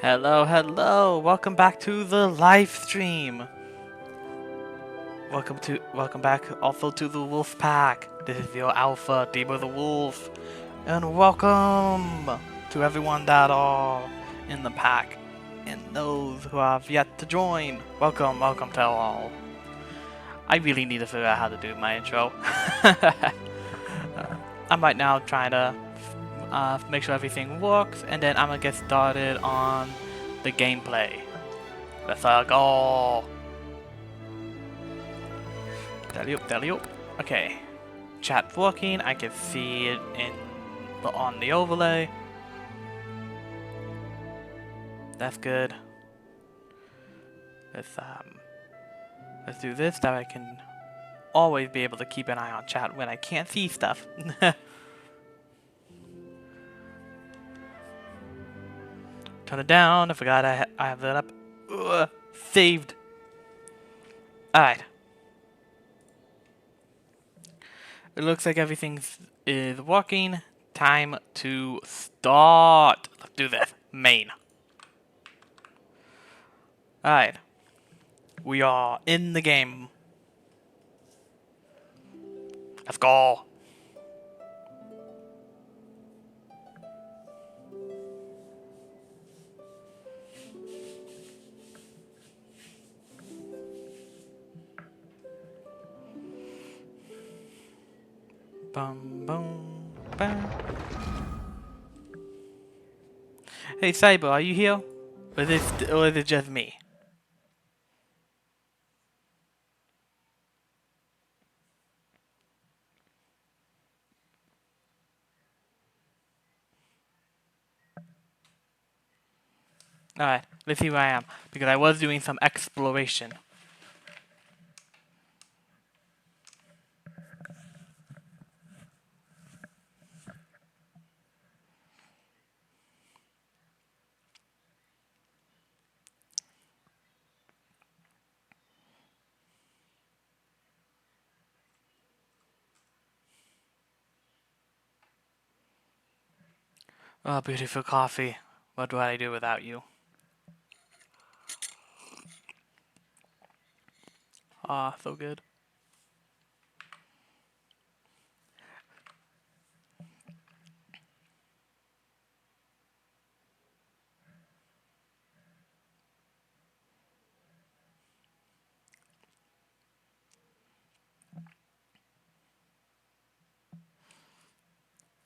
Hello, hello. Welcome back to the live stream. Welcome back also to the Wolf Pack. This is your Alpha, Demo the Wolf. And welcome to everyone that are in the pack and those who have yet to join. Welcome to all. I really need to figure out how to do my intro. I'm right now trying to make sure everything works, and then I'm gonna get started on the gameplay. Let's go! Tell you. Okay. Chat working, I can see it on the overlay. That's good. Let's do this, that I can always be able to keep an eye on chat when I can't see stuff. Turn it down, I forgot I have that up. Saved. Alright. It looks like everything is working. Time to start. Let's do this. Main. Alright. We are in the game. Let's go. Bum bum bam. Hey Cyber, are you here? Or is it just me? Alright, let's see where I am. Because I was doing some exploration. Oh, beautiful coffee. What would I do without you? Ah, so good.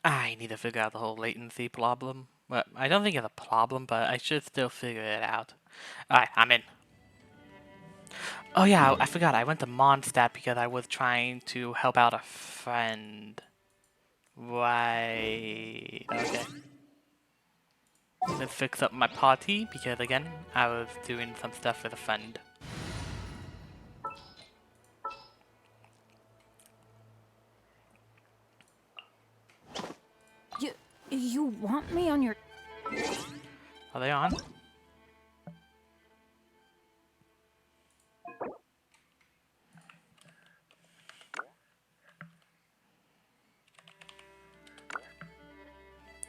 I need to figure out the whole latency problem. Well, I don't think it's a problem, but I should still figure it out. Alright, I'm in. Oh yeah, I forgot. I went to Mondstadt because I was trying to help out a friend. Right. Okay. Let's fix up my party because again, I was doing some stuff with a friend. You want me on your... Are they on?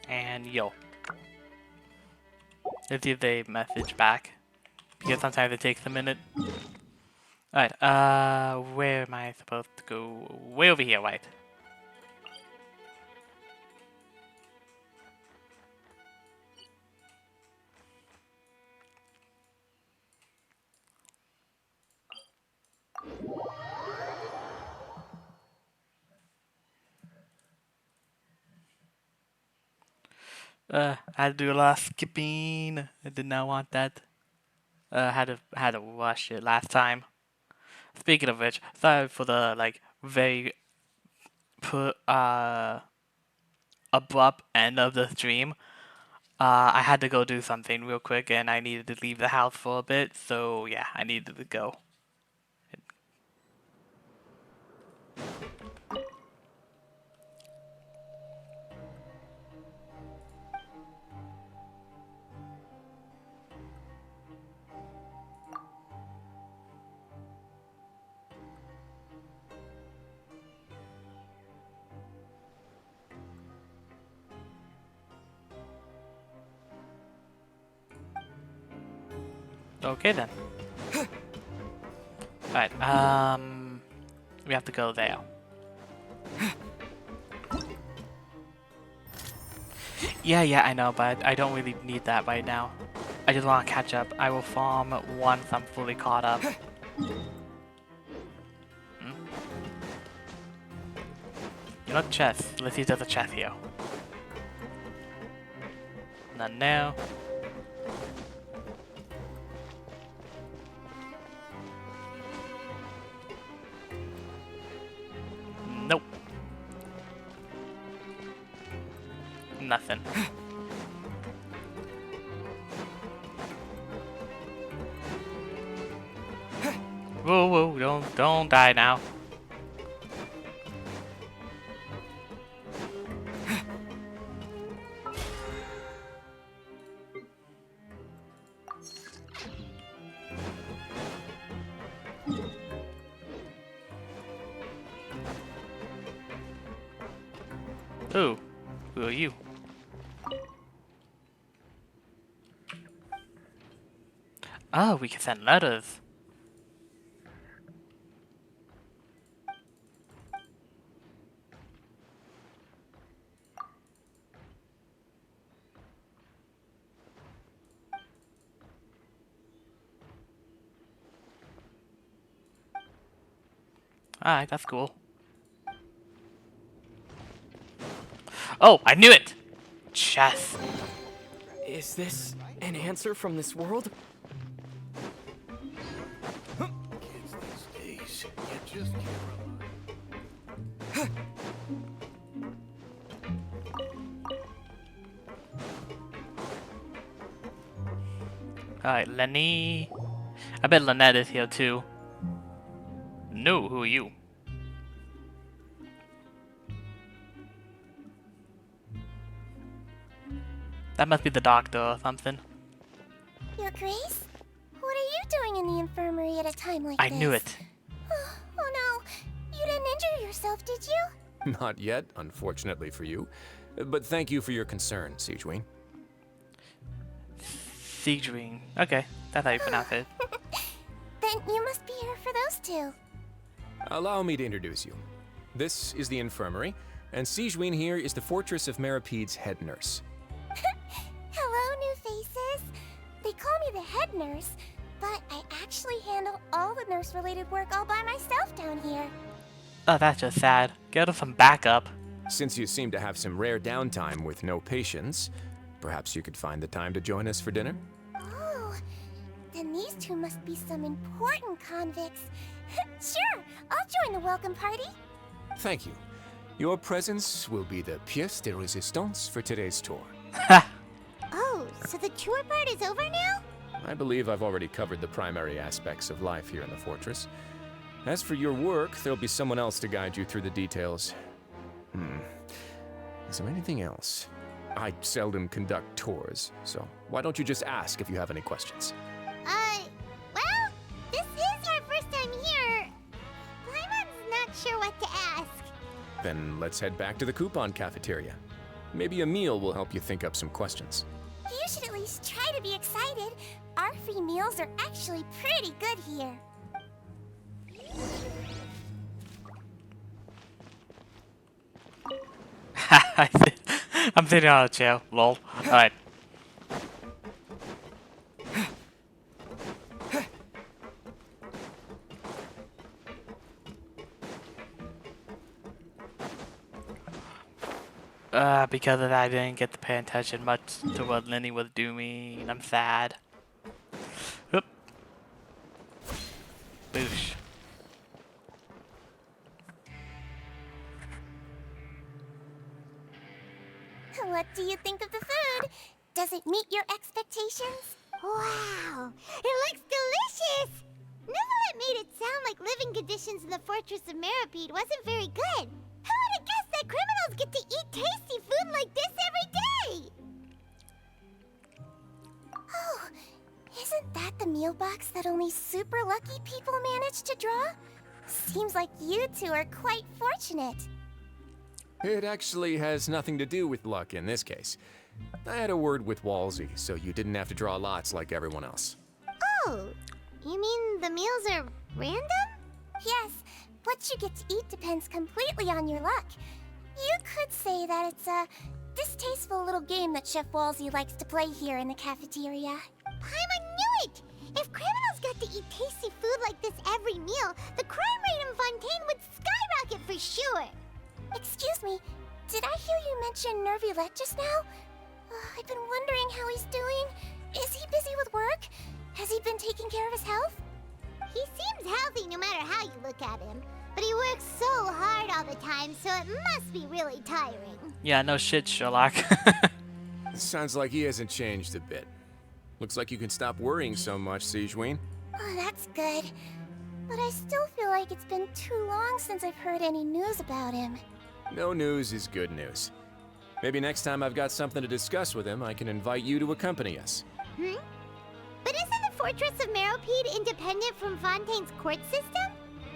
And yo. Let's see if they message back. Because sometimes it takes a minute. Alright, where am I supposed to go? Way over here, right? I had to do a lot of skipping. I did not want that. Had to rush it last time. Speaking of which, sorry for the like very abrupt end of the stream. I had to go do something real quick, and I needed to leave the house for a bit. So yeah, I needed to go. Okay then. Alright, we have to go there. Yeah, I know, but I don't really need that right now. I just want to catch up. I will farm once I'm fully caught up. You know, chest. Let's see if there's a chest here. None now. Nope. Nothing. Whoa, don't die now. Ooh, who are you? Oh, we can send letters. Alright, that's cool. Oh, I knew it! Chess. Is this an answer from this world? These days, you just can't Alright, Lenny. I bet Lynette is here too. No, who are you? That must be the doctor or something. Your Grace? What are you doing in the infirmary at a time like I this? knew it. Oh no, you didn't injure yourself, did you? Not yet, unfortunately for you. But thank you for your concern, Siegeween. Siegeween. Okay, that's how you pronounce it. Then you must be here for those two. Allow me to introduce you. This is the infirmary, and Siegeween here is the Fortress of Meripede's head nurse. Hello, new faces. They call me the head nurse, but I actually handle all the nurse-related work all by myself down here. Oh, that's just sad. Get her some backup. Since you seem to have some rare downtime with no patients, perhaps you could find the time to join us for dinner? Oh, then these two must be some important convicts. Sure, I'll join the welcome party. Thank you. Your presence will be the pièce de résistance for today's tour. Oh, so the tour part is over now? I believe I've already covered the primary aspects of life here in the fortress. As for your work, there'll be someone else to guide you through the details. Is there anything else? I seldom conduct tours, so why don't you just ask if you have any questions? Well, this is our first time here. Paimon's not sure what to ask. Then let's head back to the coupon cafeteria. Maybe a meal will help you think up some questions. You should at least try to be excited. Our free meals are actually pretty good here. I'm sitting on a chair. Lol. Alright. Because of that, I didn't get to pay attention much to what Lenny was doing. I'm sad. Oop. Boosh. What do you think of the food? Does it meet your expectations? Wow, it looks delicious! Neverlet made it sound like living conditions in the Fortress of Meripede wasn't very good. Who would have guessed that criminals get to eat tasty food like this every day? Oh, isn't that the meal box that only super lucky people manage to draw? Seems like you two are quite fortunate. It actually has nothing to do with luck in this case. I had a word with Walsey, so you didn't have to draw lots like everyone else. Oh, you mean the meals are random? Yes, what you get to eat depends completely on your luck. You could say that it's a distasteful little game that Chef Walsey likes to play here in the cafeteria. I knew it! If criminals got to eat tasty food like this every meal, the crime rate in Fontaine would skyrocket for sure! Excuse me, did I hear you mention Nervulette just now? I've been wondering how he's doing. Is he busy with work? Has he been taking care of his health? He seems healthy no matter how you look at him. But he works so hard all the time, so it must be really tiring. Yeah, no shit, Sherlock. Sounds like he hasn't changed a bit. Looks like you can stop worrying so much, Sigewinne. Oh, that's good. But I still feel like it's been too long since I've heard any news about him. No news is good news. Maybe next time I've got something to discuss with him, I can invite you to accompany us. But isn't the Fortress of Meropide independent from Fontaine's court system?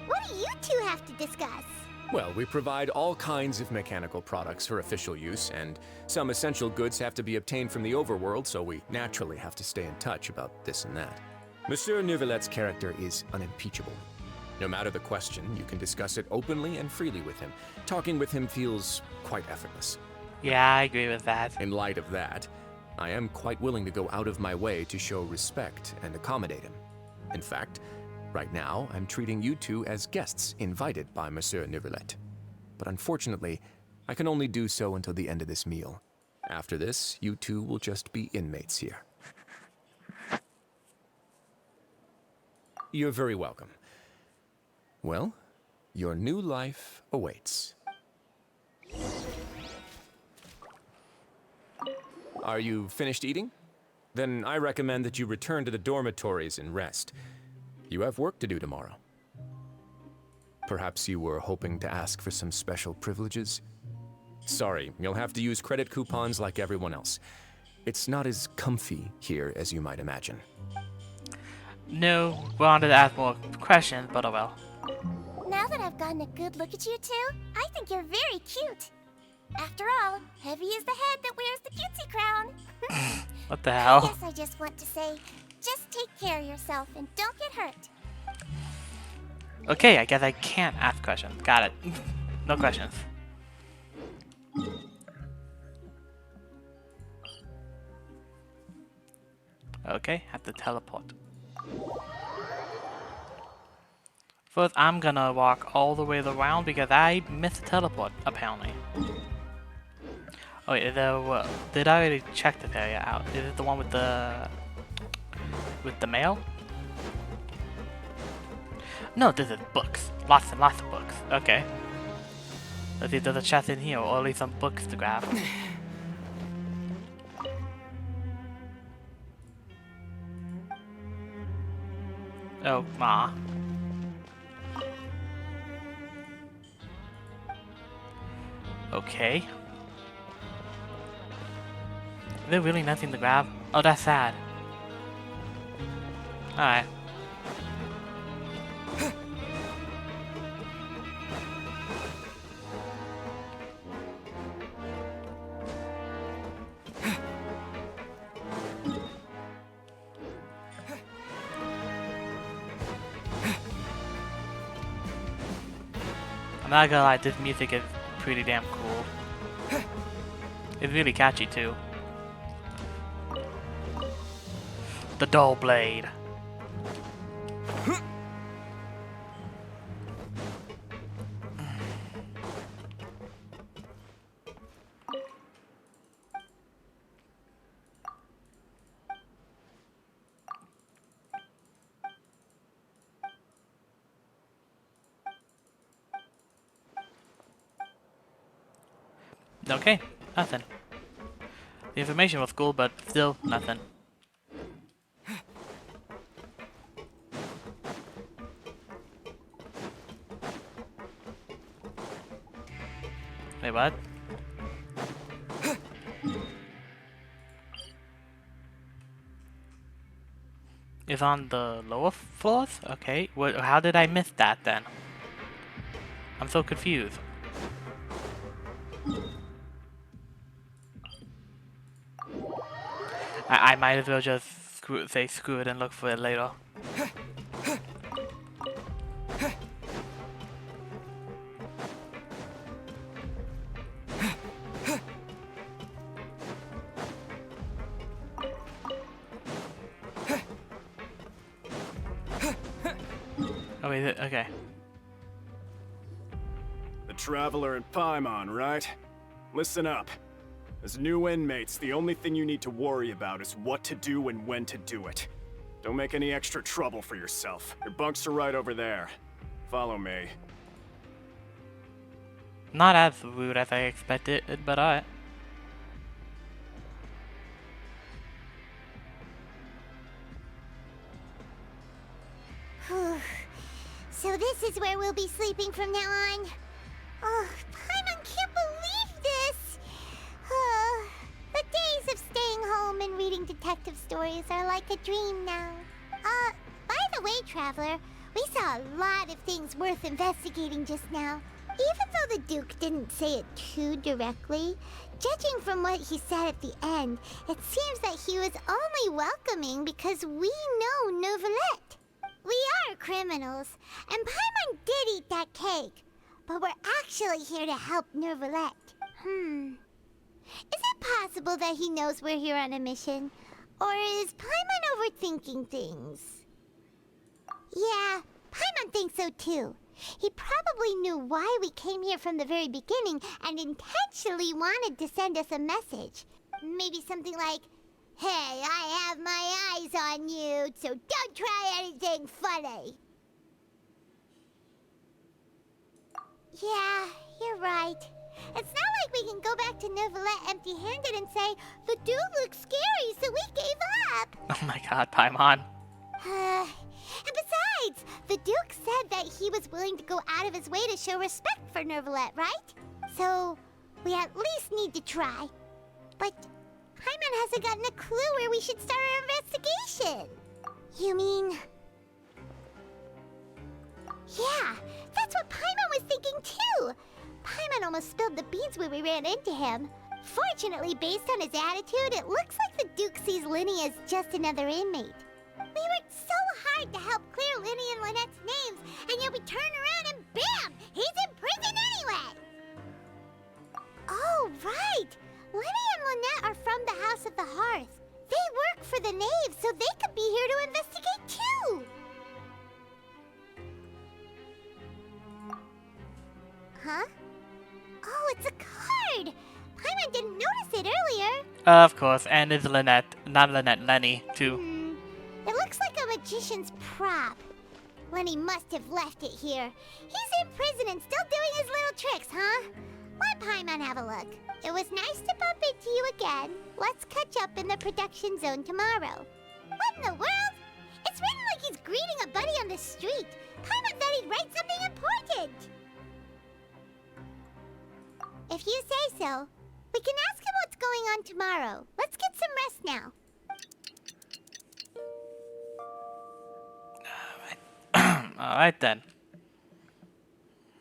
What do you two have to discuss? Well, we provide all kinds of mechanical products for official use, and some essential goods have to be obtained from the overworld, so we naturally have to stay in touch about this and that. Monsieur Neuvillette's character is unimpeachable. No matter the question, you can discuss it openly and freely with him. Talking with him feels quite effortless. Yeah, I agree with that. In light of that, I am quite willing to go out of my way to show respect and accommodate him. In fact, right now, I'm treating you two as guests invited by Monsieur Neuvillette. But unfortunately, I can only do so until the end of this meal. After this, you two will just be inmates here. You're very welcome. Well, your new life awaits. Are you finished eating? Then I recommend that you return to the dormitories and rest. You have work to do tomorrow. Perhaps you were hoping to ask for some special privileges? Sorry, you'll have to use credit coupons like everyone else. It's not as comfy here as you might imagine. No, wanted to ask more questions, but oh well. Now that I've gotten a good look at you two, I think you're very cute. After all, heavy is the head that wears the cutesy crown. What the I hell? guess I just want to say, just take care of yourself and don't get hurt. Okay, I guess I can't ask questions. Got it. No questions. Okay, have to teleport. First, I'm gonna walk all the way around because I missed the teleport, apparently. Oh wait, did I already check this area out? Is it the one with the mail? No, this is books. Lots and lots of books. Okay. Let's see if there's a chest in here, or at least some books to grab. Oh, ma. Okay. Is there really nothing to grab? Oh, that's sad. Alright. I'm not gonna lie, this music is pretty damn cool. It's really catchy too. The dull blade. Okay, nothing. The information was cool, but still nothing. Wait, what? Is on the lower floors? Okay, how did I miss that then? I'm so confused. I might as well just screw it and look for it later. Oh wait, okay. The Traveler and Paimon, right? Listen up. As new inmates, the only thing you need to worry about is what to do and when to do it. Don't make any extra trouble for yourself. Your bunks are right over there. Follow me. Not as rude as I expected, but alright. So this is where we'll be sleeping from now on. Oh, Paimon can't believe this! The days of staying home and reading detective stories are like a dream now. By the way, Traveler, we saw a lot of things worth investigating just now. Even though the Duke didn't say it too directly, judging from what he said at the end, it seems that he was only welcoming because we know Novelette. We are criminals, and Paimon did eat that cake, but we're actually here to help Novelette. Is it possible that he knows we're here on a mission? Or is Paimon overthinking things? Yeah, Paimon thinks so too. He probably knew why we came here from the very beginning and intentionally wanted to send us a message. Maybe something like, "Hey, I have my eyes on you, so don't try anything funny." Yeah, you're right. It's not like we can go back to Novelette empty-handed and say, "The dude looks scary, so we gave up." Oh my god, Paimon. And besides, the Duke said that he was willing to go out of his way to show respect for Novelette, right? So, we at least need to try. But Paimon hasn't gotten a clue where we should start our investigation. You mean... Yeah, that's what Paimon was thinking too. Paimon almost spilled the beans when we ran into him. Fortunately, based on his attitude, it looks like the Duke sees Linny as just another inmate. We worked so hard to help clear Linny and Lynette's names, and yet we turn around and bam! He's in prison anyway! Oh, right! Linny and Lynette are from the House of the Hearth. They work for the Knave, so they could be here to investigate too! Huh? Oh, it's a card! Paimon didn't notice it earlier. Of course, and it's Lynette, not Lynette, Lenny, too. It looks like a magician's prop. Lenny must have left it here. He's in prison and still doing his little tricks, huh? Let Paimon have a look. It was nice to bump into you again. Let's catch up in the production zone tomorrow. What in the world? It's written like he's greeting a buddy on the street. Paimon thought he'd write something important. If you say so, we can ask him what's going on tomorrow. Let's get some rest now. Alright then.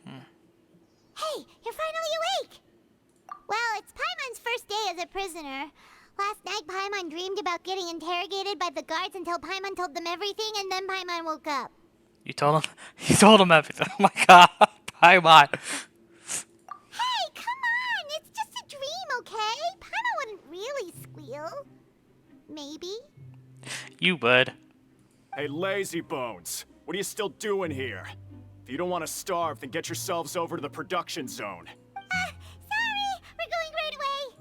Hey, you're finally awake! Well, it's Paimon's first day as a prisoner. Last night, Paimon dreamed about getting interrogated by the guards until Paimon told them everything, and then Paimon woke up. You told him? You told him everything. Oh my god, Paimon. Hey, come on! It's just a dream, okay? Paimon wouldn't really squeal. Maybe? You would. Hey, lazy bones. What are you still doing here? If you don't want to starve, then get yourselves over to the production zone. Sorry! We're going right away!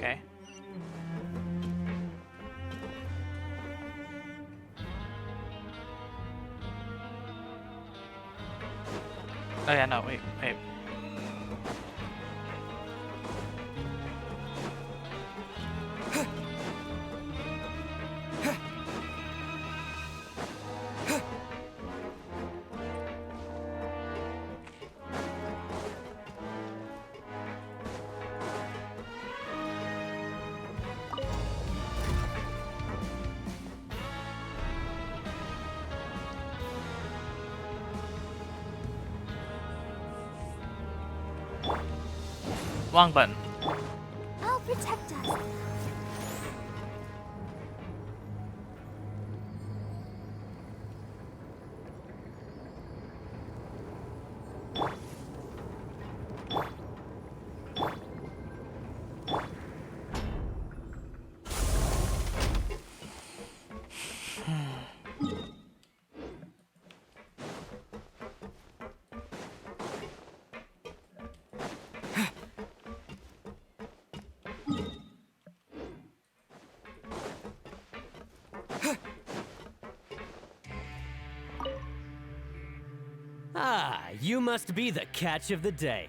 Okay. Oh yeah, no, wait. Wrong button. I'll protect us. Ah, you must be the catch of the day.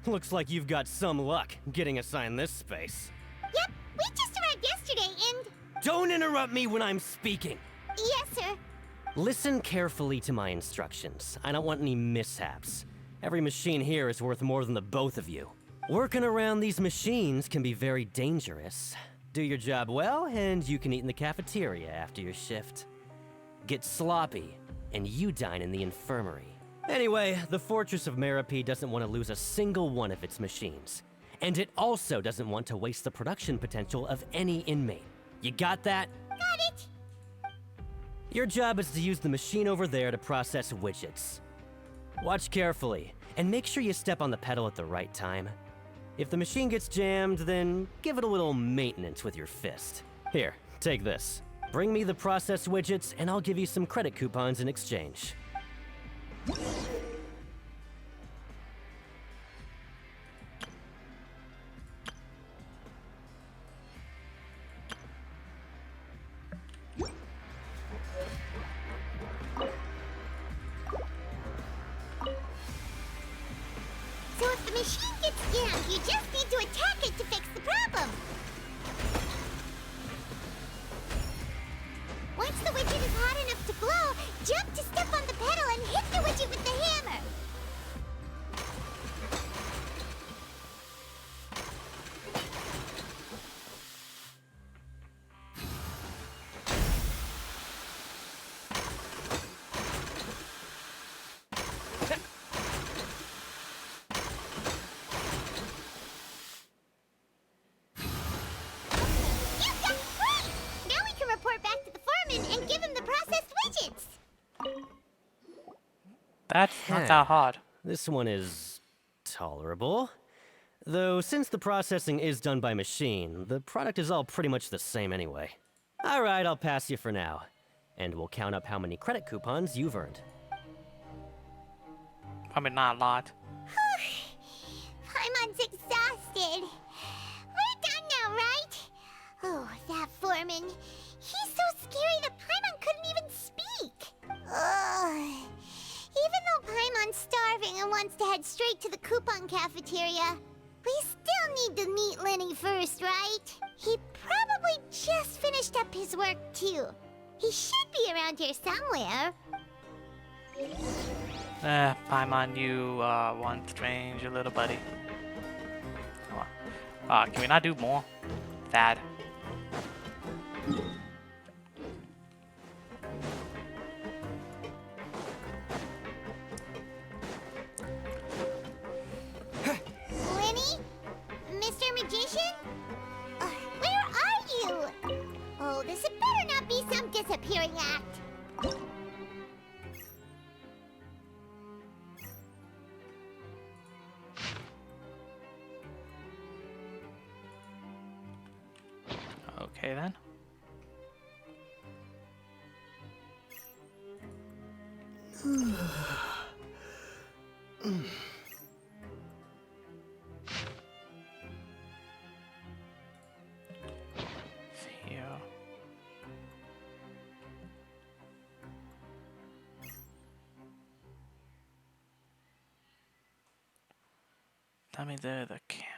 Looks like you've got some luck getting assigned this space. Yep, we just arrived yesterday and... Don't interrupt me when I'm speaking. Yes, sir. Listen carefully to my instructions. I don't want any mishaps. Every machine here is worth more than the both of you. Working around these machines can be very dangerous. Do your job well, and you can eat in the cafeteria after your shift. Get sloppy, and you dine in the infirmary. Anyway, the Fortress of Meropide doesn't want to lose a single one of its machines. And it also doesn't want to waste the production potential of any inmate. You got that? Got it. Your job is to use the machine over there to process widgets. Watch carefully, and make sure you step on the pedal at the right time. If the machine gets jammed, then give it a little maintenance with your fist. Here, take this. Bring me the process widgets, and I'll give you some credit coupons in exchange. So if the machine gets jammed, you just need to attack it to fix the problem. Once the widget is hot enough to blow, jump to step on the pedal and hit the widget with the hammer. You got it great! Now we can report back to the foreman and give him the processed widgets. That's not that hard. This one is tolerable. Though, since the processing is done by machine, the product is all pretty much the same anyway. Alright, I'll pass you for now. And we'll count up how many credit coupons you've earned. Probably not a lot. Paimon's exhausted. We're done now, right? Oh, that foreman. He's so scary that Paimon couldn't even speak. Ugh. Even though Paimon's starving and wants to head straight to the coupon cafeteria, we still need to meet Lenny first, right? He probably just finished up his work, too. He should be around here somewhere. Paimon, you one strange little buddy. Come on. Can we not do more? Thad. Lenny? Mr. Magician? Where are you? Oh, this had better not be some disappearing act. Okay then. Tell me there's a camera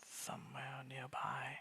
somewhere nearby.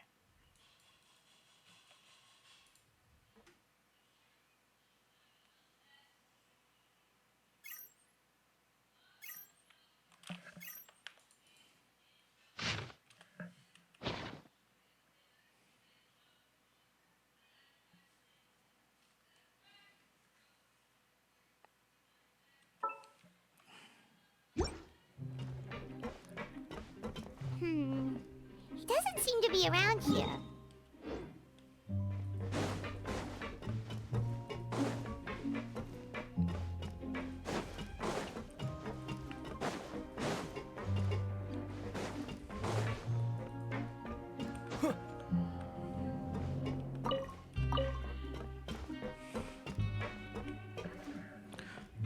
He doesn't seem to be around here.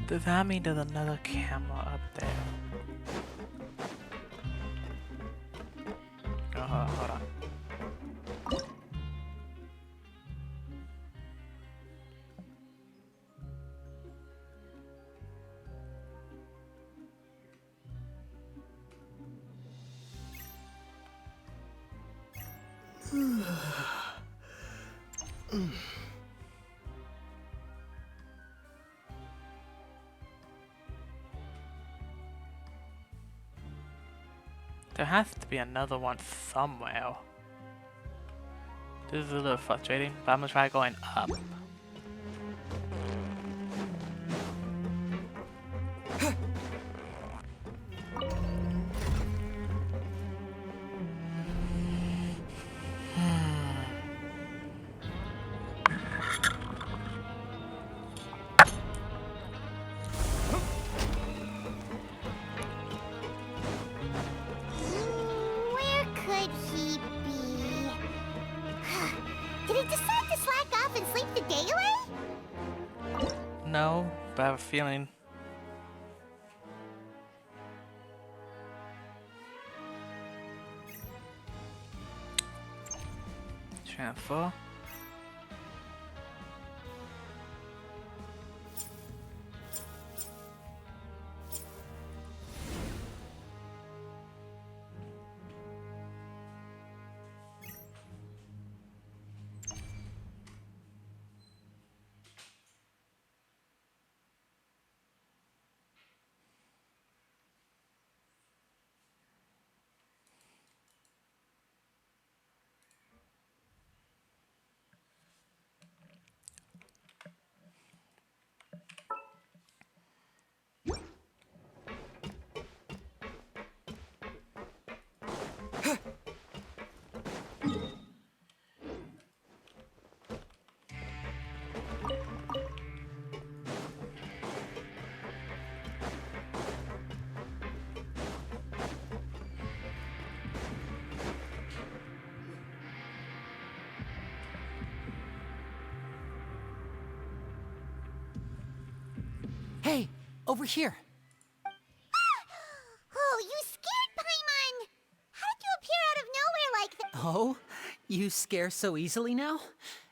Does that mean there's another camera up there? Oh, hold on. There has to be another one somewhere. This is a little frustrating, but I'm gonna try going up. Where could he be? Did he decide to slack off and sleep the day away? No, but I have a feeling. Transfer. Hey, over here. Oh, you scared Paimon! How did you appear out of nowhere like that? Oh, you scare so easily now?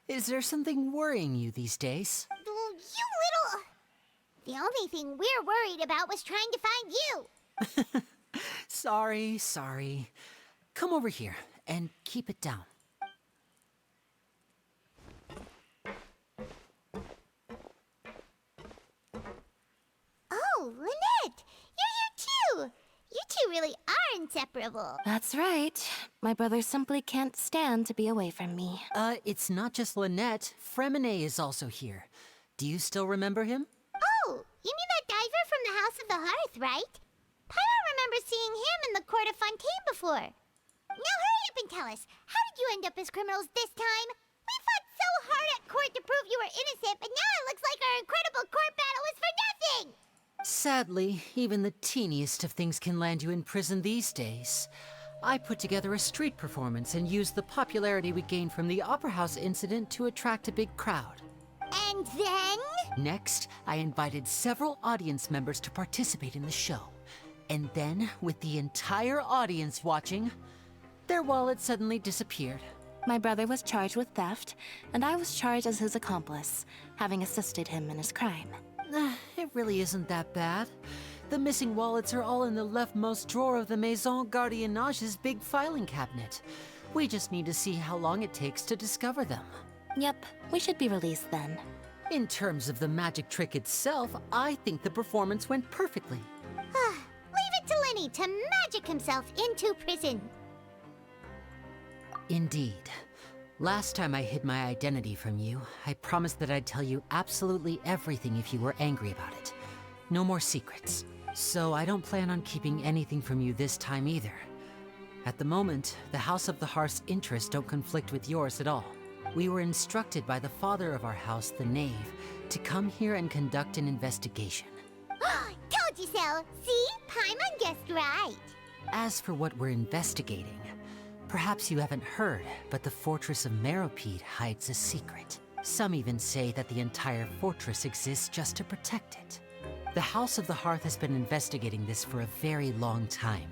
Is there something worrying you these days? Oh, you little... The only thing we're worried about was trying to find you. Sorry. Come over here and keep it down. Oh, Lynette! You're here too! You two really are inseparable. That's right. My brother simply can't stand to be away from me. It's not just Lynette. Fremine is also here. Do you still remember him? Oh, you mean that diver from the House of the Hearth, right? Paimon remembers seeing him in the Court of Fontaine before. Now hurry up and tell us, how did you end up as criminals this time? We fought so hard at court to prove you were innocent, but now it looks like our incredible court battle was for nothing! Sadly, even the teeniest of things can land you in prison these days. I put together a street performance and used the popularity we gained from the Opera House incident to attract a big crowd. And then? Next, I invited several audience members to participate in the show. And then, with the entire audience watching, their wallet suddenly disappeared. My brother was charged with theft, and I was charged as his accomplice, having assisted him in his crime. It really isn't that bad. The missing wallets are all in the leftmost drawer of the Maison Gardiennage's big filing cabinet. We just need to see how long it takes to discover them. Yep, we should be released then. In terms of the magic trick itself, I think the performance went perfectly. Leave it to Lenny to magic himself into prison. Indeed. Last time I hid my identity from you, I promised that I'd tell you absolutely everything if you were angry about it. No more secrets. So I don't plan on keeping anything from you this time either. At the moment, the House of the Hearth's interests don't conflict with yours at all. We were instructed by the father of our house, the Knave, to come here and conduct an investigation. Told you so. See? Paimon guessed right. As for what we're investigating, perhaps you haven't heard, but the fortress of Meropide hides a secret. Some even say that the entire fortress exists just to protect it. The House of the Hearth has been investigating this for a very long time,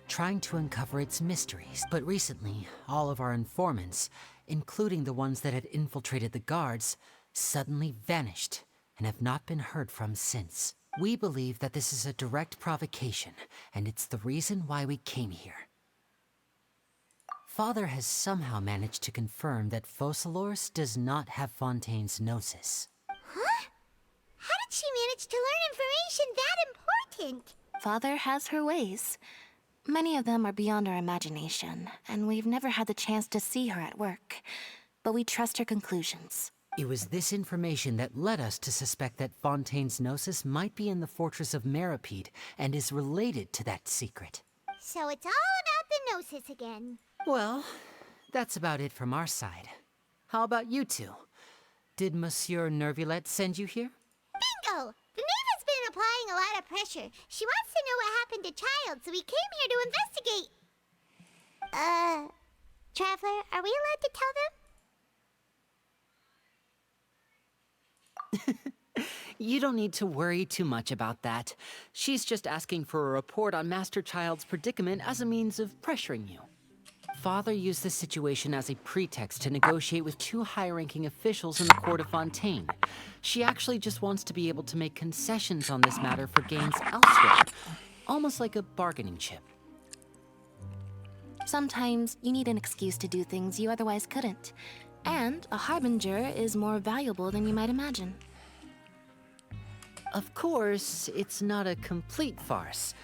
trying to uncover its mysteries. But recently, all of our informants, including the ones that had infiltrated the guards, suddenly vanished and have not been heard from since. We believe that this is a direct provocation, and it's the reason why we came here. Father has somehow managed to confirm that Focalors does not have Fontaine's Gnosis. Huh? How did she manage to learn information that important? Father has her ways. Many of them are beyond our imagination, and we've never had the chance to see her at work. But we trust her conclusions. It was this information that led us to suspect that Fontaine's Gnosis might be in the fortress of Meropide and is related to that secret. So it's all about the Gnosis again. Well, that's about it from our side. How about you two? Did Monsieur Nervulette send you here? Bingo! The Knave has been applying a lot of pressure. She wants to know what happened to Child, so we came here to investigate. Traveler, are we allowed to tell them? You don't need to worry too much about that. She's just asking for a report on Master Child's predicament as a means of pressuring you. Father used this situation as a pretext to negotiate with two high-ranking officials in the court of Fontaine. She actually just wants to be able to make concessions on this matter for gains elsewhere. Almost like a bargaining chip. Sometimes you need an excuse to do things you otherwise couldn't. And a harbinger is more valuable than you might imagine. Of course, it's not a complete farce.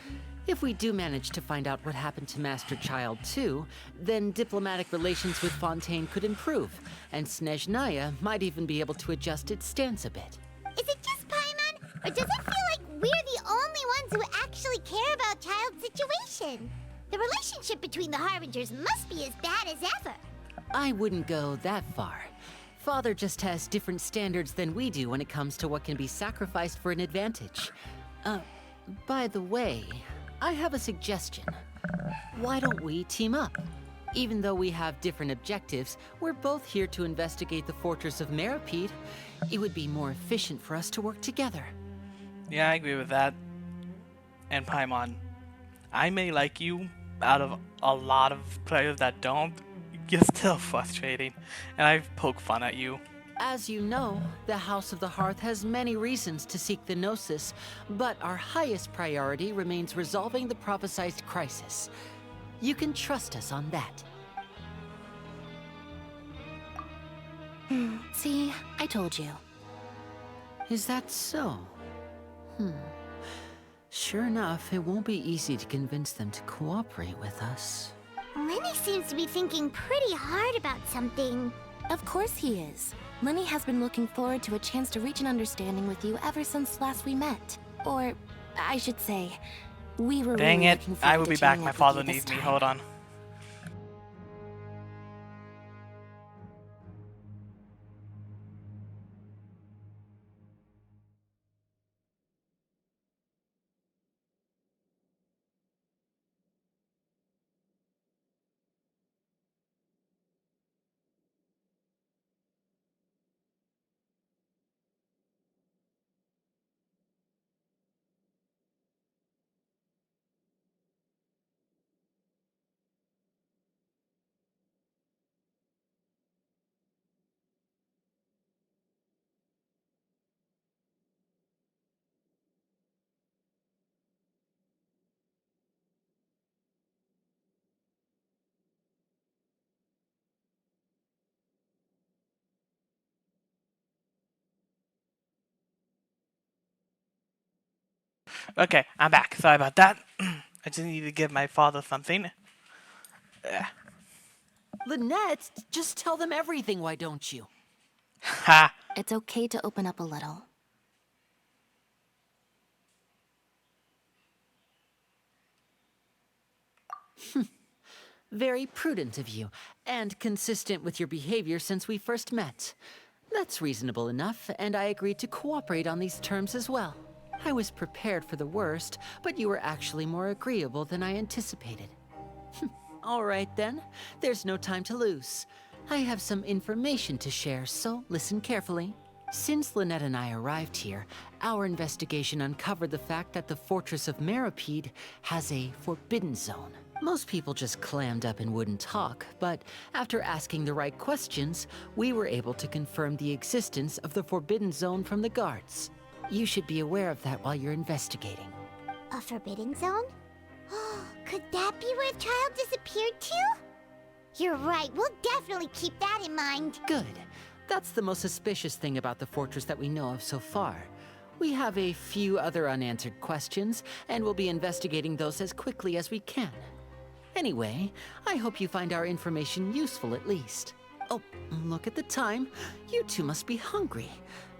If we do manage to find out what happened to Master Child too, then diplomatic relations with Fontaine could improve, and Snezhnaya might even be able to adjust its stance a bit. Is it just Paimon, or does it feel like we're the only ones who actually care about Child's situation? The relationship between the Harbingers must be as bad as ever. I wouldn't go that far. Father just has different standards than we do when it comes to what can be sacrificed for an advantage. By the way, I have a suggestion. Why don't we team up? Even though we have different objectives, we're both here to investigate the fortress of Meropide. It would be more efficient for us to work together. Yeah, I agree with that. And Paimon, I may like you out of a lot of players that don't. You're still frustrating, and I poke fun at you. As you know, the House of the Hearth has many reasons to seek the Gnosis, but our highest priority remains resolving the prophesized crisis. You can trust us on that. See, I told you. Is that so? Sure enough, it won't be easy to convince them to cooperate with us. Lenny seems to be thinking pretty hard about something. Of course he is. Lenny has been looking forward to a chance to reach an understanding with you ever since last we met. Or, I should say, we were Dang really it, looking I forward will to be back. teaming My up with father you this needs me. time. Hold on. Okay, I'm back. Sorry about that. I just need to give my father something. Lynette, just tell them everything, why don't you? Ha! It's okay to open up a little. Very prudent of you, and consistent with your behavior since we first met. That's reasonable enough, and I agreed to cooperate on these terms as well. I was prepared for the worst, but you were actually more agreeable than I anticipated. All right then, there's no time to lose. I have some information to share, so listen carefully. Since Lynette and I arrived here, our investigation uncovered the fact that the Fortress of Meripede has a forbidden zone. Most people just clammed up and wouldn't talk, but after asking the right questions, we were able to confirm the existence of the forbidden zone from the guards. You should be aware of that while you're investigating. A forbidden zone? Could that be where the child disappeared to? You're right, we'll definitely keep that in mind. Good. That's the most suspicious thing about the fortress that we know of so far. We have a few other unanswered questions, and we'll be investigating those as quickly as we can. Anyway, I hope you find our information useful at least. Oh, look at the time. You two must be hungry.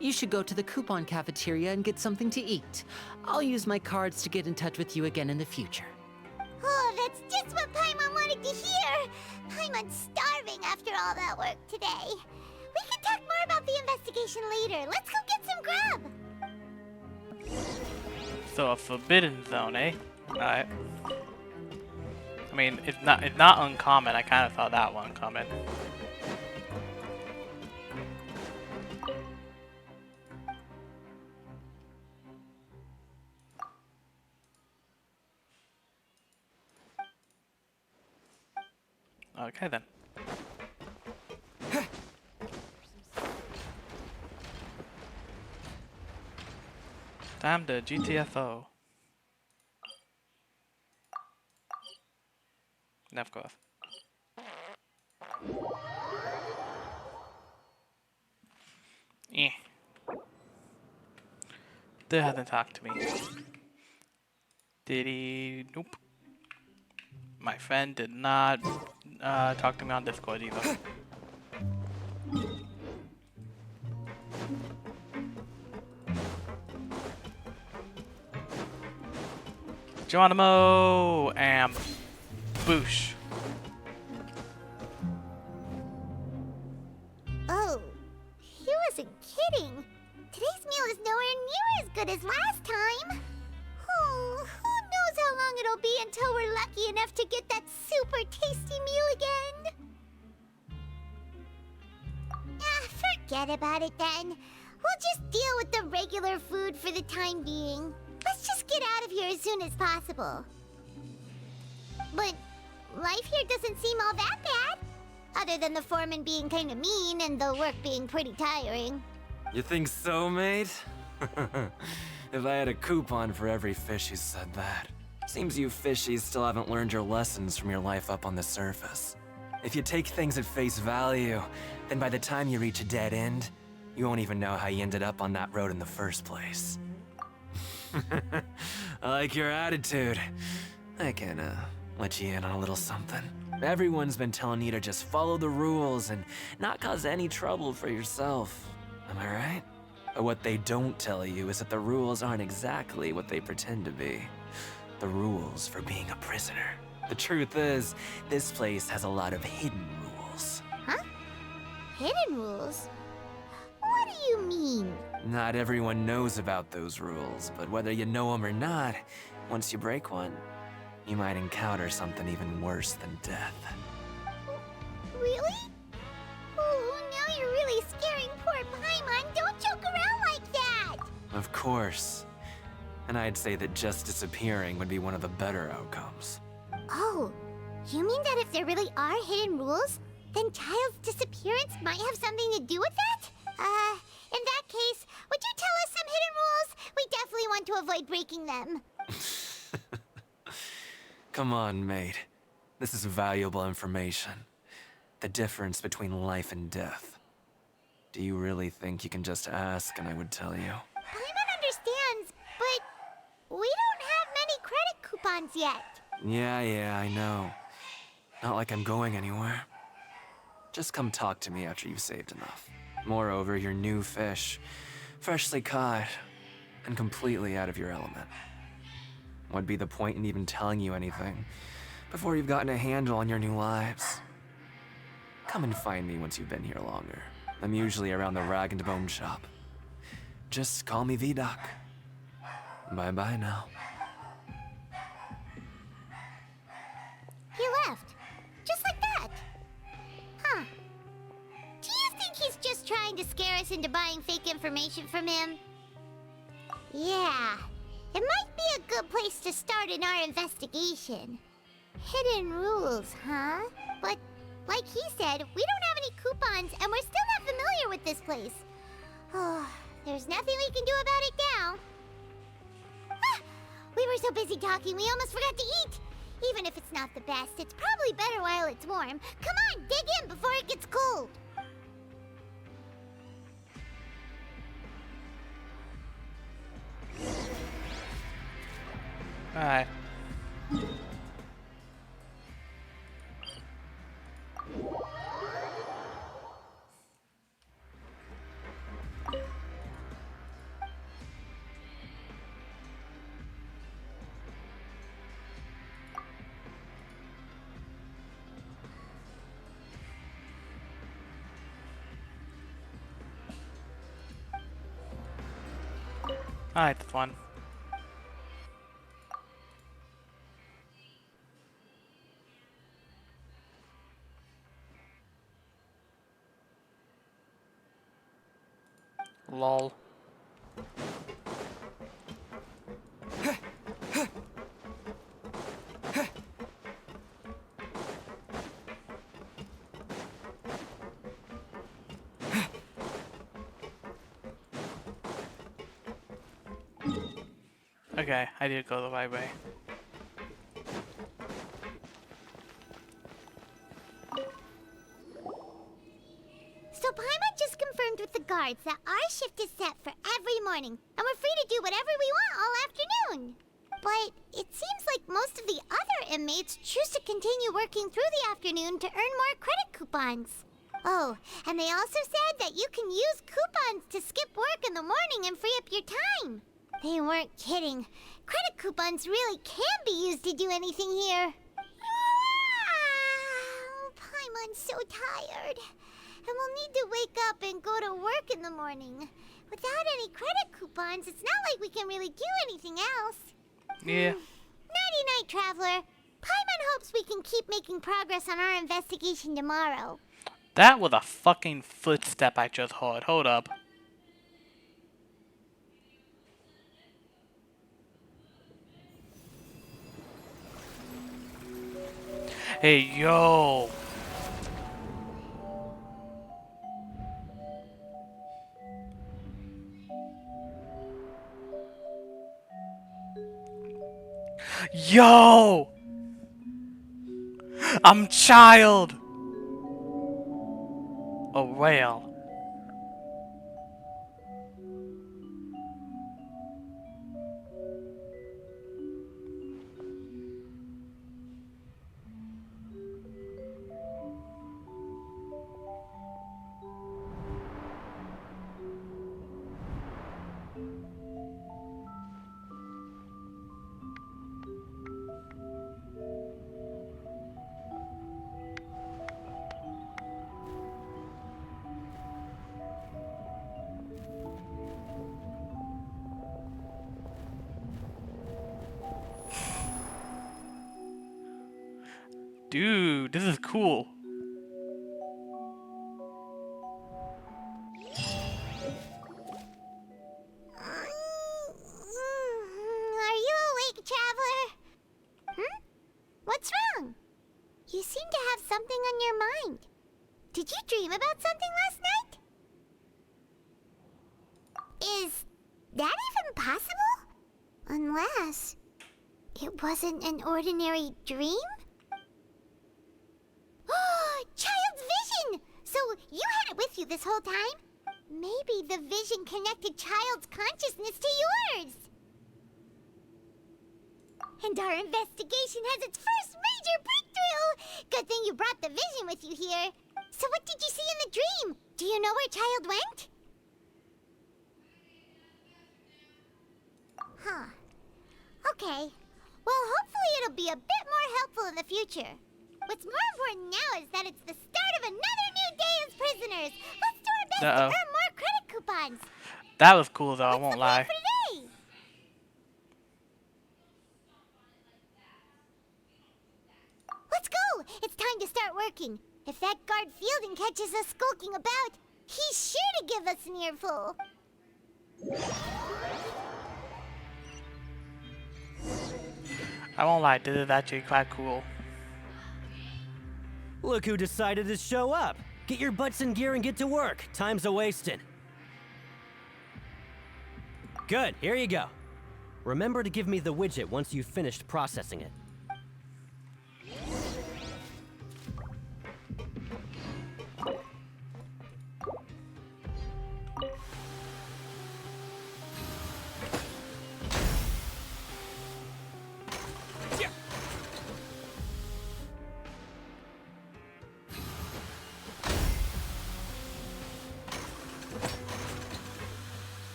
You should go to the coupon cafeteria and get something to eat. I'll use my cards to get in touch with you again in the future. Oh, that's just what Paimon wanted to hear! Paimon's starving after all that work today. We can talk more about the investigation later. Let's go get some grub! So a forbidden zone, eh? Alright. I mean, it's not uncommon. I kind of thought that one coming. Okay then. Time to GTFO. Of course. They hasn't talked to me. Did he? Nope. My friend did not talk to me on Discord either. Geronimo and boosh. Oh, he wasn't kidding. Today's meal is nowhere near as good as last time. Oh, who knows how long it'll be until we're lucky enough to get that super tasty meal again. Forget about it then. We'll just deal with the regular food for the time being. Let's just get out of here as soon as possible. But life here doesn't seem all that bad. Other than the foreman being kind of mean and the work being pretty tiring. You think so, mate? If I had a coupon for every fish who said that. Seems you fishies still haven't learned your lessons from your life up on the surface. If you take things at face value, then by the time you reach a dead end, you won't even know how you ended up on that road in the first place. I like your attitude. I can, let you in on a little something. Everyone's been telling you to just follow the rules and not cause any trouble for yourself. Am I right? But what they don't tell you is that the rules aren't exactly what they pretend to be. The rules for being a prisoner. The truth is, this place has a lot of hidden rules. Huh? Hidden rules? What do you mean? Not everyone knows about those rules, but whether you know them or not, once you break one, you might encounter something even worse than death. Really? Oh, now you're really scaring poor Paimon. Don't joke around like that! Of course. And I'd say that just disappearing would be one of the better outcomes. Oh, you mean that if there really are hidden rules, then Child's disappearance might have something to do with that? In that case, would you tell us some hidden rules? We definitely want to avoid breaking them. Come on, mate. This is valuable information. The difference between life and death. Do you really think you can just ask and I would tell you? Paimon understands, but we coupons yet. Yeah, I know. Not like I'm going anywhere. Just come talk to me after you've saved enough. Moreover, you're new fish, freshly caught, and completely out of your element. What'd be the point in even telling you anything before you've gotten a handle on your new lives? Come and find me once you've been here longer. I'm usually around the rag and bone shop. Just call me V-Doc. Bye-bye now. He left. Just like that. Huh. Do you think he's just trying to scare us into buying fake information from him? Yeah. It might be a good place to start in our investigation. Hidden rules, huh? But, like he said, we don't have any coupons and we're still not familiar with this place. Oh, there's nothing we can do about it now. Ah, we were so busy talking, we almost forgot to eat. Even if it's not the best, it's probably better while it's warm. Come on, dig in before it gets cold. Alright. Alright, that's one. Lol. Okay, I did go the right way. So Paimon just confirmed with the guards that our shift is set for every morning, and we're free to do whatever we want all afternoon. But it seems like most of the other inmates choose to continue working through the afternoon to earn more credit coupons. Oh, and they also said that you can use coupons to skip work in the morning and free up your time. They weren't kidding. Credit coupons really can be used to do anything here. Paimon's so tired. And we'll need to wake up and go to work in the morning. Without any credit coupons, it's not like we can really do anything else. Yeah. Nighty-night, Traveler. Paimon hopes we can keep making progress on our investigation tomorrow. That was a fucking footstep I just heard. Hold up. Hey, yo. Yo! I'm child! A whale. Dude, this is cool. Are you awake, Traveler? What's wrong? You seem to have something on your mind. Did you dream about something last night? Is that even possible? Unless it wasn't an ordinary dream? Child's vision! So you had it with you this whole time? Maybe the vision connected Child's consciousness to yours. And our investigation has its first major breakthrough! Good thing you brought the vision with you here. So what did you see in the dream? Do you know where Child went? Huh. Okay. Well, hopefully it'll be a bit more helpful in the future. What's more important now is that it's the start of another new day as prisoners. Let's do our best to earn more credit coupons. That was cool though, I What's won't the plan lie. for today? Let's go! It's time to start working. If that guard Fielding catches us skulking about, he's sure to give us an earful. I won't lie, this is actually quite cool. Look who decided to show up. Get your butts in gear and get to work. Time's a-wasting. Good, here you go. Remember to give me the widget once you've finished processing it.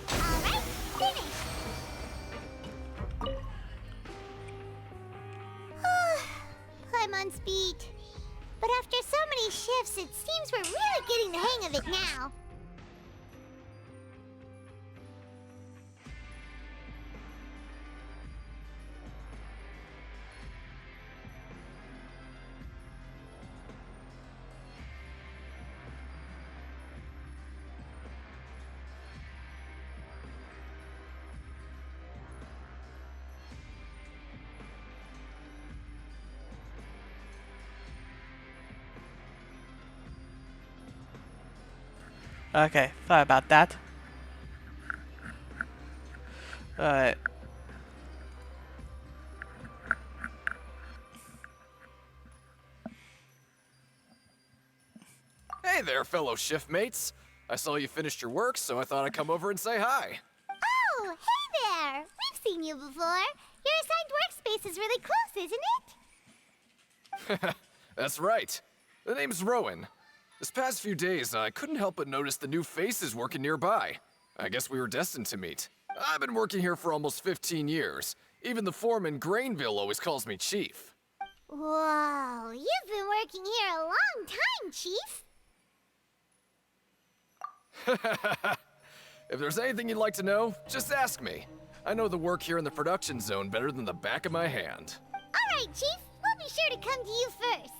Alright, finished! Paimon's beat. But after so many shifts, it seems we're really getting the hang of it now. Okay, sorry about that. Alright. Hey there, fellow shift mates. I saw you finished your work, so I thought I'd come over and say hi. Oh, hey there! We've seen you before. Your assigned workspace is really close, isn't it? That's right. The name's Rowan. This past few days, I couldn't help but notice the new faces working nearby. I guess we were destined to meet. I've been working here for almost 15 years. Even the foreman, Grainville, always calls me Chief. Whoa, you've been working here a long time, Chief. If there's anything you'd like to know, just ask me. I know the work here in the production zone better than the back of my hand. All right, Chief. We'll be sure to come to you first.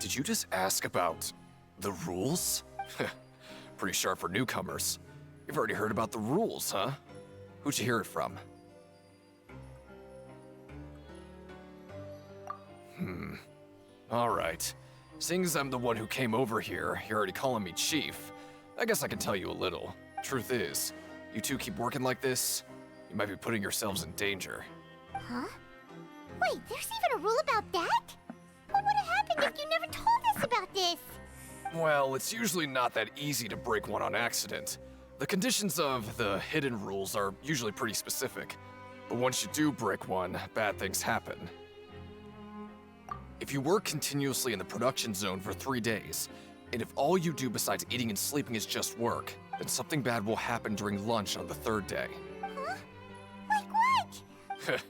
Did you just ask about the rules? Pretty sharp for newcomers. You've already heard about the rules, huh? Who'd you hear it from? Alright. Seeing as I'm the one who came over here, you're already calling me Chief. I guess I can tell you a little. Truth is, you two keep working like this, you might be putting yourselves in danger. Huh? Wait, there's even a rule about that? What would have happened if you never told us about this? Well, it's usually not that easy to break one on accident. The conditions of the hidden rules are usually pretty specific. But once you do break one, bad things happen. If you work continuously in the production zone for 3 days, and if all you do besides eating and sleeping is just work, then something bad will happen during lunch on the 3rd day. Huh? Like what?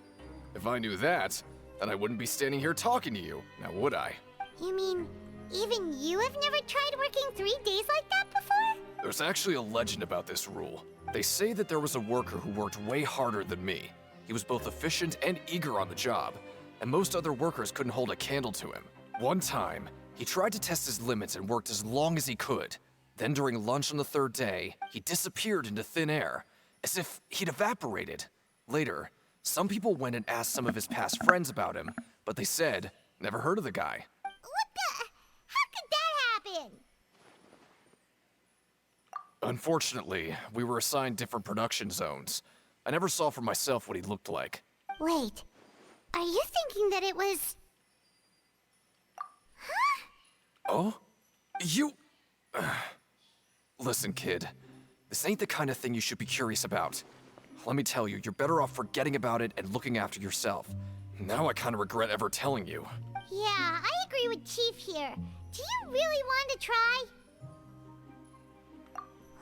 If I knew that, then I wouldn't be standing here talking to you, now would I? You mean, even you have never tried working 3 days like that before? There's actually a legend about this rule. They say that there was a worker who worked way harder than me. He was both efficient and eager on the job, and most other workers couldn't hold a candle to him. One time, he tried to test his limits and worked as long as he could. Then during lunch on the 3rd day, he disappeared into thin air, as if he'd evaporated. Later, some people went and asked some of his past friends about him, but they said, never heard of the guy. What the? How could that happen? Unfortunately, we were assigned different production zones. I never saw for myself what he looked like. Wait, are you thinking that it was... Huh? Oh? You... Listen, kid. This ain't the kind of thing you should be curious about. Let me tell you, you're better off forgetting about it and looking after yourself. Now I kind of regret ever telling you. Yeah, I agree with Chief here. Do you really want to try?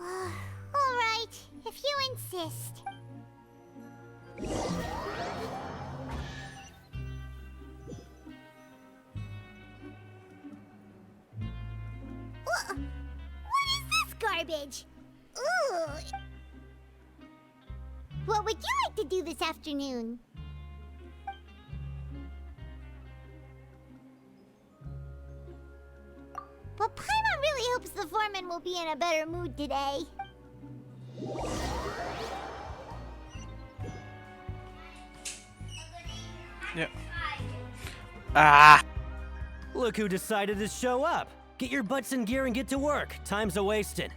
Alright, if you insist. What is this garbage? Ooh. What would you like to do this afternoon? Well, Paimon really hopes the foreman will be in a better mood today. Yep. Ah! Look who decided to show up. Get your butts in gear and get to work. Time's a-wasting.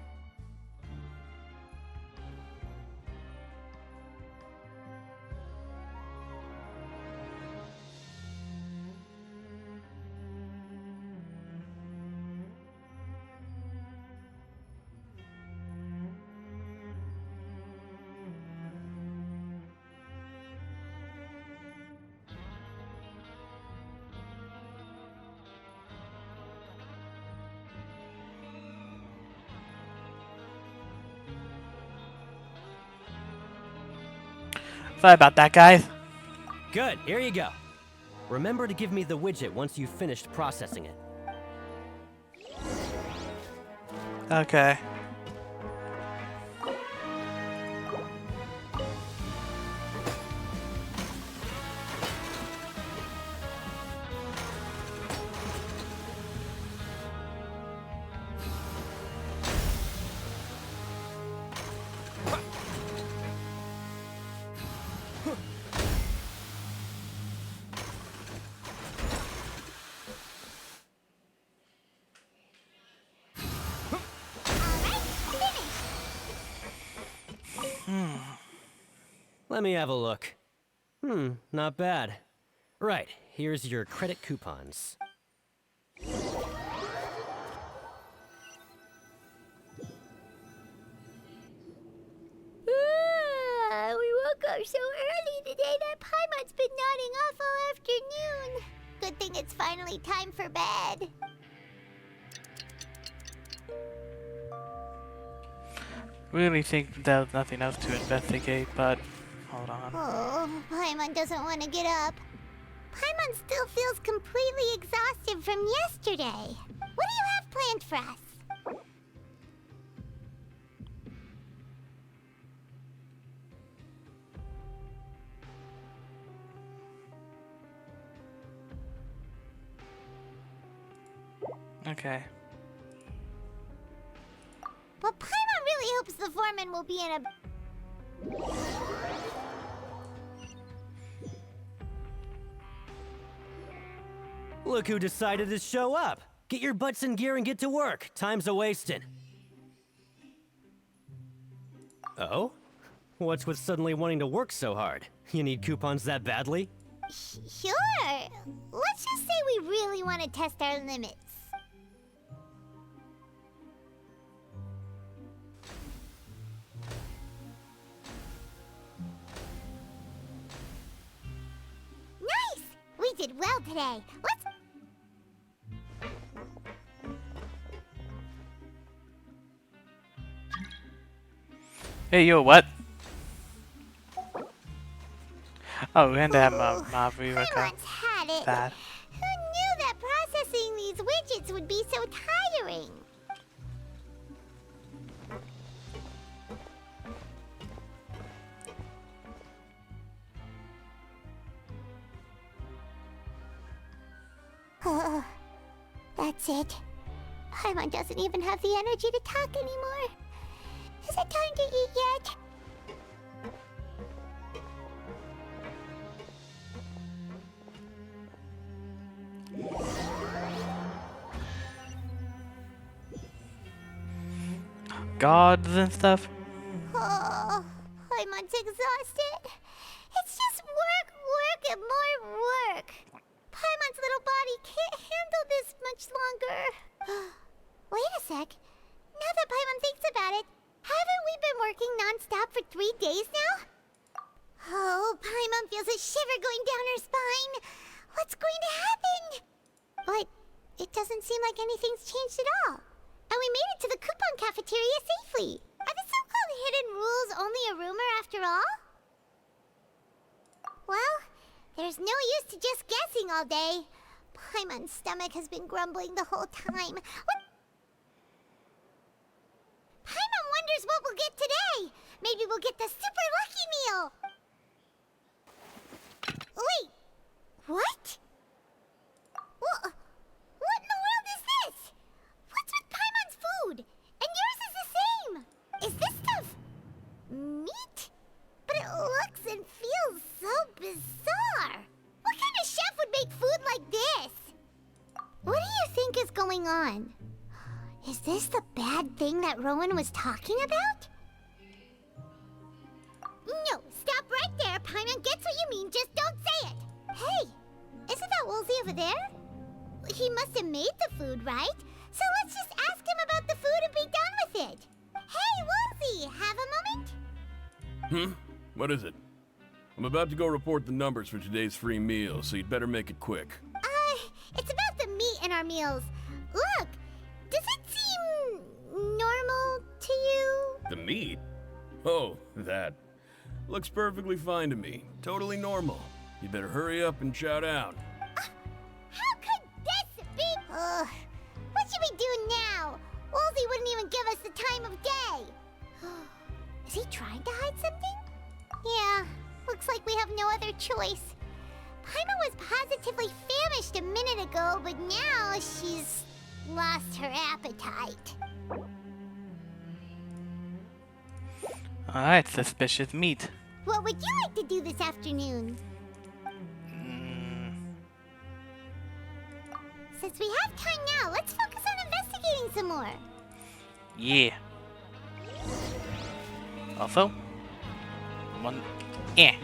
Sorry about that, guys. Good, here you go. Remember to give me the widget once you've finished processing it. Okay. Let me have a look. Not bad. Right, here's your credit coupons. We woke up so early today that Paimon's been nodding off all afternoon. Good thing it's finally time for bed. Really think there's nothing else to investigate, but hold on. Oh, Paimon doesn't want to get up. Paimon still feels completely exhausted from yesterday. What do you have planned for us? Okay. But Paimon really hopes the foreman will be in a... Look who decided to show up. Get your butts in gear and get to work. Time's a-wasting. Oh? What's with suddenly wanting to work so hard? You need coupons that badly? Sure. Let's just say we really want to test our limits. Nice! We did well today. Let's... Hey, yo, what? Oh, and Mavu Paimon's had it. that. Who knew that processing these widgets would be so tiring? That's it. Paimon doesn't even have the energy to talk anymore. Is it time to eat yet? Gods and stuff. Oh, Paimon's exhausted. It's just work, work, and more work. Paimon's little body can't handle this much longer. Wait a sec. are going down her spine. What's going to happen? But it doesn't seem like anything's changed at all. And we made it to the coupon cafeteria safely. Are the so-called hidden rules only a rumor after all? Well, there's no use to just guessing all day. Paimon's stomach has been grumbling the whole time. Paimon wonders what we'll get today. Maybe we'll get the super lucky meal. Wait, what? What in the world is this? What's with Paimon's food? And yours is the same. Is this stuff meat? But it looks and feels so bizarre. What kind of chef would make food like this? What do you think is going on? Is this the bad thing that Rowan was talking about? No, stop right there. Paimon gets what you mean, just don't say it. Hey, isn't that Woolsey over there? He must have made the food, right? So let's just ask him about the food and be done with it. Hey, Woolsey, have a moment? What is it? I'm about to go report the numbers for today's free meal, so you'd better make it quick. It's about the meat in our meals. Look, does it seem normal to you? The meat? Oh, that. Looks perfectly fine to me. Totally normal. You better hurry up and shout out. How could this be? What should we do now? Woolsey wouldn't even give us the time of day. Is he trying to hide something? Yeah, looks like we have no other choice. Paimon was positively famished a minute ago, but now she's lost her appetite. Alright, suspicious meat. What would you like to do this afternoon? Since we have time now, let's focus on investigating some more. Yeah. Also, one. Yeah.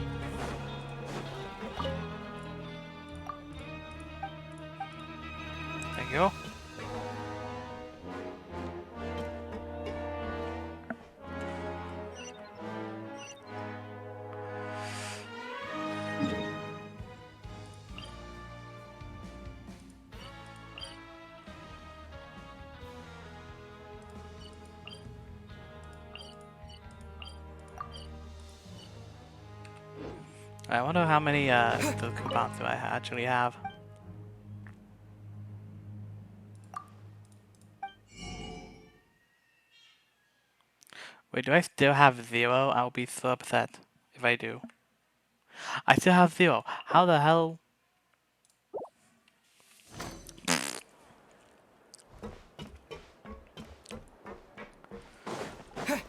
There you go. I wonder how many the coupons do I actually have. Wait, do I still have 0? I'll be so upset if I do. I still have 0. How the hell?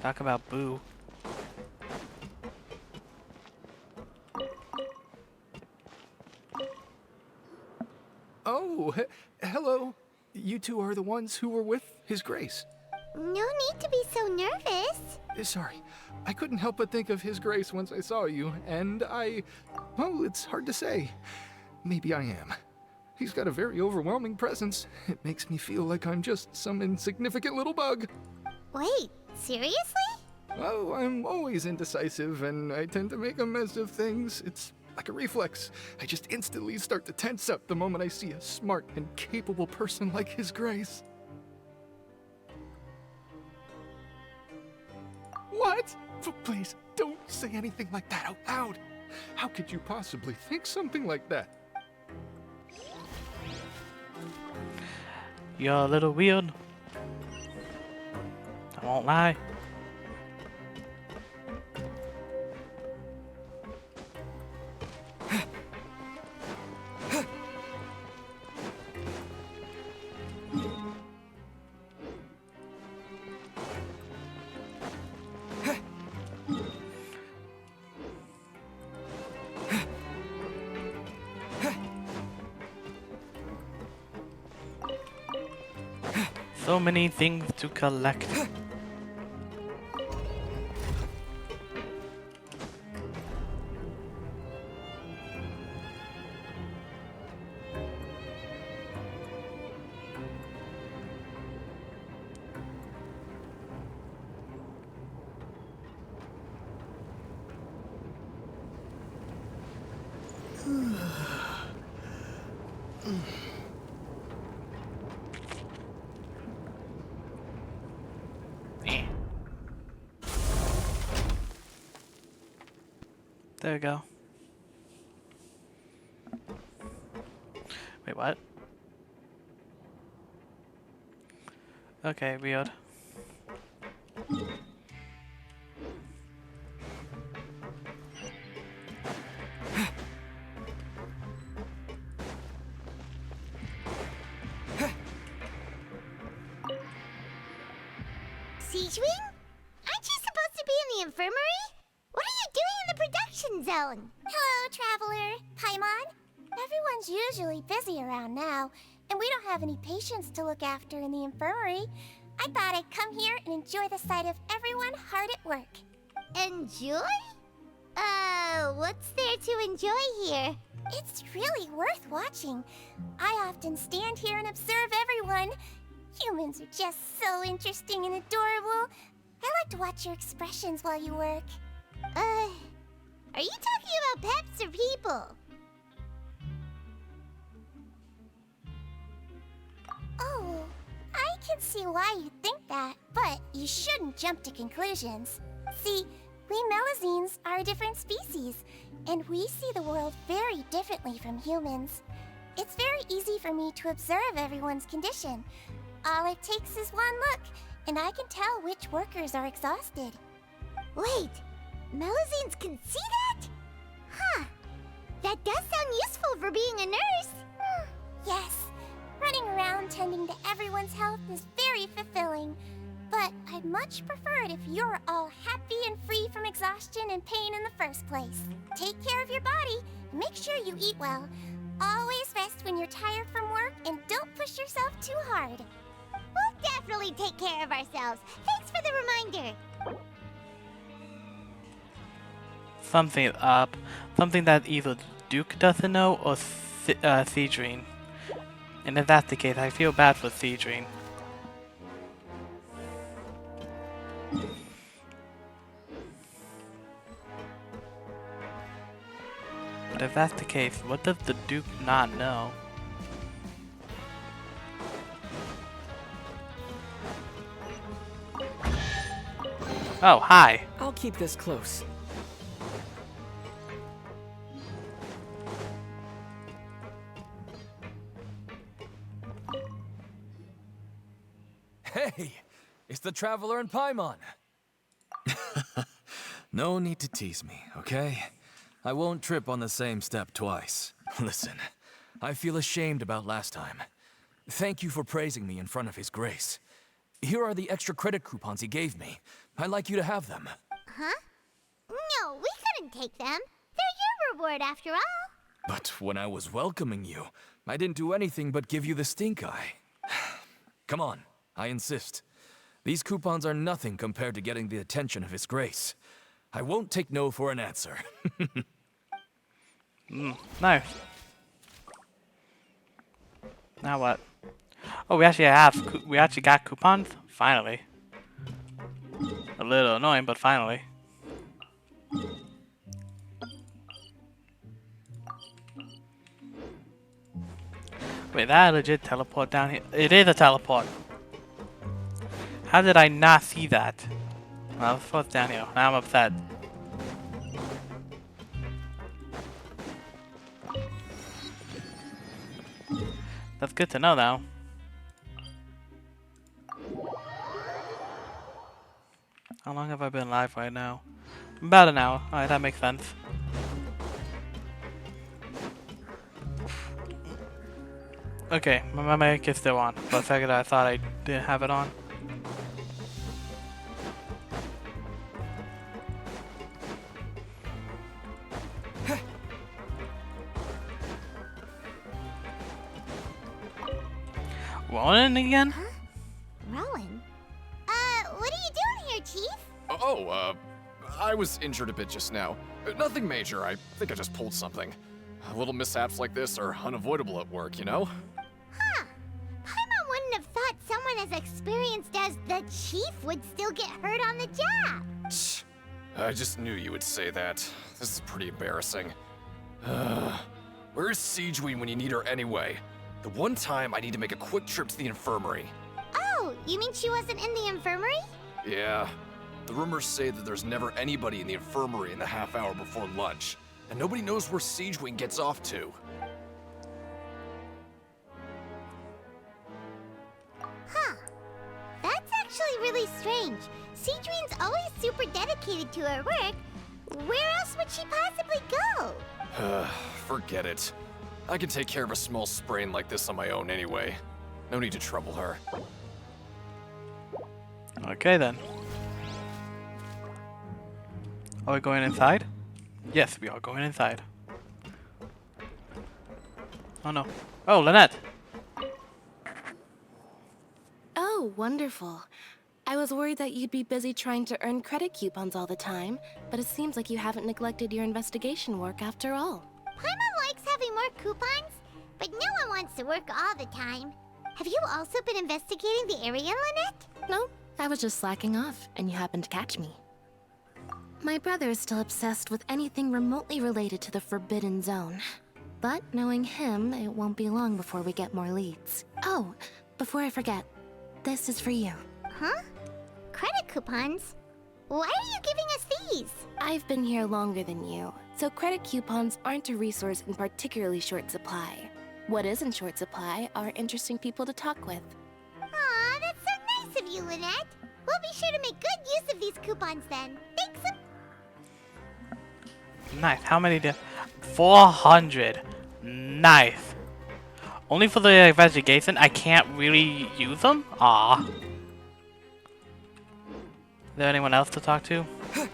Talk about boo. Oh, hello. You two are the ones who were with His Grace. No need to be so nervous. Sorry, I couldn't help but think of His Grace once I saw you, and well, it's hard to say. Maybe I am. He's got a very overwhelming presence. It makes me feel like I'm just some insignificant little bug. Wait, seriously? Oh, I'm always indecisive, and I tend to make a mess of things. It's like a reflex. I just instantly start to tense up the moment I see a smart and capable person like His Grace. What? Please, don't say anything like that out loud. How could you possibly think something like that? You're a little weird. I won't lie. So many things to collect. There we go. Wait, what? Okay, weird. Siege Wing? Aren't you supposed to be in the infirmary? What are you doing in the production zone? Hello, Traveler. Paimon? Everyone's usually busy around now, and we don't have any patients to look after in the infirmary. I thought I'd come here and enjoy the sight of everyone hard at work. Enjoy? What's there to enjoy here? It's really worth watching. I often stand here and observe everyone. Humans are just so interesting and adorable. I like to watch your expressions while you work. Are you talking about pets or people? Oh, I can see why you think that, but you shouldn't jump to conclusions. See, we Melazines are a different species, and we see the world very differently from humans. It's very easy for me to observe everyone's condition. All it takes is one look, and I can tell which workers are exhausted. Wait, Melazines can see that? Huh. That does sound useful for being a nurse. Yes, running around tending to everyone's health is very fulfilling. But I'd much prefer it if you're all happy and free from exhaustion and pain in the first place. Take care of your body, and make sure you eat well. Always rest when you're tired from work, and don't push yourself too hard. We'll definitely take care of ourselves. Thanks for the reminder. Something up. Something that either Duke doesn't know or Cedrine. And if that's the case, I feel bad for Cedrine. But if that's the case, what does the Duke not know? Oh, hi. I'll keep this close. Hey, it's the Traveler and Paimon. No need to tease me, okay? I won't trip on the same step twice. Listen, I feel ashamed about last time. Thank you for praising me in front of His Grace. Here are the extra credit coupons he gave me. I'd like you to have them. Huh? No, we couldn't take them. They're your reward after all. But when I was welcoming you, I didn't do anything but give you the stink eye. Come on, I insist. These coupons are nothing compared to getting the attention of His Grace. I won't take no for an answer. Nice. Now what? Oh, we actually got coupons? Finally. A little annoying, but finally. Wait, that legit teleport down here? It is a teleport. How did I not see that? Well, let's put it down here. Now I'm upset. That's good to know now. How long have I been live right now? About an hour. Alright, that makes sense. Okay, my mic is still on. For a second I thought I didn't have it on. Ronan again? Huh? Rowan? What are you doing here, Chief? I was injured a bit just now. Nothing major, I think I just pulled something. Little mishaps like this are unavoidable at work, you know? Huh. Paimon wouldn't have thought someone as experienced as the Chief would still get hurt on the job. I just knew you would say that. This is pretty embarrassing. Where's Siegeween when you need her anyway? The one time I need to make a quick trip to the infirmary. Oh, you mean she wasn't in the infirmary? Yeah. The rumors say that there's never anybody in the infirmary in the half hour before lunch, and nobody knows where Siege Wing gets off to. Huh. That's actually really strange. Siege Wing's always super dedicated to her work. Where else would she possibly go? Forget it. I can take care of a small sprain like this on my own anyway. No need to trouble her. Okay then. Are we going inside? Yes, we are going inside. Oh no. Oh, Lynette! Oh, wonderful. I was worried that you'd be busy trying to earn credit coupons all the time, but it seems like you haven't neglected your investigation work after all. Paimon likes having more coupons, but no one wants to work all the time. Have you also been investigating the area, Lynette? No, I was just slacking off, and you happened to catch me. My brother is still obsessed with anything remotely related to the Forbidden Zone. But knowing him, it won't be long before we get more leads. Oh, before I forget, this is for you. Huh? Credit coupons? Why are you giving us these? I've been here longer than you, so credit coupons aren't a resource in particularly short supply. What is in short supply are interesting people to talk with. Aw, that's so nice of you, Lynette. We'll be sure to make good use of these coupons then. Thanks. Nice. How many did? 400. Nice. Only for the investigation. I can't really use them. Ah. Is there anyone else to talk to? Hey,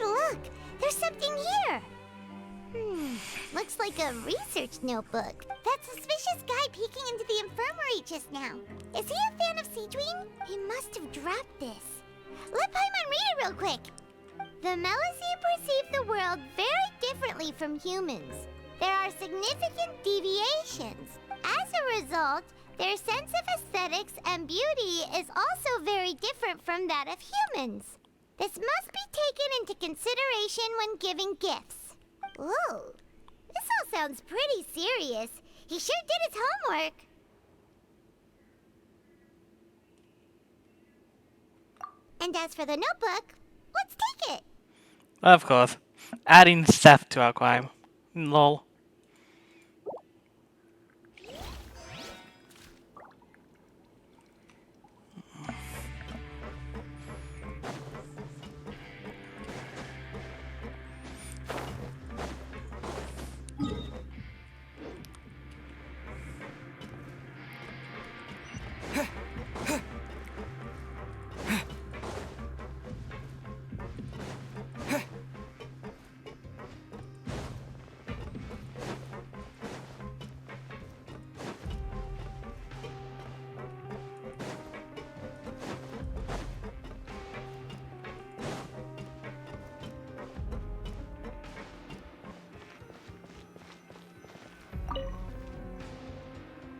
look! There's something here! Looks like a research notebook. That suspicious guy peeking into the infirmary just now. Is he a fan of Siege Wing? He must have dropped this. Let Paimon read it real quick. The Melusine perceive the world very differently from humans. There are significant deviations. As a result, their sense of aesthetics and beauty is also very different from that of humans. This must be taken into consideration when giving gifts. Ooh, this all sounds pretty serious. He sure did his homework. And as for the notebook, let's take it. Of course. Adding theft to our crime. Lol.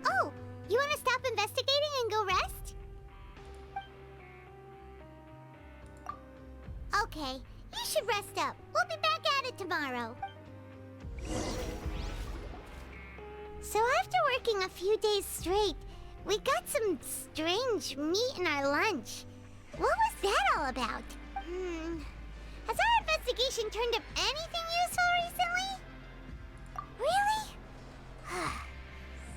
Oh, you want to stop investigating and go rest? Okay, you should rest up. We'll be back at it tomorrow. So after working a few days straight, we got some strange meat in our lunch. What was that all about? Has our investigation turned up anything useful recently? Really?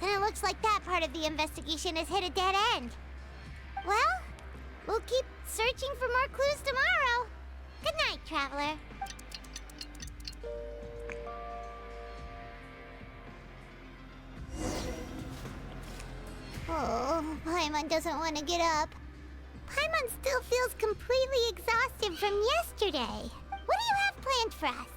Then it looks like that part of the investigation has hit a dead end. Well, we'll keep searching for more clues tomorrow. Good night, Traveler. Oh, Paimon doesn't want to get up. Paimon still feels completely exhausted from yesterday. What do you have planned for us?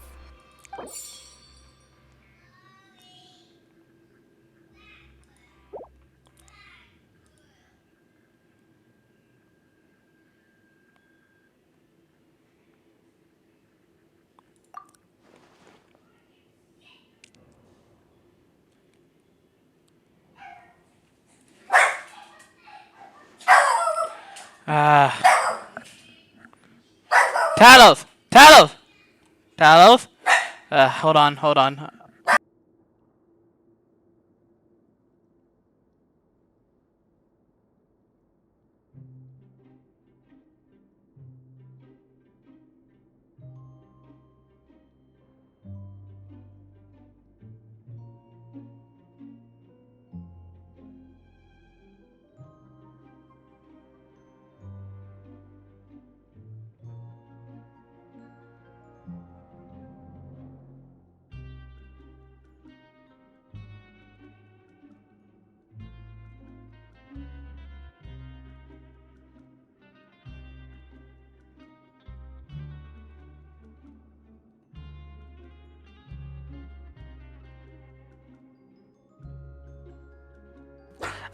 Talos! Talos! Talos? Hold on, hold on.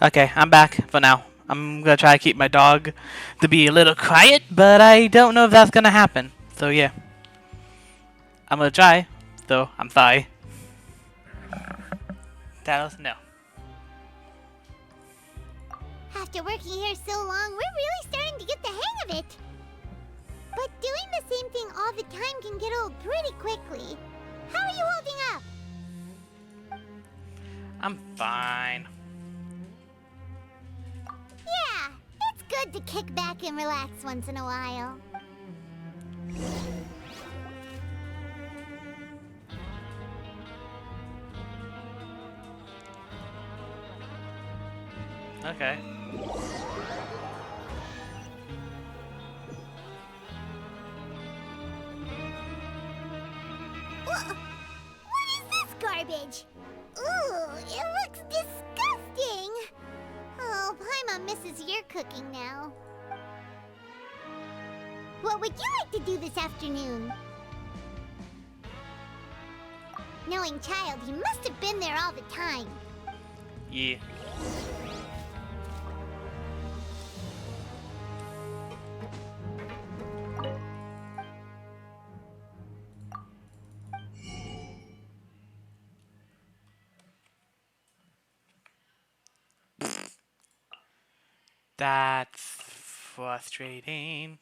Okay, I'm back for now. I'm gonna try to keep my dog to be a little quiet, but I don't know if that's gonna happen. So yeah. I'm gonna try, though I'm sorry. Talos, no. After working here so long, we're really starting to get the hang of it. But doing the same thing all the time can get old pretty quickly. How are you holding up? I'm fine. Yeah, it's good to kick back and relax once in a while. Okay. What is this garbage? Ooh, it looks disgusting. Oh, Paimon misses your cooking now. What would you like to do this afternoon? Knowing Child, he must have been there all the time. Yeah. That's frustrating.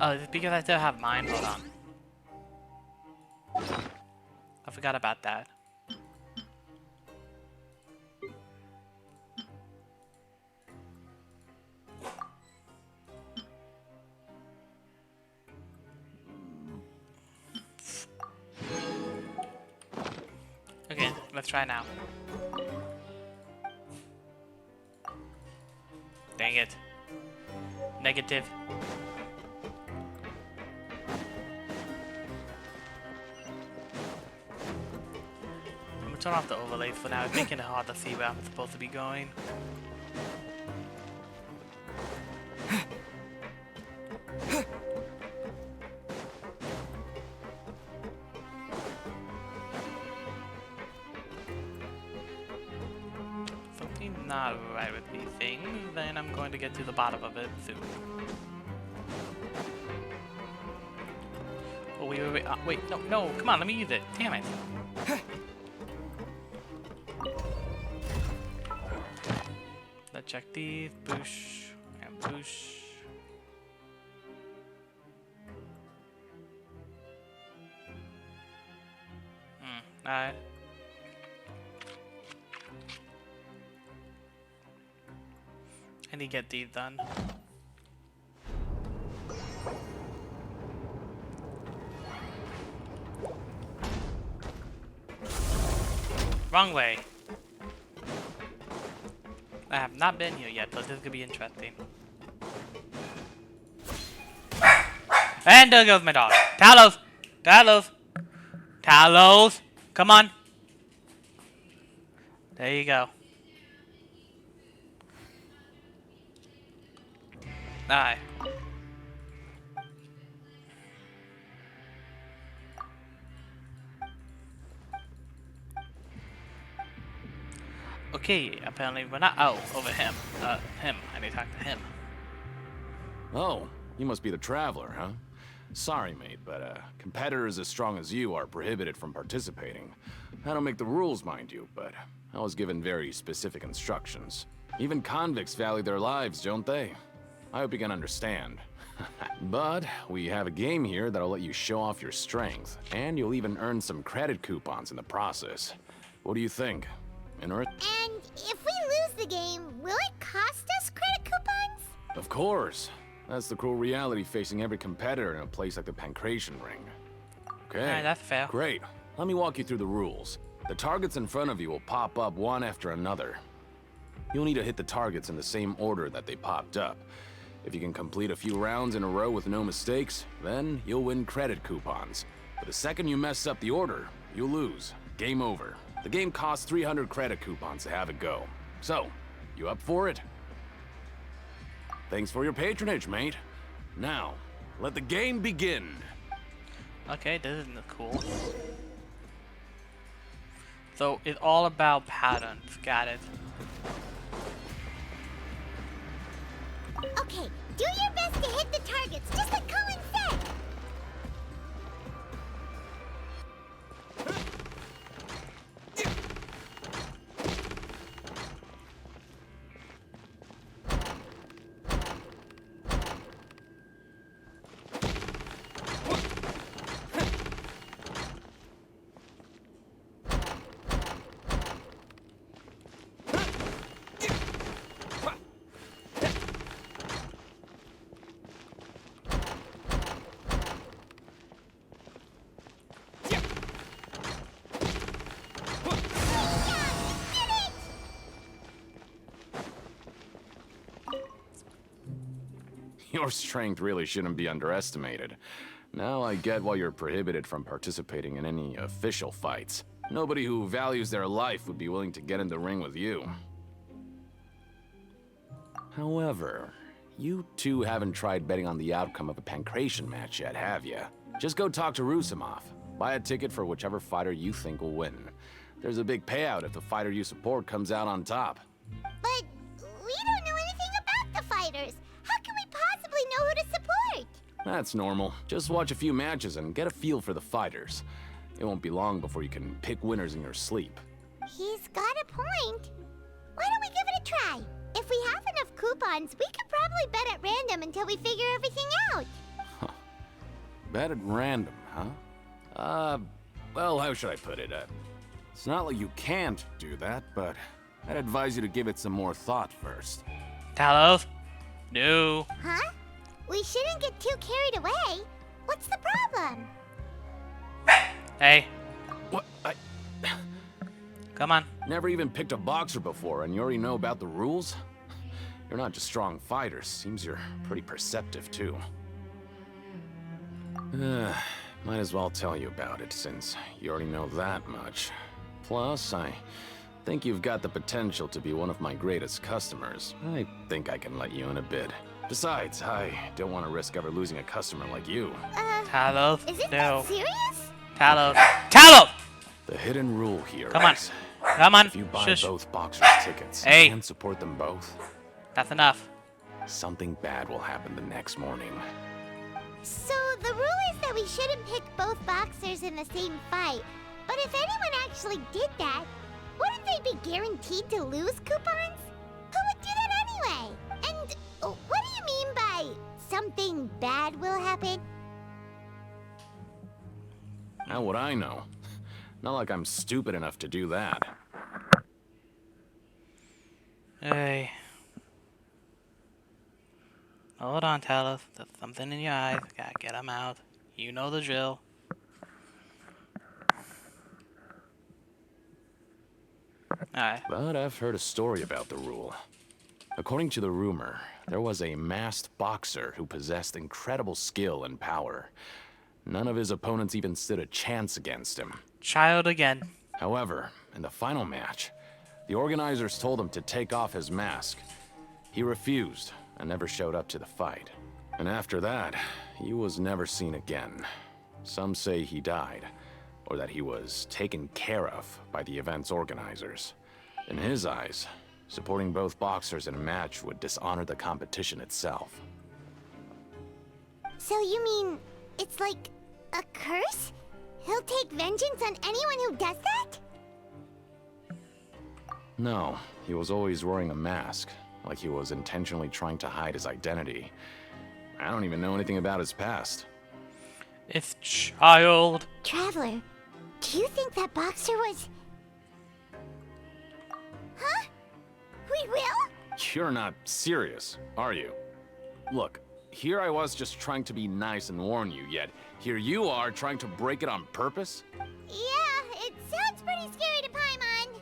Oh, is it because I still have mine? Hold on. I forgot about that. Okay, let's try now. Dang it. Negative. I'm gonna turn off the overlays for now. It's making it hard to see where I'm supposed to be going. Something's not right with these things, then I'm going to get to the bottom of it soon. Oh, wait, no, come on, let me use it. Damn it. Let's check these. Push and push. Alright. I need to get these done. Wrong way. I have not been here yet, so this is gonna be interesting. And there goes my dog. Talos! Talos! Talos! Come on! There you go. Alright. Okay, apparently we're not out over him. Him. I need to talk to him. Oh, you must be the Traveler, huh? Sorry, mate, but competitors as strong as you are prohibited from participating. I don't make the rules, mind you, but I was given very specific instructions. Even convicts value their lives, don't they? I hope you can understand. But we have a game here that'll let you show off your strength, and you'll even earn some credit coupons in the process. What do you think? Interested? And if we lose the game, will it cost us credit coupons? Of course. That's the cruel reality facing every competitor in a place like the Pancration Ring. Okay. Alright, that's fair. Great. Let me walk you through the rules. The targets in front of you will pop up one after another. You'll need to hit the targets in the same order that they popped up. If you can complete a few rounds in a row with no mistakes, then you'll win credit coupons. But the second you mess up the order, you lose. Game over. The game costs 300 credit coupons to have it go. So, you up for it? Thanks for your patronage, mate. Now, let the game begin. Okay, this isn't cool. So it's all about patterns. Got it. Okay, do your best to hit the targets, just like Colin said. Your strength really shouldn't be underestimated. Now I get why you're prohibited from participating in any official fights. Nobody who values their life would be willing to get in the ring with you. However, you two haven't tried betting on the outcome of a Pancration match yet, have you? Just go talk to Rusimov. Buy a ticket for whichever fighter you think will win. There's a big payout if the fighter you support comes out on top. But we don't know anything about the fighters. How can we possibly know who to support? That's normal. Just watch a few matches and get a feel for the fighters. It won't be long before you can pick winners in your sleep. He's got a point. Why don't we give it a try? If we have enough coupons, we could probably bet at random until we figure everything out. Bet at random, huh? Well, how should I put it? It's not like you can't do that, but I'd advise you to give it some more thought first. Talos? No. Huh? We shouldn't get too carried away. What's the problem? Hey. What? Come on. Never even picked a boxer before, and you already know about the rules? You're not just strong fighters. Seems you're pretty perceptive, too. Might as well tell you about it, since you already know that much. Plus, I think you've got the potential to be one of my greatest customers. I think I can let you in a bit. Besides, I don't want to risk ever losing a customer like you. Talos? Is it No. that serious? Talos. Talos! The hidden rule here Come on. is, Come on. if you buy Shush. both boxers' tickets Hey. and support them both, That's enough. something bad will happen the next morning. So the rule is that we shouldn't pick both boxers in the same fight. But if anyone actually did that, wouldn't they be guaranteed to lose coupons? Who would do that anyway? And what do you mean by something bad will happen? How would I know? Not like I'm stupid enough to do that. Hey. Hold on, Talos. There's something in your eyes. Gotta get them out. You know the drill. Alright. But I've heard a story about the rule. According to the rumor, there was a masked boxer who possessed incredible skill and power. None of his opponents even stood a chance against him. Child again. However, in the final match, the organizers told him to take off his mask. He refused and never showed up to the fight. And after that, he was never seen again. Some say he died, or that he was taken care of by the event's organizers. In his eyes, supporting both boxers in a match would dishonor the competition itself. So you mean it's like a curse? He'll take vengeance on anyone who does that? No, he was always wearing a mask, like he was intentionally trying to hide his identity. I don't even know anything about his past. It's child. Traveler, do you think that boxer was... Huh? We will? You're not serious, are you? Look, here I was just trying to be nice and warn you, yet here you are trying to break it on purpose? Yeah, it sounds pretty scary to Paimon.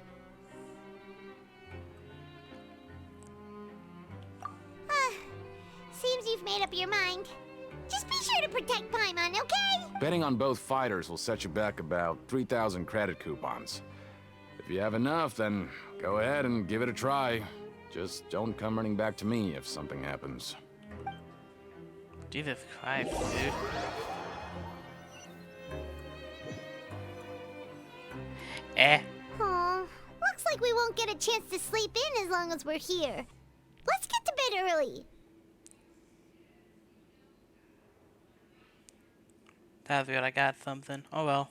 Seems you've made up your mind. Just be sure to protect Paimon, okay? Betting on both fighters will set you back about 3,000 credit coupons. If you have enough, then go ahead and give it a try. Just don't come running back to me if something happens. Jesus Christ, dude. Aw, looks like we won't get a chance to sleep in as long as we're here. Let's get to bed early. That's good, I got something. Oh well.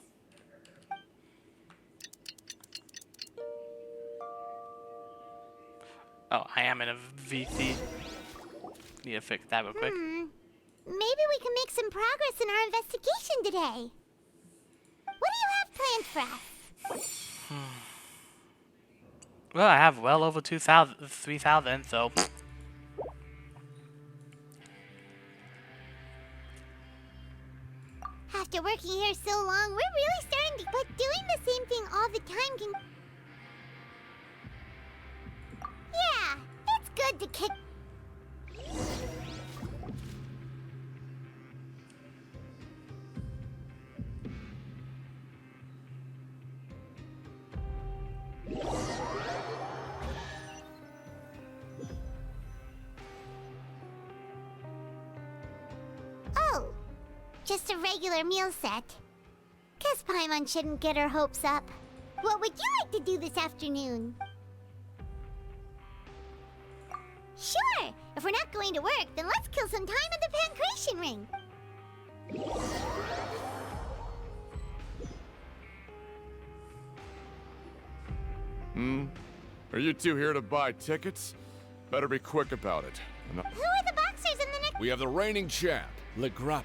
Oh, I am in a VC. Need to fix that real quick. Maybe we can make some progress in our investigation today. What do you have planned for us? Well, I have well over 3,000, so... After working here so long, we're really starting to... But doing the same thing all the time can... Yeah, it's good to kick... Oh, just a regular meal set. Guess Paimon shouldn't get her hopes up. What would you like to do this afternoon? Sure! If we're not going to work, then let's kill some time at the Pancration Ring. Are you two here to buy tickets? Better be quick about it. Who are the boxers in the next... We have the reigning champ, Le Grappler,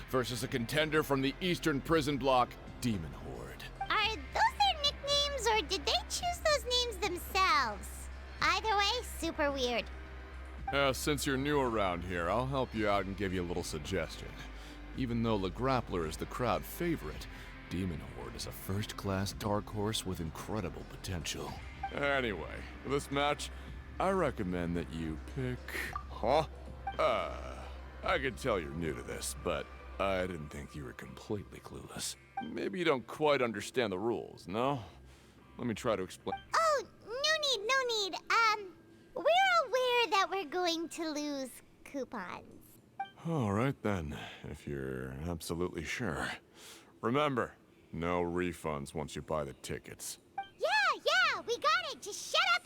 versus a contender from the Eastern Prison Block, Demon Horde. Are those their nicknames, or did they choose those names themselves? Either way, super weird. Since you're new around here, I'll help you out and give you a little suggestion. Even though Le Grappler is the crowd favorite, Demon Horde is a first-class dark horse with incredible potential. Anyway, for this match, I recommend that you pick... Huh? I can tell you're new to this, but I didn't think you were completely clueless. Maybe you don't quite understand the rules, no? Let me try to explain. Oh, no need. We're aware that we're going to lose coupons. All right then, if you're absolutely sure. Remember, no refunds once you buy the tickets. Yeah, we got it. Just shut up.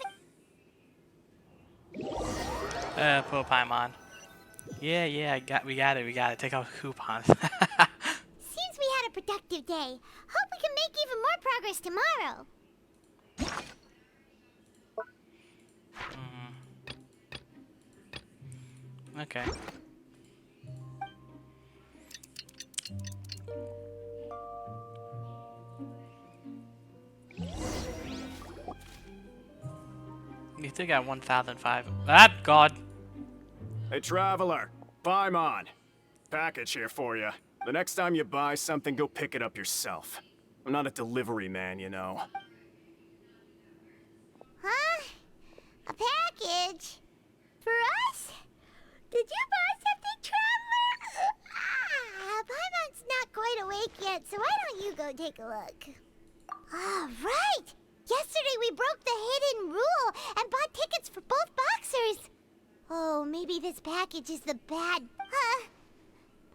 Poor Paimon. Yeah, we got it. Take out coupons. Seems we had a productive day. Hope we can make even more progress tomorrow. Okay. You still got 1,005. Ah, God. Hey, Traveler. Paimon. Package here for you. The next time you buy something, go pick it up yourself. I'm not a delivery man, you know. Huh? A package? For us? Did you buy something, Traveler? Paimon's not quite awake yet, so why don't you go take a look? All right! Yesterday we broke the hidden rule and bought tickets for both boxers. Oh, maybe this package is the bad...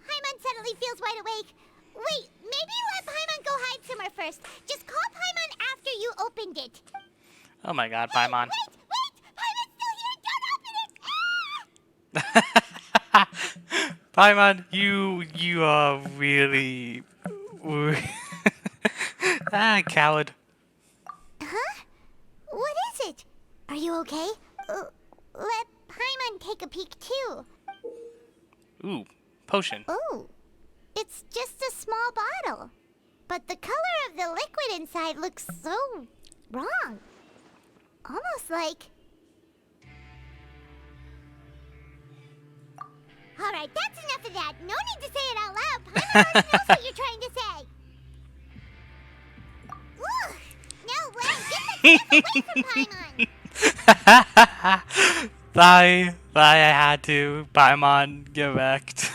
Paimon suddenly feels wide awake. Wait, maybe let Paimon go hide somewhere first. Just call Paimon after you opened it. Oh my God, Paimon. Wait! Paimon's still here! Don't open it! Paimon, you are really... coward. Huh? What is it? Are you okay? Let Paimon take a peek too. Ooh, potion. Ooh, it's just a small bottle. But the color of the liquid inside looks so wrong. Almost like... Alright, that's enough of that. No need to say it out loud. Paimon already knows what you're trying to say. Ugh, no way! Get the stuff away from Paimon! Sorry, I had to. Paimon, get wrecked.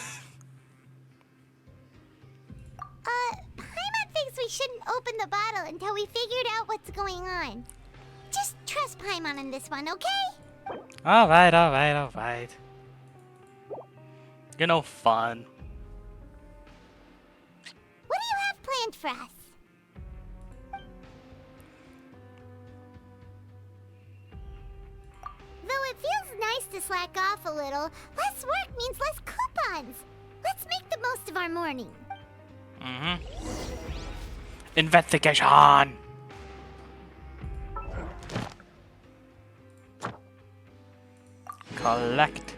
Paimon thinks we shouldn't open the bottle until we figured out what's going on. Just trust Paimon on this one, okay? Alright. You're no fun. What do you have planned for us? Though it feels nice to slack off a little, less work means less coupons. Let's make the most of our morning. Investigation! Collect.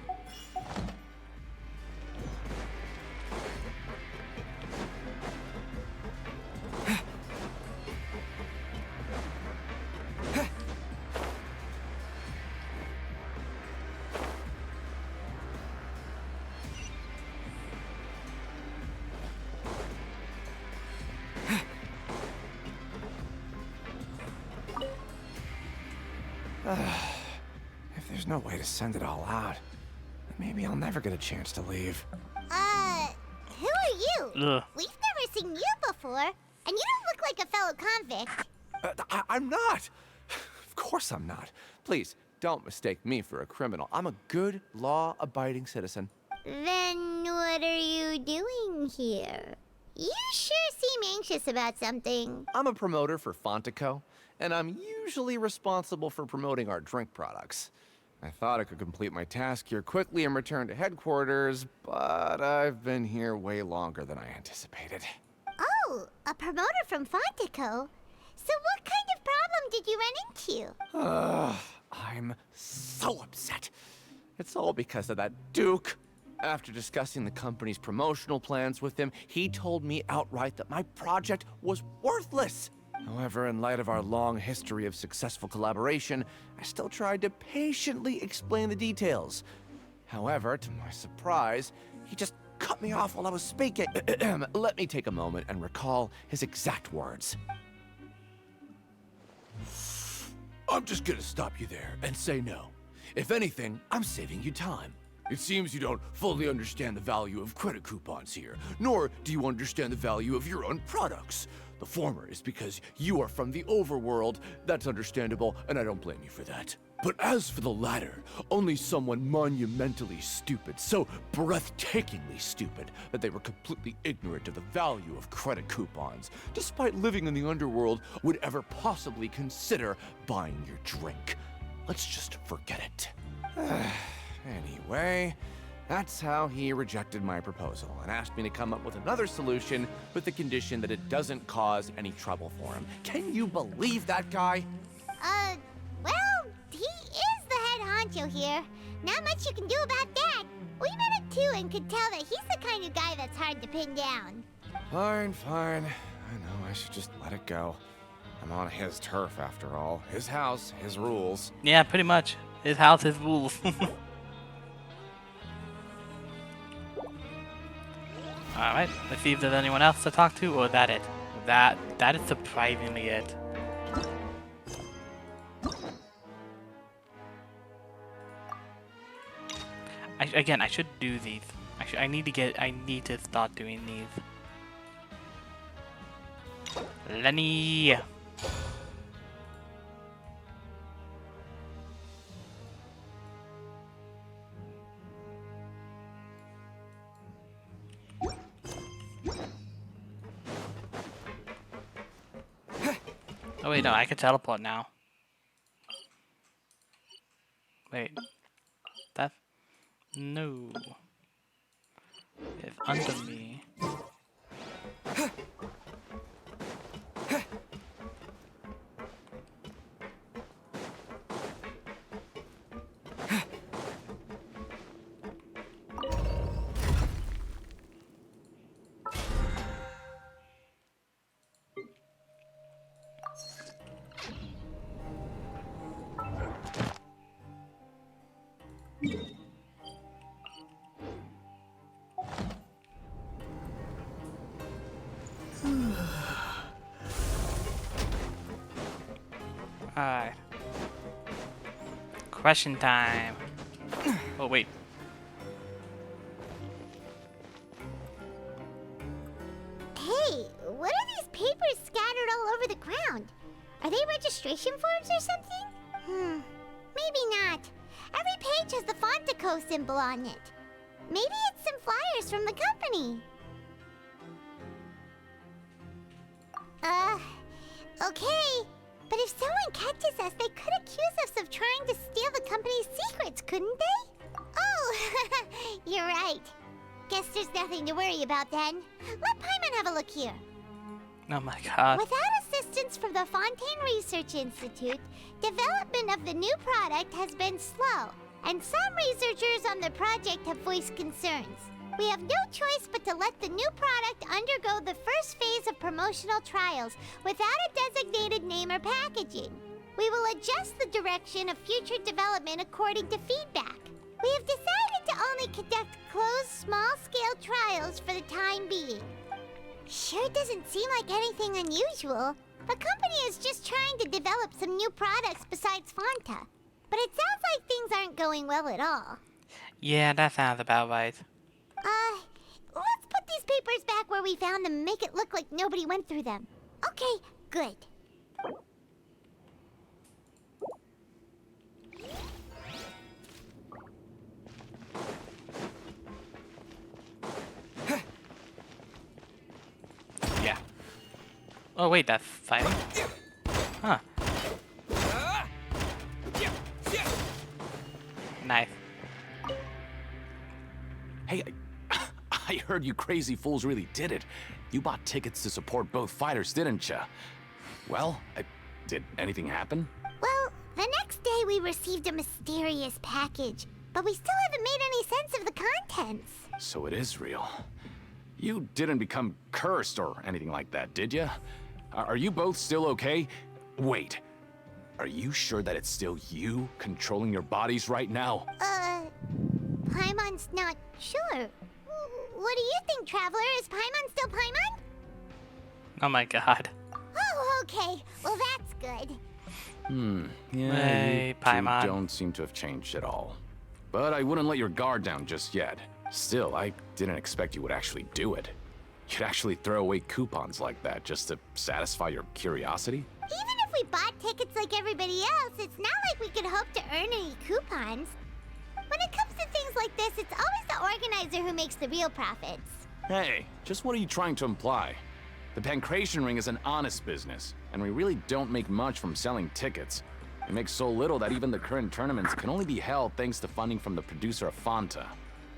If there's no way to send it all out, maybe I'll never get a chance to leave. Who are you? Ugh. We've never seen you before, and you don't look like a fellow convict. I'm not! Of course I'm not. Please, don't mistake me for a criminal. I'm a good, law-abiding citizen. Then what are you doing here? You sure seem anxious about something. I'm a promoter for Fontico, and I'm usually responsible for promoting our drink products. I thought I could complete my task here quickly and return to headquarters, but I've been here way longer than I anticipated. Oh, a promoter from Fontico? So what kind of problem did you run into? I'm so upset. It's all because of that Duke. After discussing the company's promotional plans with him, he told me outright that my project was worthless. However, in light of our long history of successful collaboration, I still tried to patiently explain the details. However, to my surprise, he just cut me off while I was speaking. Let me take a moment and recall his exact words. I'm just gonna stop you there and say no. If anything, I'm saving you time. It seems you don't fully understand the value of credit coupons here, nor do you understand the value of your own products. The former is because you are from the overworld. That's understandable, and I don't blame you for that. But as for the latter, only someone monumentally stupid, so breathtakingly stupid, that they were completely ignorant of the value of credit coupons, despite living in the underworld, would ever possibly consider buying your drink. Let's just forget it. Anyway, that's how he rejected my proposal and asked me to come up with another solution with the condition that it doesn't cause any trouble for him. Can you believe that guy? Well, he is the head honcho here. Not much you can do about that. We met him too and could tell that he's the kind of guy that's hard to pin down. Fine. I know I should just let it go. I'm on his turf after all. His house, his rules. Yeah, pretty much. His house, his rules. Alright, let's see if there's anyone else to talk to, or that it. That is surprisingly it. Again, I should do these. I need to start doing these. Lenny! Oh wait, no, I can teleport now. Wait. That... No. It's under me. Alright. Question time. Oh, wait. Hey, what are these papers scattered all over the ground? Are they registration forms or something? Maybe not. Every page has the Fontico symbol on it. Maybe it's some flyers from the company. Okay. But if someone catches us, they could accuse us of trying to steal the company's secrets, couldn't they? Oh, you're right. Guess there's nothing to worry about then. Let Paimon have a look here. Oh my god. Without assistance from the Fontaine Research Institute, development of the new product has been slow, and some researchers on the project have voiced concerns. We have no choice but to let the new product undergo the first phase of promotional trials without a designated name or packaging. We will adjust the direction of future development according to feedback. We have decided to only conduct closed, small-scale trials for the time being. Sure doesn't seem like anything unusual. The company is just trying to develop some new products besides Fanta. But it sounds like things aren't going well at all. Yeah, that sounds about right. Let's put these papers back where we found them and make it look like nobody went through them. Okay, good. Yeah. Oh wait, that's fighting? Huh. Nice. Hey, I heard you crazy fools really did it. You bought tickets to support both fighters, didn't ya? Well, did anything happen? Well, the next day we received a mysterious package, but we still haven't made any sense of the contents. So it is real. You didn't become cursed or anything like that, did ya? Are you both still okay? Wait, are you sure that it's still you controlling your bodies right now? Paimon's not sure. What do you think, Traveler? Is Paimon still Paimon? Oh my god. Oh, okay. Well, that's good. Yeah, Hey, you two Paimon. don't seem to have changed at all. But I wouldn't let your guard down just yet. Still, I didn't expect you would actually do it. You'd actually throw away coupons like that just to satisfy your curiosity? Even if we bought tickets like everybody else, it's not like we could hope to earn any coupons. When it comes to things like this, it's always the organizer who makes the real profits. Hey, just what are you trying to imply? The Pancration Ring is an honest business, and we really don't make much from selling tickets. We make so little that even the current tournaments can only be held thanks to funding from the producer of Fanta.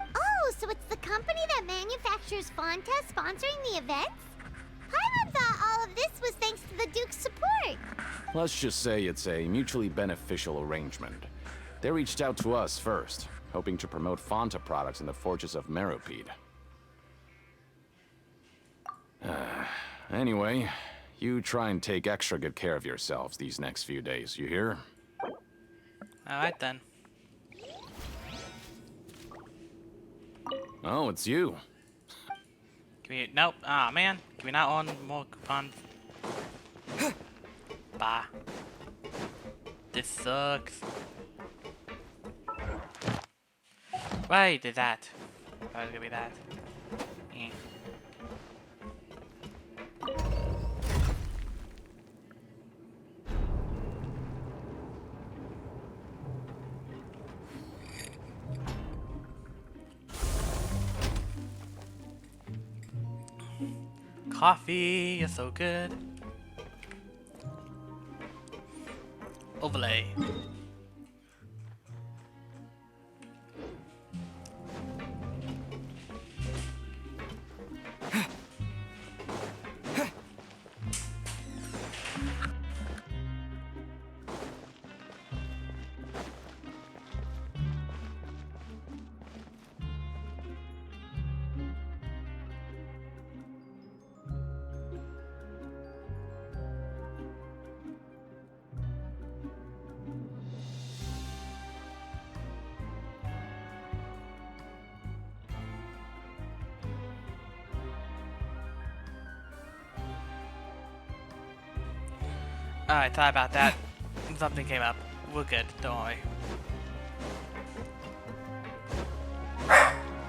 Oh, so it's the company that manufactures Fanta sponsoring the events? Paimon thought all of this was thanks to the Duke's support. Let's just say it's a mutually beneficial arrangement. They reached out to us first, hoping to promote Fanta products in the Fortress of Meropide. Anyway, you try and take extra good care of yourselves these next few days, you hear? Alright then. Oh, it's you. Can we, nope. Ah, man. Can we not on more coupons? Bah. This sucks. Why did that? Why was it gonna be that? Eh. Coffee, you're so good. Overlay. Alright, sorry about that. Something came up. We're good, don't worry.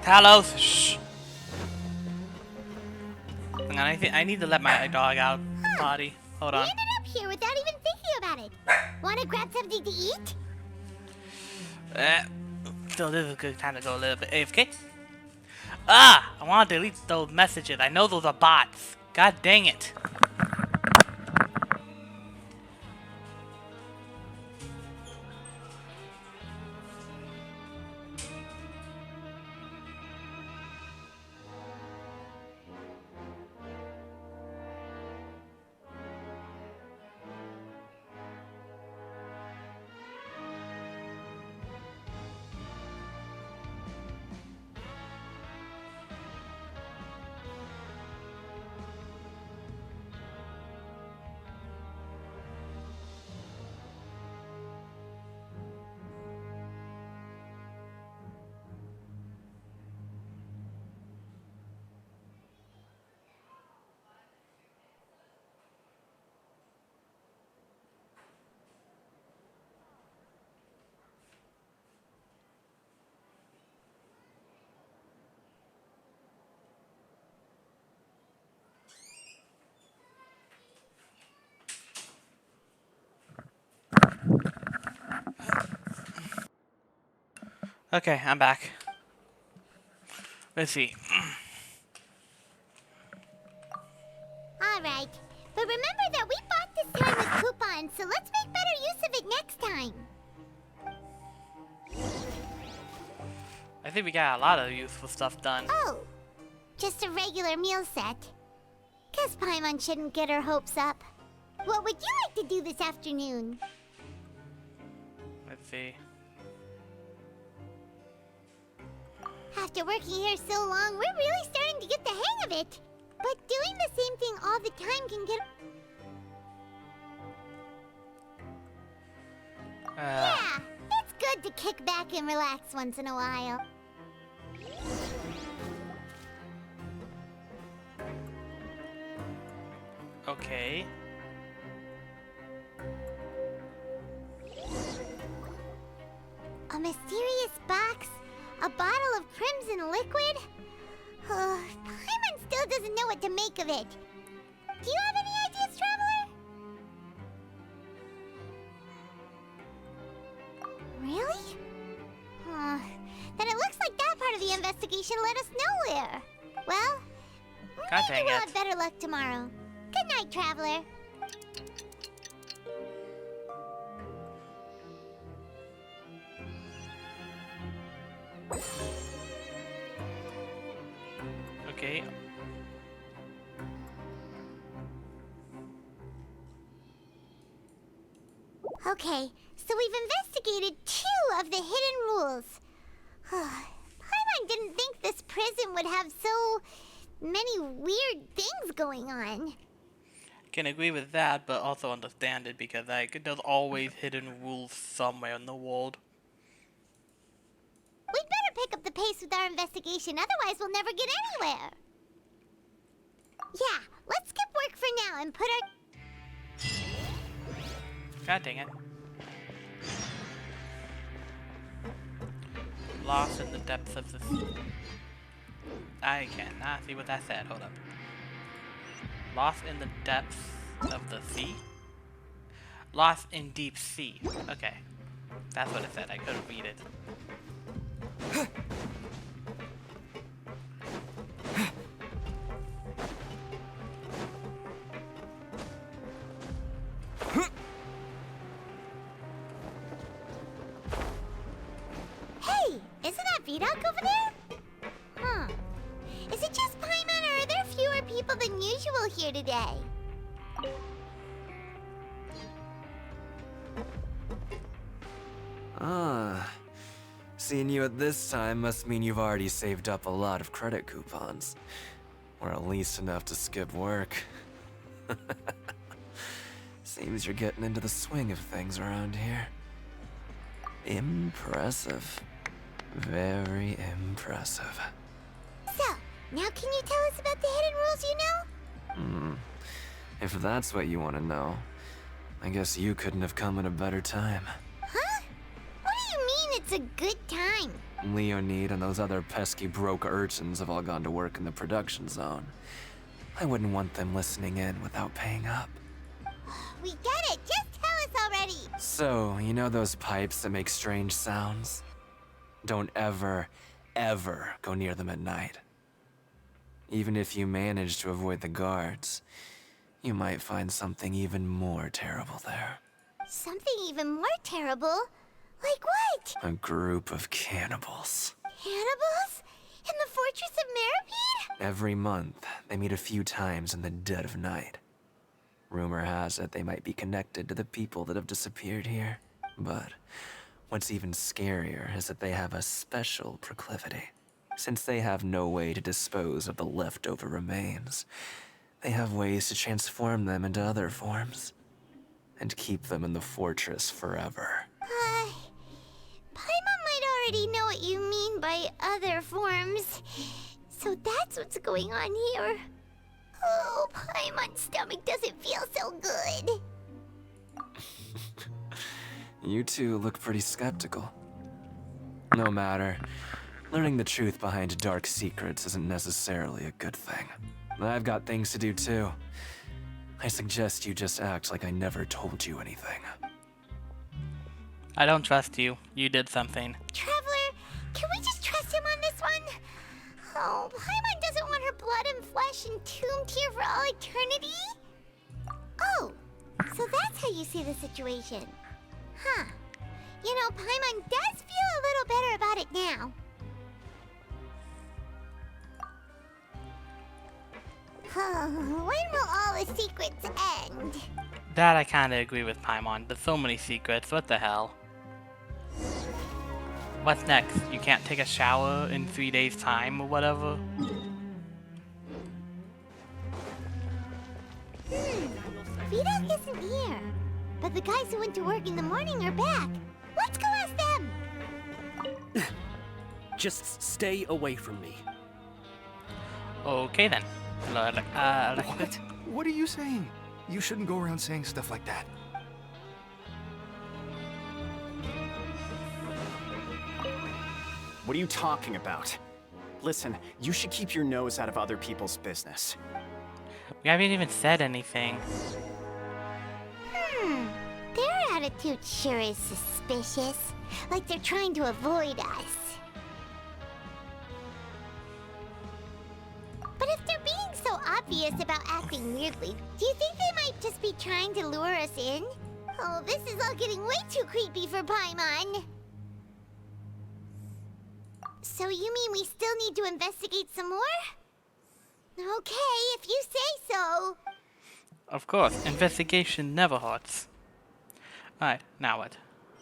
Talos, shh. Hang on, I need to let my dog out. Potty. Hold We on. ended up here without even thinking about it. Wanna grab something to eat? So this is a good time to go a little bit AFK. Ah! I want to delete those messages. I know those are bots. God dang it. Okay, I'm back. Let's see. Alright, but remember that we bought this time with coupons, so let's make better use of it next time. I think we got a lot of useful stuff done. Oh, just a regular meal set. Guess Paimon shouldn't get her hopes up. What would you like to do this afternoon? Let's see. After working here so long, we're really starting to get the hang of it. But doing the same thing all the time can get... Yeah, it's good to kick back and relax once in a while. Okay. A mysterious box? A bottle of crimson liquid? Paimon still doesn't know what to make of it. Do you have any ideas, Traveler? Really? Then it looks like that part of the investigation led us nowhere. Well, God maybe dang we'll it. have better luck tomorrow. Good night, Traveler. Okay. Okay, so we've investigated 2 of the hidden rules. Paimon didn't think this prison would have so many weird things going on. Can agree with that, but also understand it because like there's always hidden rules somewhere in the world. We'd better pick up the pace with our investigation, otherwise we'll never get anywhere. Yeah, let's skip work for now and put our... God dang it. Lost in the depths of the sea. I cannot see what that said. Hold up. Lost in the depths of the sea? Lost in deep sea. Okay. That's what it said. I couldn't read it. Hey, isn't that Vidok over there? Huh. Is it just Paimon, or are there fewer people than usual here today? Ah. Seeing you at this time must mean you've already saved up a lot of credit coupons. Or at least enough to skip work. Seems you're getting into the swing of things around here. Impressive. Very impressive. So, now can you tell us about the hidden rules you know? If that's what you want to know, I guess you couldn't have come at a better time. Huh? What do you mean it's a good time? Leonid and those other pesky broke urchins have all gone to work in the production zone. I wouldn't want them listening in without paying up. We get it! Just tell us already! So, you know those pipes that make strange sounds? Don't ever, ever go near them at night. Even if you manage to avoid the guards, you might find something even more terrible there. Something even more terrible? Like what? A group of cannibals. Cannibals? In the Fortress of Meripede? Every month, they meet a few times in the dead of night. Rumor has it they might be connected to the people that have disappeared here. But what's even scarier is that they have a special proclivity. Since they have no way to dispose of the leftover remains, they have ways to transform them into other forms and keep them in the fortress forever. Paimon might already know what you mean by other forms. So that's what's going on here. Oh, Paimon's stomach doesn't feel so good. You two look pretty skeptical. No matter. Learning the truth behind dark secrets isn't necessarily a good thing. I've got things to do too. I suggest you just act like I never told you anything. I don't trust you. You did something. Traveler, can we just trust him on this one? Oh, Paimon doesn't want her blood and flesh entombed here for all eternity? Oh, so that's how you see the situation. Huh. You know, Paimon does feel a little better about it now. When will all the secrets end? That I kinda agree with Paimon. There's so many secrets. What the hell? What's next? You can't take a shower in 3 days' time or whatever? Vidal isn't here. But the guys who went to work in the morning are back. Let's go ask them! Just stay away from me. Okay then. What? What are you saying? You shouldn't go around saying stuff like that. What are you talking about? Listen, you should keep your nose out of other people's business. We haven't even said anything. Their attitude sure is suspicious. Like they're trying to avoid us. But if they're being so obvious about acting weirdly, do you think they might just be trying to lure us in? Oh, this is all getting way too creepy for Paimon. So you mean we still need to investigate some more? Okay, if you say so. Of course, investigation never hurts. Alright, now what?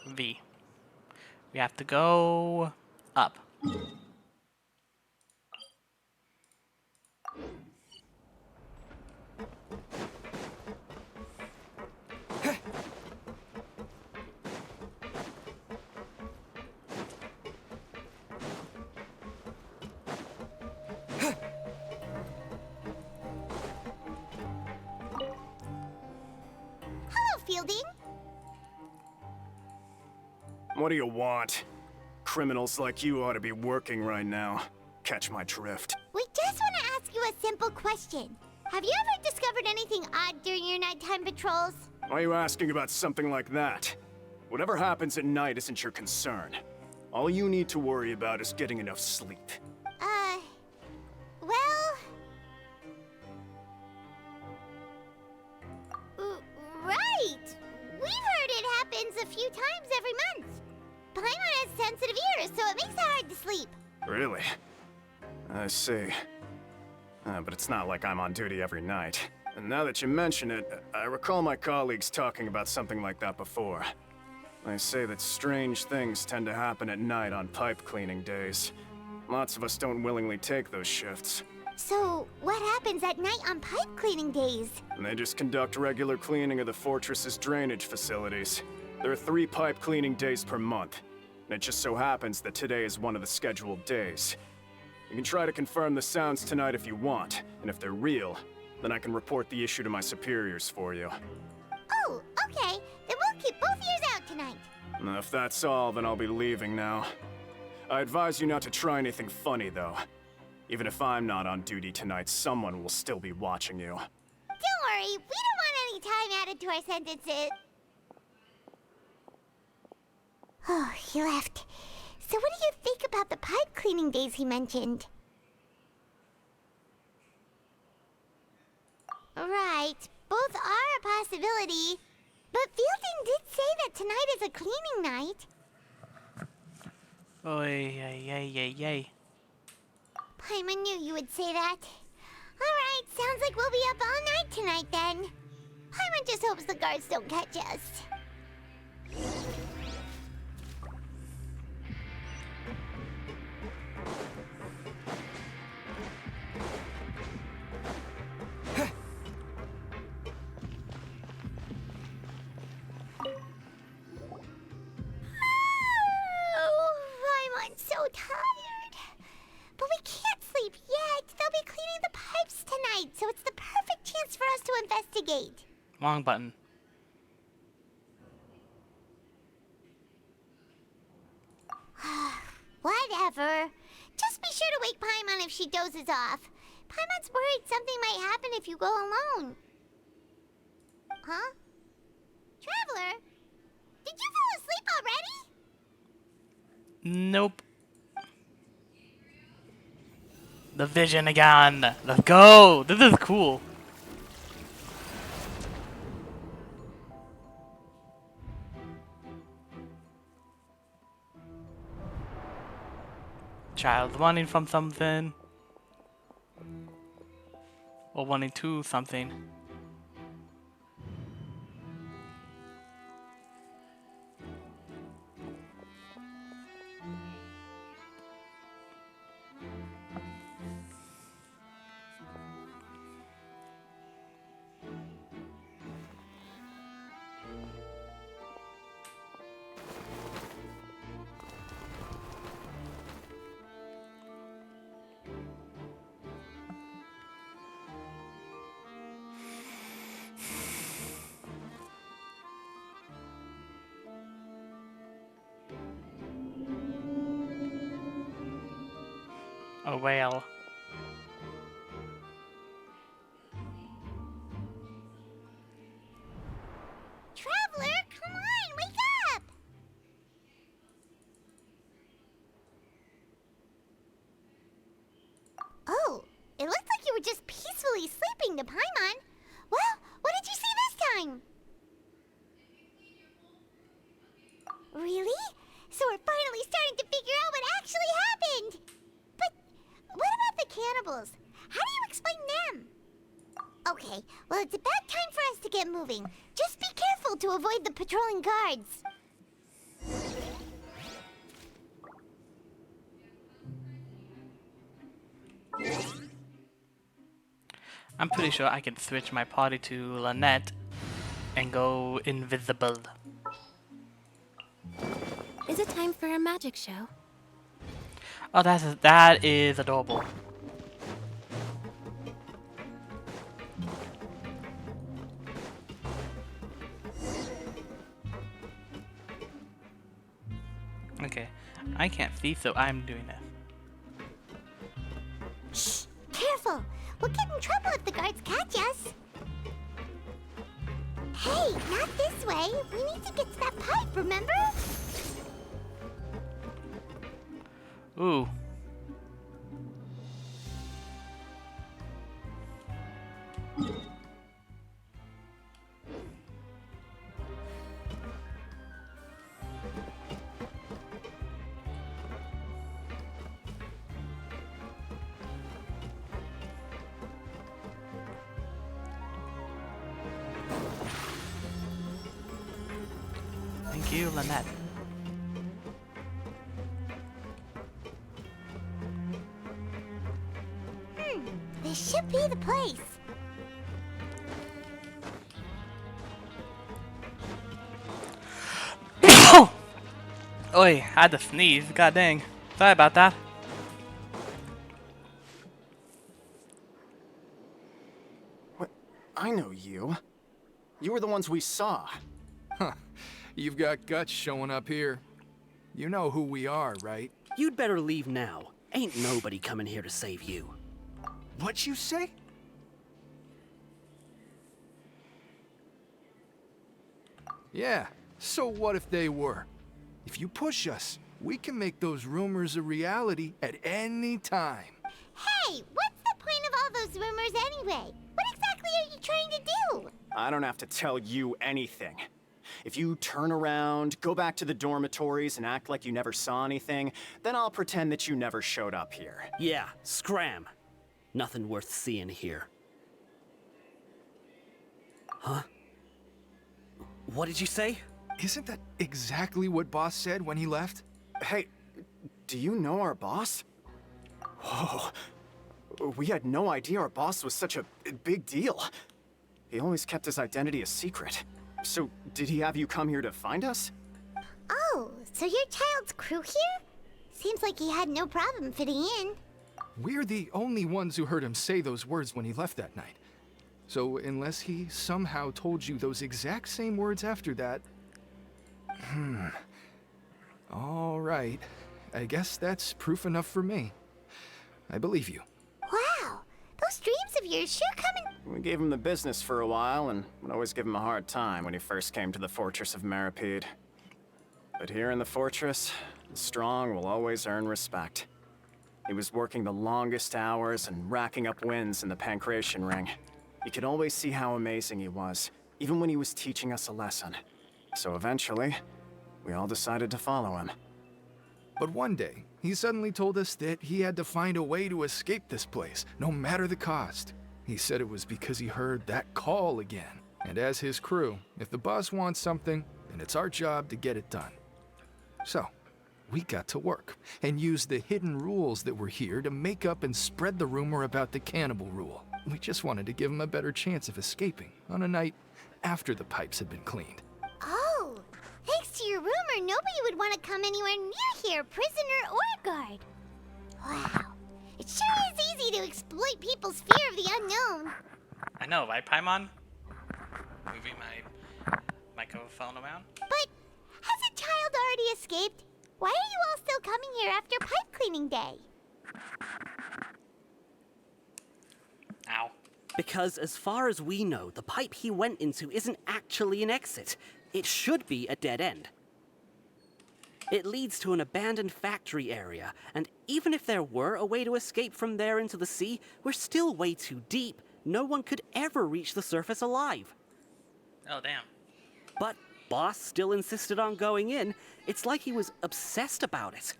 V. We have to go up. Hello, Fielding. What do you want? Criminals like you ought to be working right now. Catch my drift. We just want to ask you a simple question. Have you ever discovered anything odd during your nighttime patrols? Why are you asking about something like that? Whatever happens at night isn't your concern. All you need to worry about is getting enough sleep. Well... right! We've heard it happens a few times every month. Paimon has sensitive ears, so it makes it hard to sleep. Really? I see. But it's not like I'm on duty every night. And now that you mention it, I recall my colleagues talking about something like that before. They say that strange things tend to happen at night on pipe cleaning days. Lots of us don't willingly take those shifts. So, what happens at night on pipe cleaning days? And they just conduct regular cleaning of the fortress's drainage facilities. There are 3 pipe cleaning days per month. And it just so happens that today is one of the scheduled days. You can try to confirm the sounds tonight if you want, and if they're real, then I can report the issue to my superiors for you. Oh, okay. Then we'll keep both ears out tonight. And if that's all, then I'll be leaving now. I advise you not to try anything funny, though. Even if I'm not on duty tonight, someone will still be watching you. Don't worry, we don't want any time added to our sentences. Oh, he left. So what do you think about the pipe cleaning days he mentioned? Right, both are a possibility. But Fielding did say that tonight is a cleaning night. Oy, yay, yay, yay, yay. Paimon knew you would say that. Alright, sounds like we'll be up all night tonight then. Paimon just hopes the guards don't catch us. I'm so tired. But we can't sleep yet. They'll be cleaning the pipes tonight, so it's the perfect chance for us to investigate. Wrong button. Whatever. Just be sure to wake Paimon if she dozes off. Paimon's worried something might happen if you go alone. Huh? Traveler? Did you fall asleep already? Nope. The vision again. Let's go. This is cool. Child running from something. Or wanting to something. A whale. Traveler, come on, wake up! Oh, it looked like you were just peacefully sleeping to Paimon. Well, what did you see this time? Really? So we're finally starting to figure out what actually happened! But what about the cannibals? How do you explain them? Okay, well it's about time for us to get moving. Just be careful to avoid the patrolling guards. I'm pretty sure I can switch my party to Lynette and go invisible. Is it time for a magic show? Oh, that is adorable. Okay, I can't see, so I'm doing this. Shh! Careful! We'll get in trouble if the guards catch us. Hey, not this way. We need to get to that pipe, remember? Ooh. Thank you, Lynette. This should be the place. Oi, I had to sneeze. God dang. Sorry about that. What? I know you. You were the ones we saw. Huh. You've got guts showing up here. You know who we are, right? You'd better leave now. Ain't nobody coming here to save you. What'd you say? Yeah, so what if they were? If you push us, we can make those rumors a reality at any time. Hey, what's the point of all those rumors anyway? What exactly are you trying to do? I don't have to tell you anything. If you turn around, go back to the dormitories, and act like you never saw anything, then I'll pretend that you never showed up here. Yeah, scram. Nothing worth seeing here. Huh? What did you say? Isn't that exactly what Boss said when he left? Hey, do you know our boss? Whoa. We had no idea our boss was such a big deal. He always kept his identity a secret. So, did he have you come here to find us? Oh, so your child's crew here? Seems like he had no problem fitting in. We're the only ones who heard him say those words when he left that night. So, unless he somehow told you those exact same words after that... All right. I guess that's proof enough for me. I believe you. Wow, those dreams of yours sure come in... We gave him the business for a while, and would always give him a hard time when he first came to the fortress of Meripede. But here in the fortress, the strong will always earn respect. He was working the longest hours and racking up wins in the Pancration Ring. You could always see how amazing he was, even when he was teaching us a lesson. So eventually, we all decided to follow him. But one day, he suddenly told us that he had to find a way to escape this place, no matter the cost. He said it was because he heard that call again. And as his crew, if the boss wants something, then it's our job to get it done. So, we got to work, and used the hidden rules that were here to make up and spread the rumor about the cannibal rule. We just wanted to give him a better chance of escaping on a night after the pipes had been cleaned. Oh, thanks to your rumor, nobody would want to come anywhere near here, prisoner or guard. Wow, it sure is easy to exploit people's fear of the unknown. I know, right, Paimon? Moving my microphone around. But has a child already escaped? Why are you all still coming here after pipe cleaning day? Ow. Because as far as we know, the pipe he went into isn't actually an exit. It should be a dead end. It leads to an abandoned factory area, and even if there were a way to escape from there into the sea, we're still way too deep. No one could ever reach the surface alive. Oh, damn. But Boss still insisted on going in. It's like he was obsessed about it.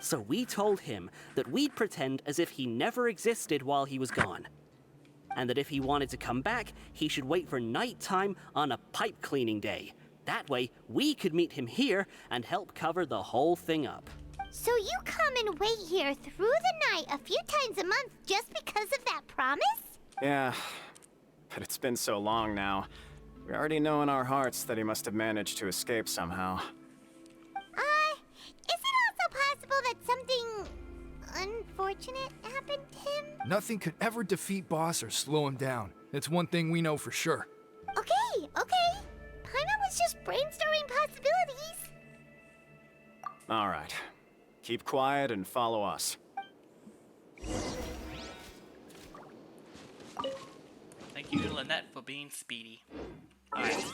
So we told him that we'd pretend as if he never existed while he was gone. And that if he wanted to come back, he should wait for nighttime on a pipe cleaning day. That way, we could meet him here and help cover the whole thing up. So you come and wait here through the night a few times a month just because of that promise? Yeah, but it's been so long now. We already know in our hearts that he must have managed to escape somehow. Is it also possible that something unfortunate happened to him? Nothing could ever defeat Boss or slow him down. It's one thing we know for sure. Okay. Paimon was just brainstorming possibilities. All right. Keep quiet and follow us. Thank you, Lynette, for being speedy. Alright.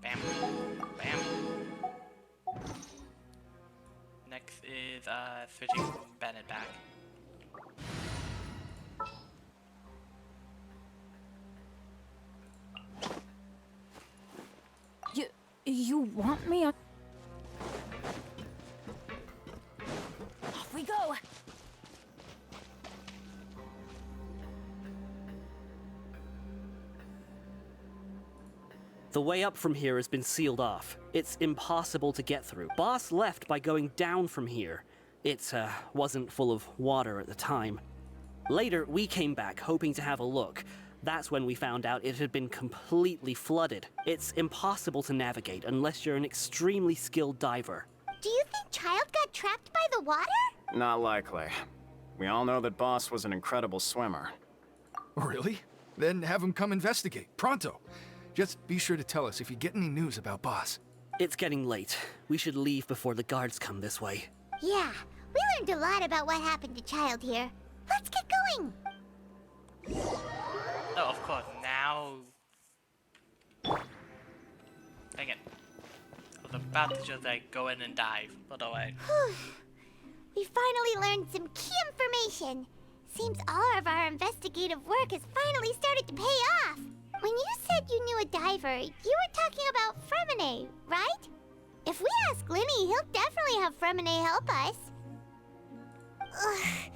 Bam. Bam. Next is, switching Bennett back. You want me on... Off we go! The way up from here has been sealed off. It's impossible to get through. Boss left by going down from here. It, wasn't full of water at the time. Later, we came back hoping to have a look. That's when we found out it had been completely flooded. It's impossible to navigate unless you're an extremely skilled diver. Do you think Child got trapped by the water? Not likely. We all know that Boss was an incredible swimmer. Really? Then have him come investigate, pronto. Just be sure to tell us if you get any news about Boss. It's getting late. We should leave before the guards come this way. Yeah, we learned a lot about what happened to Child here. Let's get going! Oh, of course, now... Dang it. I was about to just, like, go in and dive, but alright. We finally learned some key information. Seems all of our investigative work has finally started to pay off. When you said you knew a diver, you were talking about Fremine, right? If we ask Linny, he'll definitely have Fremine help us. Ugh.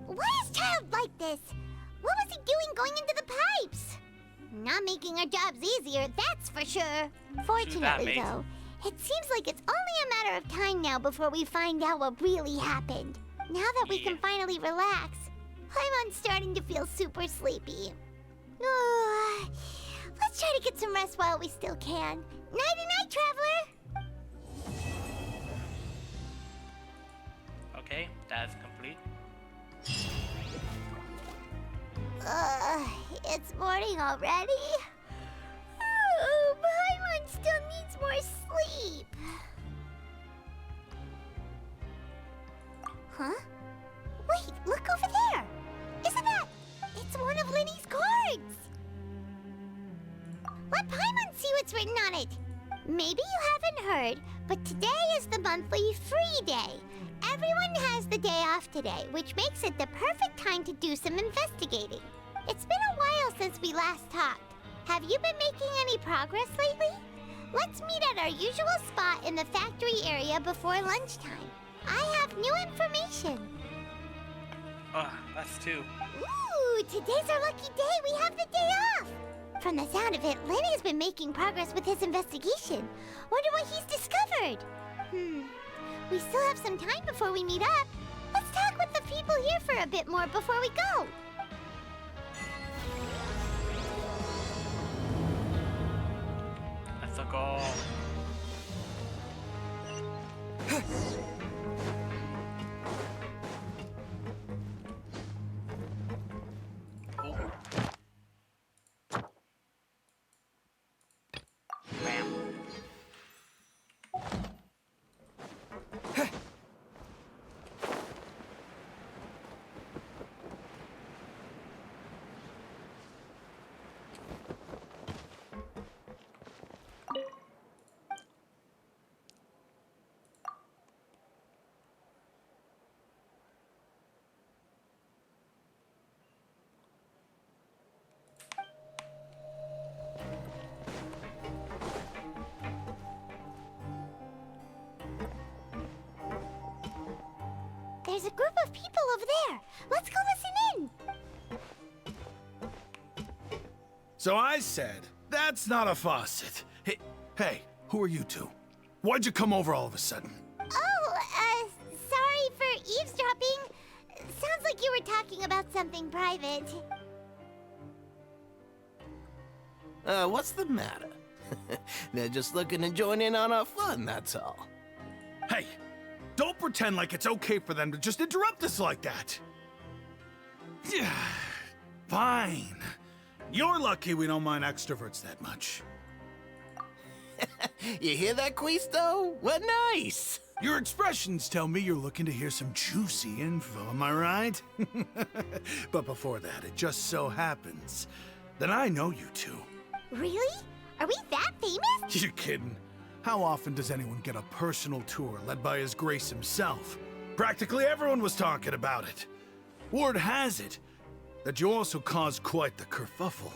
Why is Child like this? What was he doing going into the pipes? Not making our jobs easier, that's for sure. Fortunately, though, it seems like it's only a matter of time now before we find out what really happened. Now that we can finally relax, I'm starting to feel super sleepy. Let's try to get some rest while we still can. Nighty-night, traveler! Okay, that's complete. It's morning already? Oh, Paimon still needs more sleep. Huh? Wait, look over there! Isn't that... It's one of Linny's cards! Let Paimon see what's written on it. Maybe you haven't heard, but today is the monthly free day. Everyone has the day off today, which makes it the perfect time to do some investigating. It's been a while since we last talked. Have you been making any progress lately? Let's meet at our usual spot in the factory area before lunchtime. I have new information. Oh, that's two. Ooh, today's our lucky day. We have the day off. From the sound of it, Lenny's been making progress with his investigation. Wonder what he's discovered. We still have some time before we meet up. Let's talk with the people here for a bit more before we go. Let's go. There's a group of people over there. Let's go listen in. So I said, that's not a faucet. Hey, who are you two? Why'd you come over all of a sudden? Oh, sorry for eavesdropping. Sounds like you were talking about something private. What's the matter? They're just looking to join in on our fun, that's all. Hey, don't pretend like it's okay for them to just interrupt us like that. Yeah, fine. You're lucky we don't mind extroverts that much. You hear that, Quisto? What nice! Your expressions tell me you're looking to hear some juicy info, am I right? But before that, it just so happens that I know you two. Really? Are we that famous? You're kidding. How often does anyone get a personal tour led by His Grace himself? Practically everyone was talking about it. Word has it that you also caused quite the kerfuffle.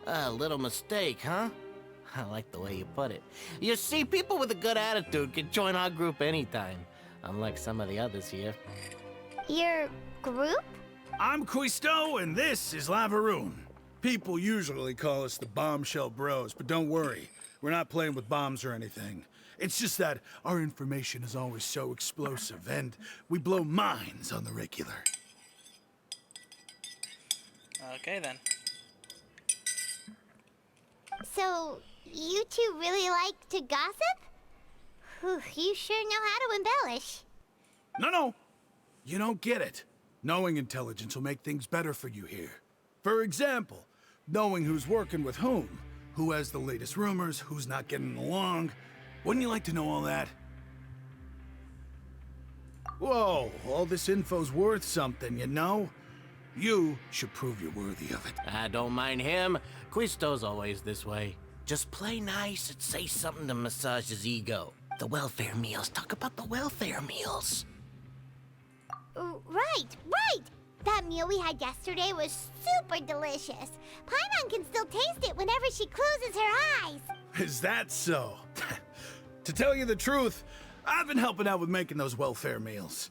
A little mistake, huh? I like the way you put it. You see, people with a good attitude can join our group anytime, unlike some of the others here. Your group? I'm Quisto, and this is Lavaroon. People usually call us the Bombshell Bros, but don't worry. We're not playing with bombs or anything. It's just that our information is always so explosive, and we blow minds on the regular. Okay, then. So, You two really like to gossip? Whew, you sure know how to embellish. No. You don't get it. Knowing intelligence will make things better for you here. For example, knowing who's working with whom, who has the latest rumors, who's not getting along. Wouldn't you like to know all that? Whoa, all this info's worth something, you know? You should prove you're worthy of it. I don't mind him. Quisto's always this way. Just play nice and say something to massage his ego. The welfare meals. Talk about the welfare meals. Right. That meal we had yesterday was super delicious. Paimon can still taste it whenever she closes her eyes. Is that so? To tell you the truth, I've been helping out with making those welfare meals.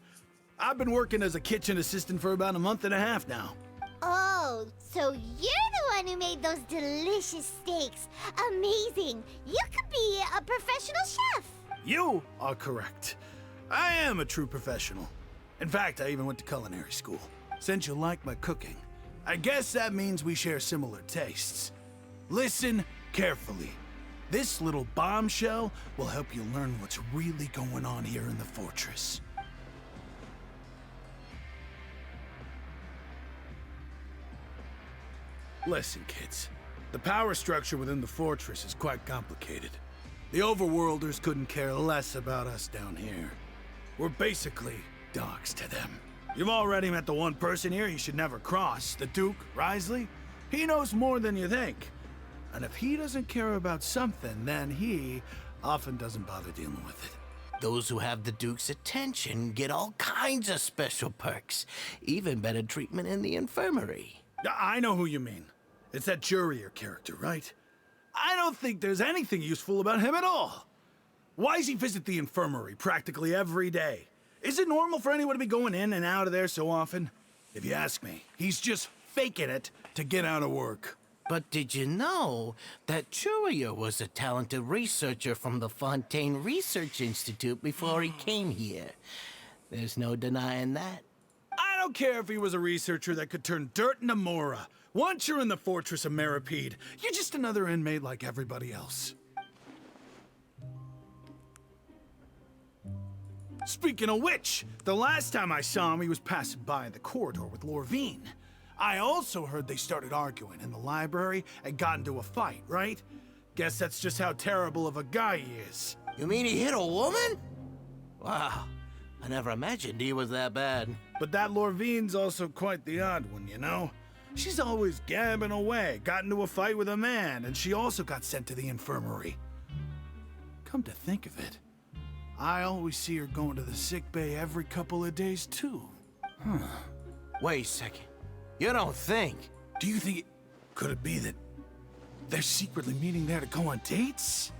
I've been working as a kitchen assistant for about a month and a half now. Oh, so you're the one who made those delicious steaks. Amazing. You could be a professional chef. You are correct. I am a true professional. In fact, I even went to culinary school. Since you like my cooking, I guess that means we share similar tastes. Listen carefully. This little bombshell will help you learn what's really going on here in the fortress. Listen, kids. The power structure within the fortress is quite complicated. The overworlders couldn't care less about us down here. We're basically dogs to them. You've already met the one person here you should never cross, the Duke, Risley. He knows more than you think. And if he doesn't care about something, then he often doesn't bother dealing with it. Those who have the Duke's attention get all kinds of special perks. Even better treatment in the infirmary. I know who you mean. It's that Jurier character, right? I don't think there's anything useful about him at all. Why does he visit the infirmary practically every day? Is it normal for anyone to be going in and out of there so often? If you ask me, he's just faking it to get out of work. But did you know that Jurier was a talented researcher from the Fontaine Research Institute before he came here? There's no denying that. I don't care if he was a researcher that could turn dirt into Mora. Once you're in the fortress of Meripede, you're just another inmate like everybody else. Speaking of which, the last time I saw him, he was passing by the corridor with Lorvine. I also heard they started arguing in the library and got into a fight, right? Guess that's just how terrible of a guy he is. You mean he hit a woman? Wow, I never imagined he was that bad. But that Lorvine's also quite the odd one, you know? She's always gabbing away, got into a fight with a man, and she also got sent to the infirmary. Come to think of it, I always see her going to the sick bay every couple of days, too. Wait a second. You don't think? Do you think could it be that they're secretly meeting there to go on dates?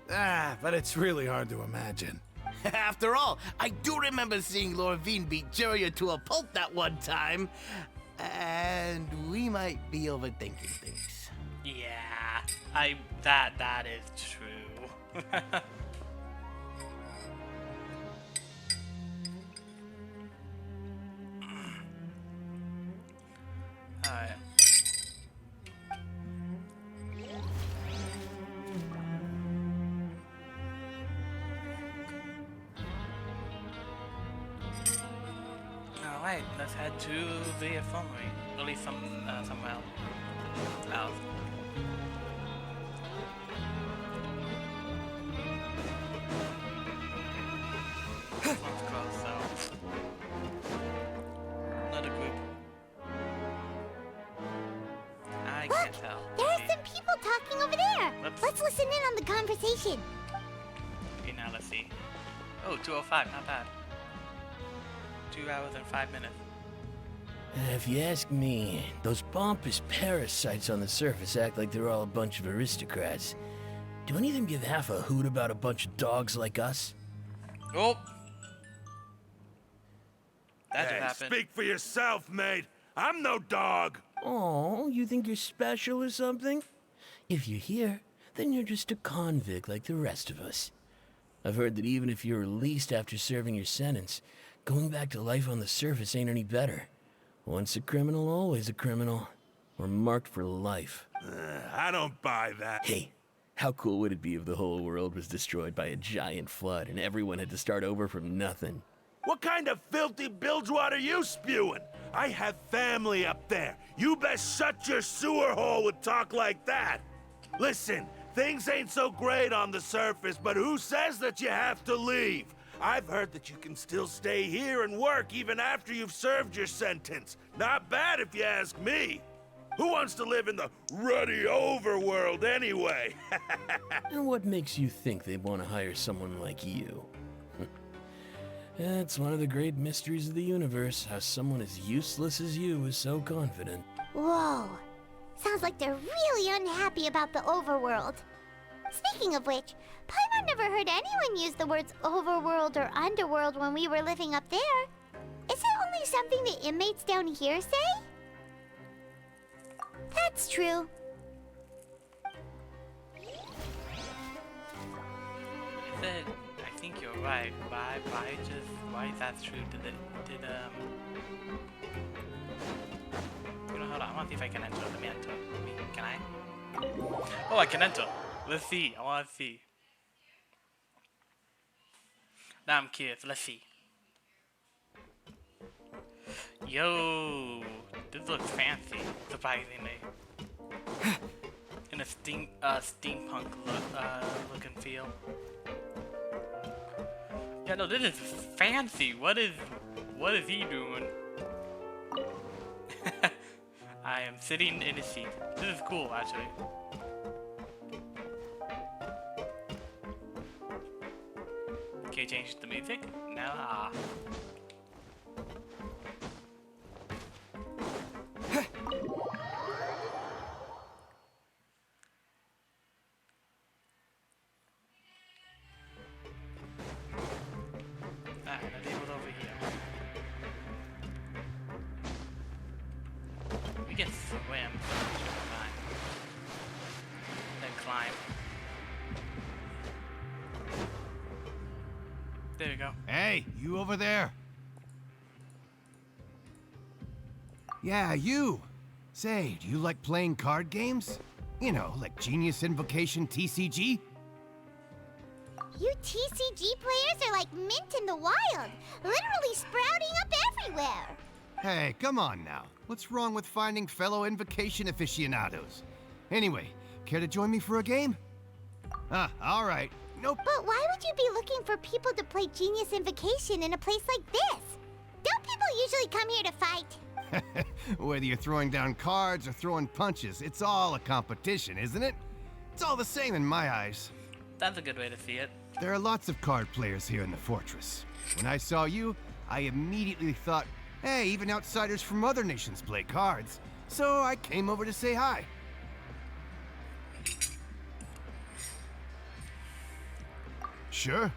But it's really hard to imagine. After all, I do remember seeing Lorvine beat Jurier to a pulp that one time. And we might be overthinking things. Yeah, that is true. Alright. Alright, let's head to the infirmary. At least somewhere else. This one's close, so another group. I can't tell. There are some people talking over there. Whoops. Let's listen in on the conversation. Okay, now let's see. Oh, 2:05, not bad. 2 hours and 5 minutes. If you ask me, those pompous parasites on the surface act like they're all a bunch of aristocrats. Do any of them give half a hoot about a bunch of dogs like us? Oh! That just happened. Speak for yourself, mate. I'm no dog. Oh, you think you're special or something? If you're here, then you're just a convict like the rest of us. I've heard that even if you're released after serving your sentence, going back to life on the surface ain't any better. Once a criminal, always a criminal. We're marked for life. I don't buy that. Hey, How cool would it be if the whole world was destroyed by a giant flood and everyone had to start over from nothing? What kind of filthy bilgewater are you spewing? I have family up there. You best shut your sewer hole with talk like that. Listen, things ain't so great on the surface, but who says that you have to leave? I've heard that you can still stay here and work even after you've served your sentence. Not bad if you ask me. Who wants to live in the ruddy overworld anyway? And what makes you think they'd want to hire someone like you? It's one of the great mysteries of the universe, how someone as useless as you is so confident. Whoa. Sounds like they're really unhappy about the overworld. Speaking of which, Paimon never heard anyone use the words overworld or underworld when we were living up there. Is it only something the inmates down here say? That's true. I think you're right. Why is that true? You know, hold on, I want to see if I can enter. Let me enter. Can I? Oh, I can enter. Let's see. I want to see. Now I'm curious. Let's see. Yo, this looks fancy, surprisingly. In a steampunk look and feel. Yeah, no, this is fancy. What is he doing? I am sitting in a seat. This is cool, actually. Can you change the music? No. Can swim. Then climb. There you go. Hey, you over there? Yeah, you. Say, do you like playing card games? You know, like Genius Invocation TCG? You TCG players are like mint in the wild, literally sprouting up everywhere. Hey, come on now. What's wrong with finding fellow Invocation aficionados? Anyway, care to join me for a game? All right. Nope. But why would you be looking for people to play Genius Invocation in a place like this? Don't people usually come here to fight? Whether you're throwing down cards or throwing punches, it's all a competition, isn't it? It's all the same in my eyes. That's a good way to see it. There are lots of card players here in the fortress. When I saw you, I immediately thought, hey, even outsiders from other nations play cards. So I came over to say hi. Sure.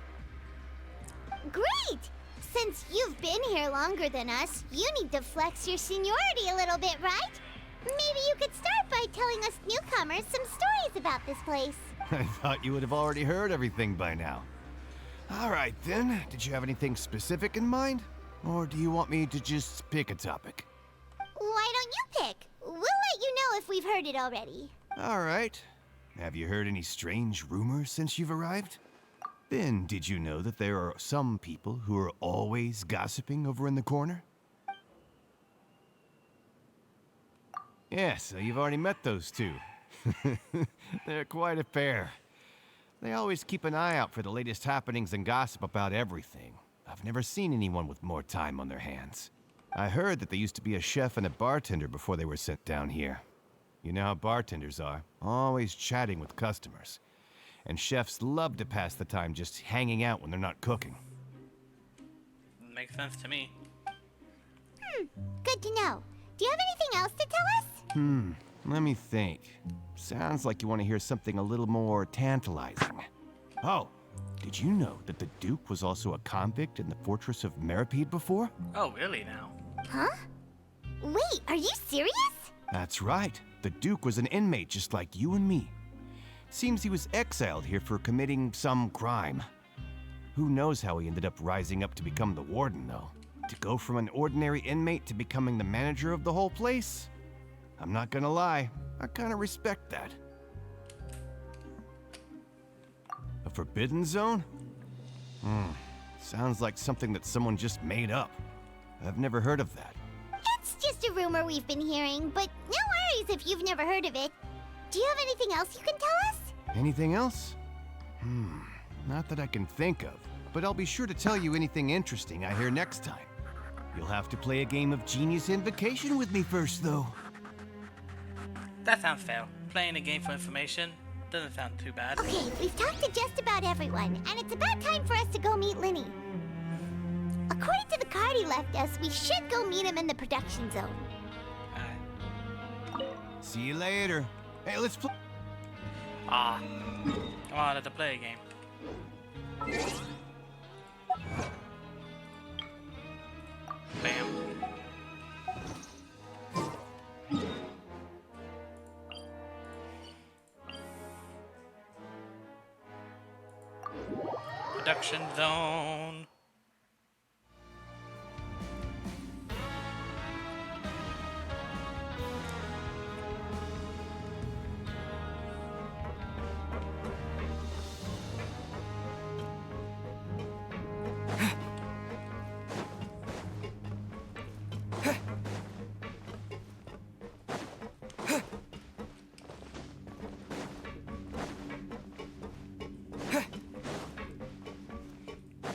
Great! Since you've been here longer than us, you need to flex your seniority a little bit, right? Maybe you could start by telling us newcomers some stories about this place. I thought you would have already heard everything by now. All right, then. Did you have anything specific in mind? Or do you want me to just pick a topic? Why don't you pick? We'll let you know if we've heard it already. All right. Have you heard any strange rumors since you've arrived? Then, did you know that there are some people who are always gossiping over in the corner? Yeah, so you've already met those two. They're quite a pair. They always keep an eye out for the latest happenings and gossip about everything. I've never seen anyone with more time on their hands. I heard that they used to be a chef and a bartender before they were sent down here. You know how bartenders are, always chatting with customers. And chefs love to pass the time just hanging out when they're not cooking. Makes sense to me. Good to know. Do you have anything else to tell us? Let me think. Sounds like you want to hear something a little more tantalizing. Oh, did you know that the Duke was also a convict in the fortress of Meripede before? Oh, really now? Huh? Wait, are you serious? That's right. The Duke was an inmate just like you and me. Seems he was exiled here for committing some crime. Who knows how he ended up rising up to become the warden, though? To go from an ordinary inmate to becoming the manager of the whole place? I'm not gonna lie, I kinda respect that. forbidden zone? Sounds like something that someone just made up. I've never heard of that. It's just a rumor we've been hearing, but no worries if you've never heard of it. Do you have anything else you can tell us? Anything else? Not that I can think of, but I'll be sure to tell you anything interesting I hear next time. You'll have to play a game of Genius Invocation with me first, though. That sounds fair. Playing a game for information doesn't sound too bad. Okay, we've talked to just about everyone, and it's about time for us to go meet Linny. According to the card he left us, we should go meet him in the production zone. See you later. Hey, let's play. I wanted to play a game. Bam. Production zone.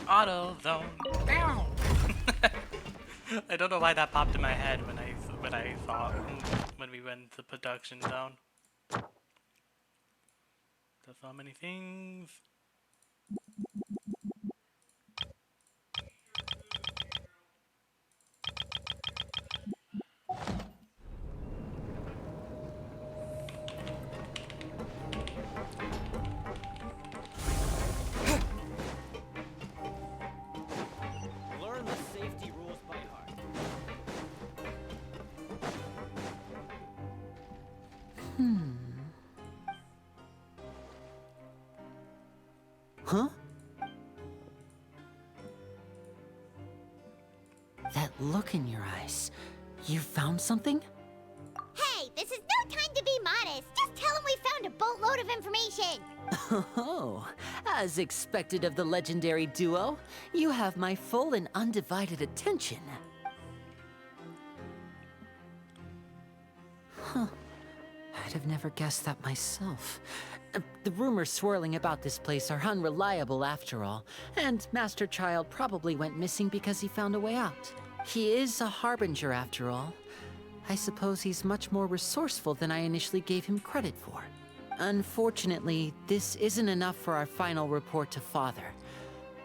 Auto zone. Ow! I don't know why that popped in my head when I saw when we went to production zone. There's so many things. Learn the safety rules by heart. Huh? That look in your eyes. You found something? Hey, this is no time to be modest. Just tell him we found a boatload of information. Oh, as expected of the legendary duo, you have my full and undivided attention. Huh. I'd have never guessed that myself. The rumors swirling about this place are unreliable after all, and Master Child probably went missing because he found a way out. He is a harbinger after all. I suppose he's much more resourceful than I initially gave him credit for. Unfortunately, this isn't enough for our final report to Father.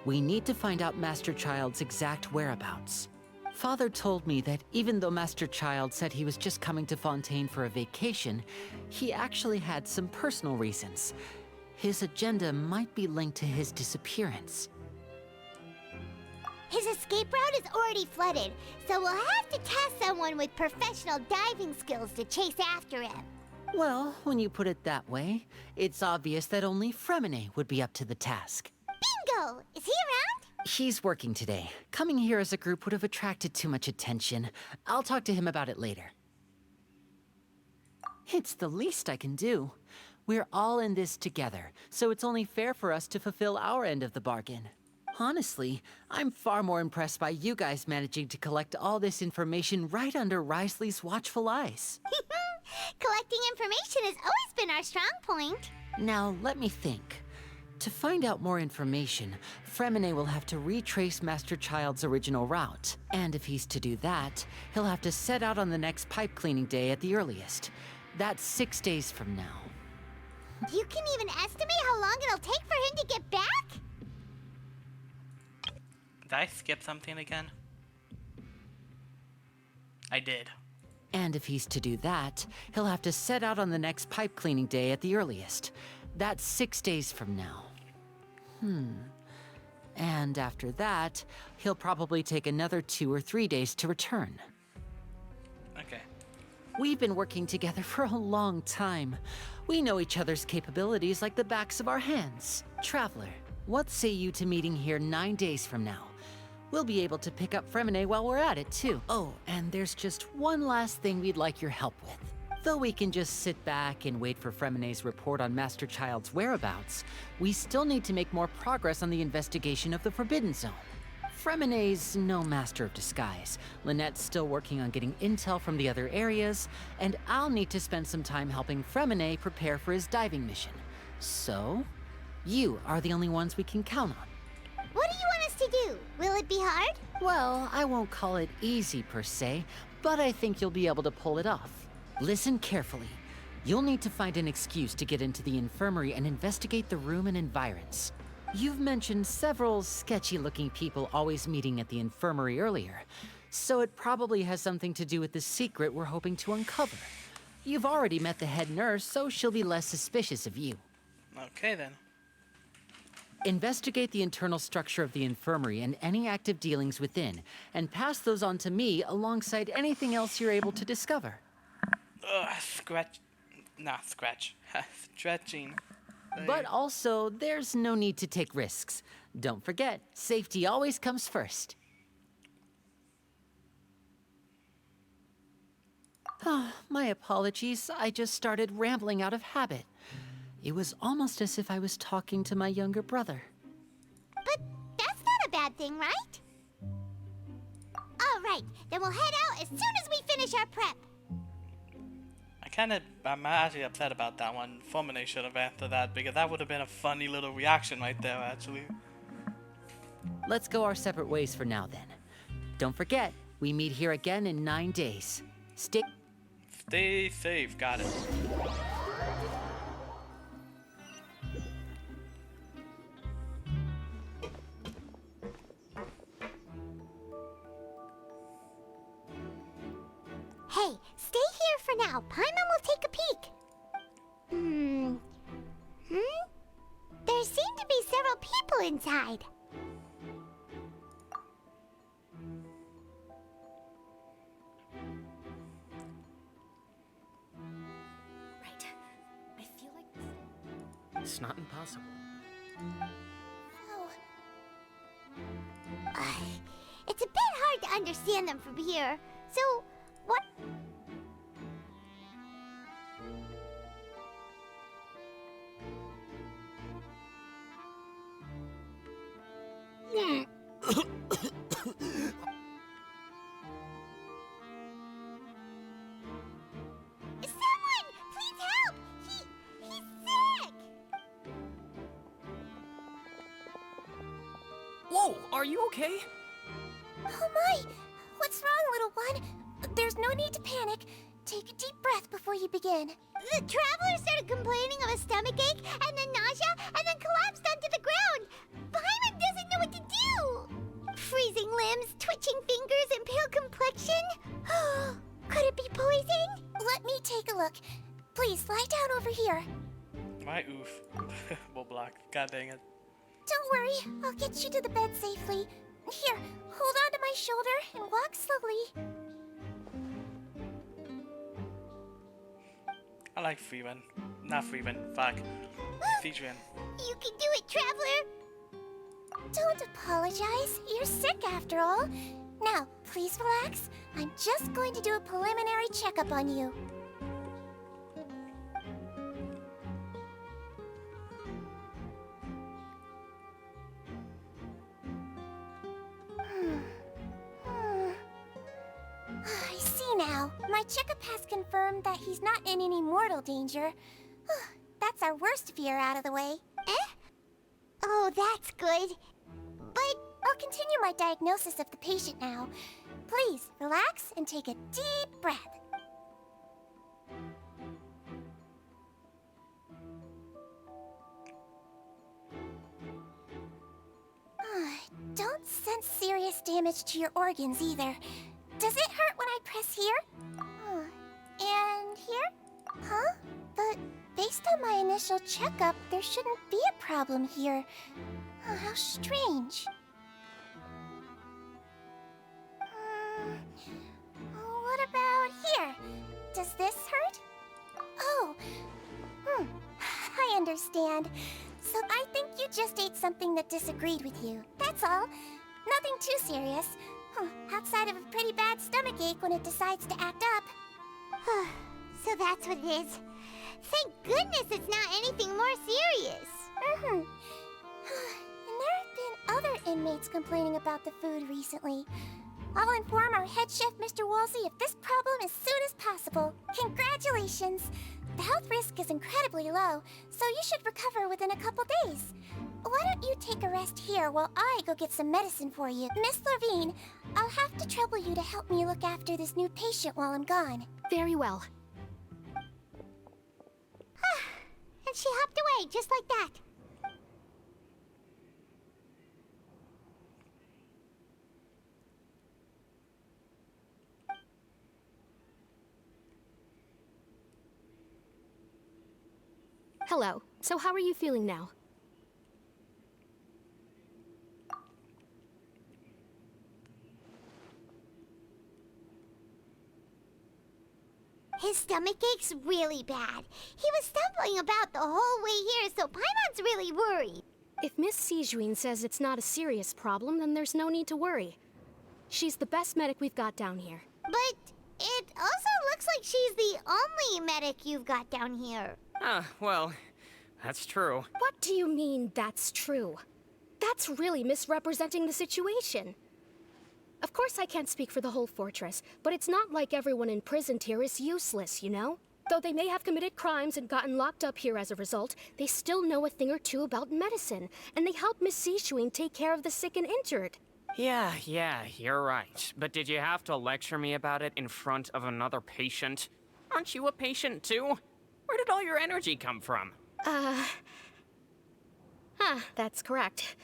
We need to find out Master Child's exact whereabouts. Father told me that even though Master Child said he was just coming to Fontaine for a vacation, he actually had some personal reasons. His agenda might be linked to his disappearance. His escape route is already flooded, so we'll have to task someone with professional diving skills to chase after him. Well, when you put it that way, it's obvious that only Fremine would be up to the task. Bingo! Is he around? He's working today. Coming here as a group would have attracted too much attention. I'll talk to him about it later. It's the least I can do. We're all in this together, so it's only fair for us to fulfill our end of the bargain. Honestly, I'm far more impressed by you guys managing to collect all this information right under Risley's watchful eyes. Collecting information has always been our strong point. Now, let me think. To find out more information, Fremine will have to retrace Master Child's original route. And if he's to do that, he'll have to set out on the next pipe cleaning day at the earliest. That's 6 days from now. You can even estimate how long it'll take for him to get back? Did I skip something again? I did. And if he's to do that, he'll have to set out on the next pipe cleaning day at the earliest. That's 6 days from now. And after that, he'll probably take another 2 or 3 days to return. Okay. We've been working together for a long time. We know each other's capabilities like the backs of our hands. Traveler, what say you to meeting here 9 days from now? We'll be able to pick up Fremine while we're at it, too. Oh, and there's just one last thing we'd like your help with. Though we can just sit back and wait for Fremene's report on Master Child's whereabouts, we still need to make more progress on the investigation of the Forbidden Zone. Fremene's no master of disguise, Lynette's still working on getting intel from the other areas, and I'll need to spend some time helping Fremene prepare for his diving mission. So, you are the only ones we can count on. What do you want us to do? Will it be hard? Well, I won't call it easy per se, but I think you'll be able to pull it off. Listen carefully. You'll need to find an excuse to get into the infirmary and investigate the room and environs. You've mentioned several sketchy-looking people always meeting at the infirmary earlier, so it probably has something to do with the secret we're hoping to uncover. You've already met the head nurse, so she'll be less suspicious of you. Okay, then. Investigate the internal structure of the infirmary and any active dealings within, and pass those on to me alongside anything else you're able to discover. Stretching. But also, there's no need to take risks. Don't forget, safety always comes first. My apologies, I just started rambling out of habit. It was almost as if I was talking to my younger brother. But that's not a bad thing, right? All right, then we'll head out as soon as we finish our prep. I'm actually upset about that one. Fomine should have answered that, because that would have been a funny little reaction right there, actually. Let's go our separate ways for now, then. Don't forget, we meet here again in 9 days. Stay safe, got it. Hey, stay here for now. Paimon will take a peek. There seem to be several people inside. Right. I feel like It's not impossible. Oh. It's a bit hard to understand them from here. So, what? Someone! Please help! He's sick! Whoa, are you okay? Oh my! What's wrong, little one? There's no need to panic. Take a deep breath before you begin. The traveler started complaining of a stomachache, and then nausea, and then collapsed onto the ground. Paimon doesn't know what to do. Freezing limbs, twitching fingers, and pale complexion. Could it be poison? Let me take a look. Please lie down over here. My oof. We'll block. God dang it. Don't worry, I'll get you to the bed safely. Here, hold on to my shoulder and walk slowly. I like Freeman. Not Freeman, fuck. Featuring. You can do it, traveler! Don't apologize. You're sick after all. Now, please relax. I'm just going to do a preliminary checkup on you. I see now. My checkup has confirmed that he's not in any mortal danger. That's our worst fear out of the way. Eh? Oh, that's good. But I'll continue my diagnosis of the patient now. Please, relax and take a deep breath. Don't sense serious damage to your organs either. Does it hurt when I press here? And here? Huh? But based on my initial checkup, there shouldn't be a problem here. How strange. What about here? Does this hurt? Oh. I understand. So I think you just ate something that disagreed with you. That's all. Nothing too serious. Outside of a pretty bad stomachache when it decides to act up. So that's what it is. Thank goodness it's not anything more serious. And there have been other inmates complaining about the food recently. I'll inform our head chef, Mr. Wolsey, of this problem as soon as possible. Congratulations! The health risk is incredibly low, so you should recover within a couple days. Why don't you take a rest here while I go get some medicine for you? Miss Levine, I'll have to trouble you to help me look after this new patient while I'm gone. Very well. And she hopped away just like that. Hello. So how are you feeling now? His stomach ache's really bad. He was stumbling about the whole way here, so Paimon's really worried. If Miss Sijuin says it's not a serious problem, then there's no need to worry. She's the best medic we've got down here. But it also looks like she's the only medic you've got down here. Well, that's true. What do you mean, that's true? That's really misrepresenting the situation. Of course I can't speak for the whole fortress, but it's not like everyone imprisoned here is useless, you know? Though they may have committed crimes and gotten locked up here as a result, they still know a thing or two about medicine, and they help Miss Sijuin take care of the sick and injured. Yeah, you're right. But did you have to lecture me about it in front of another patient? Aren't you a patient too? Where did all your energy come from? That's correct.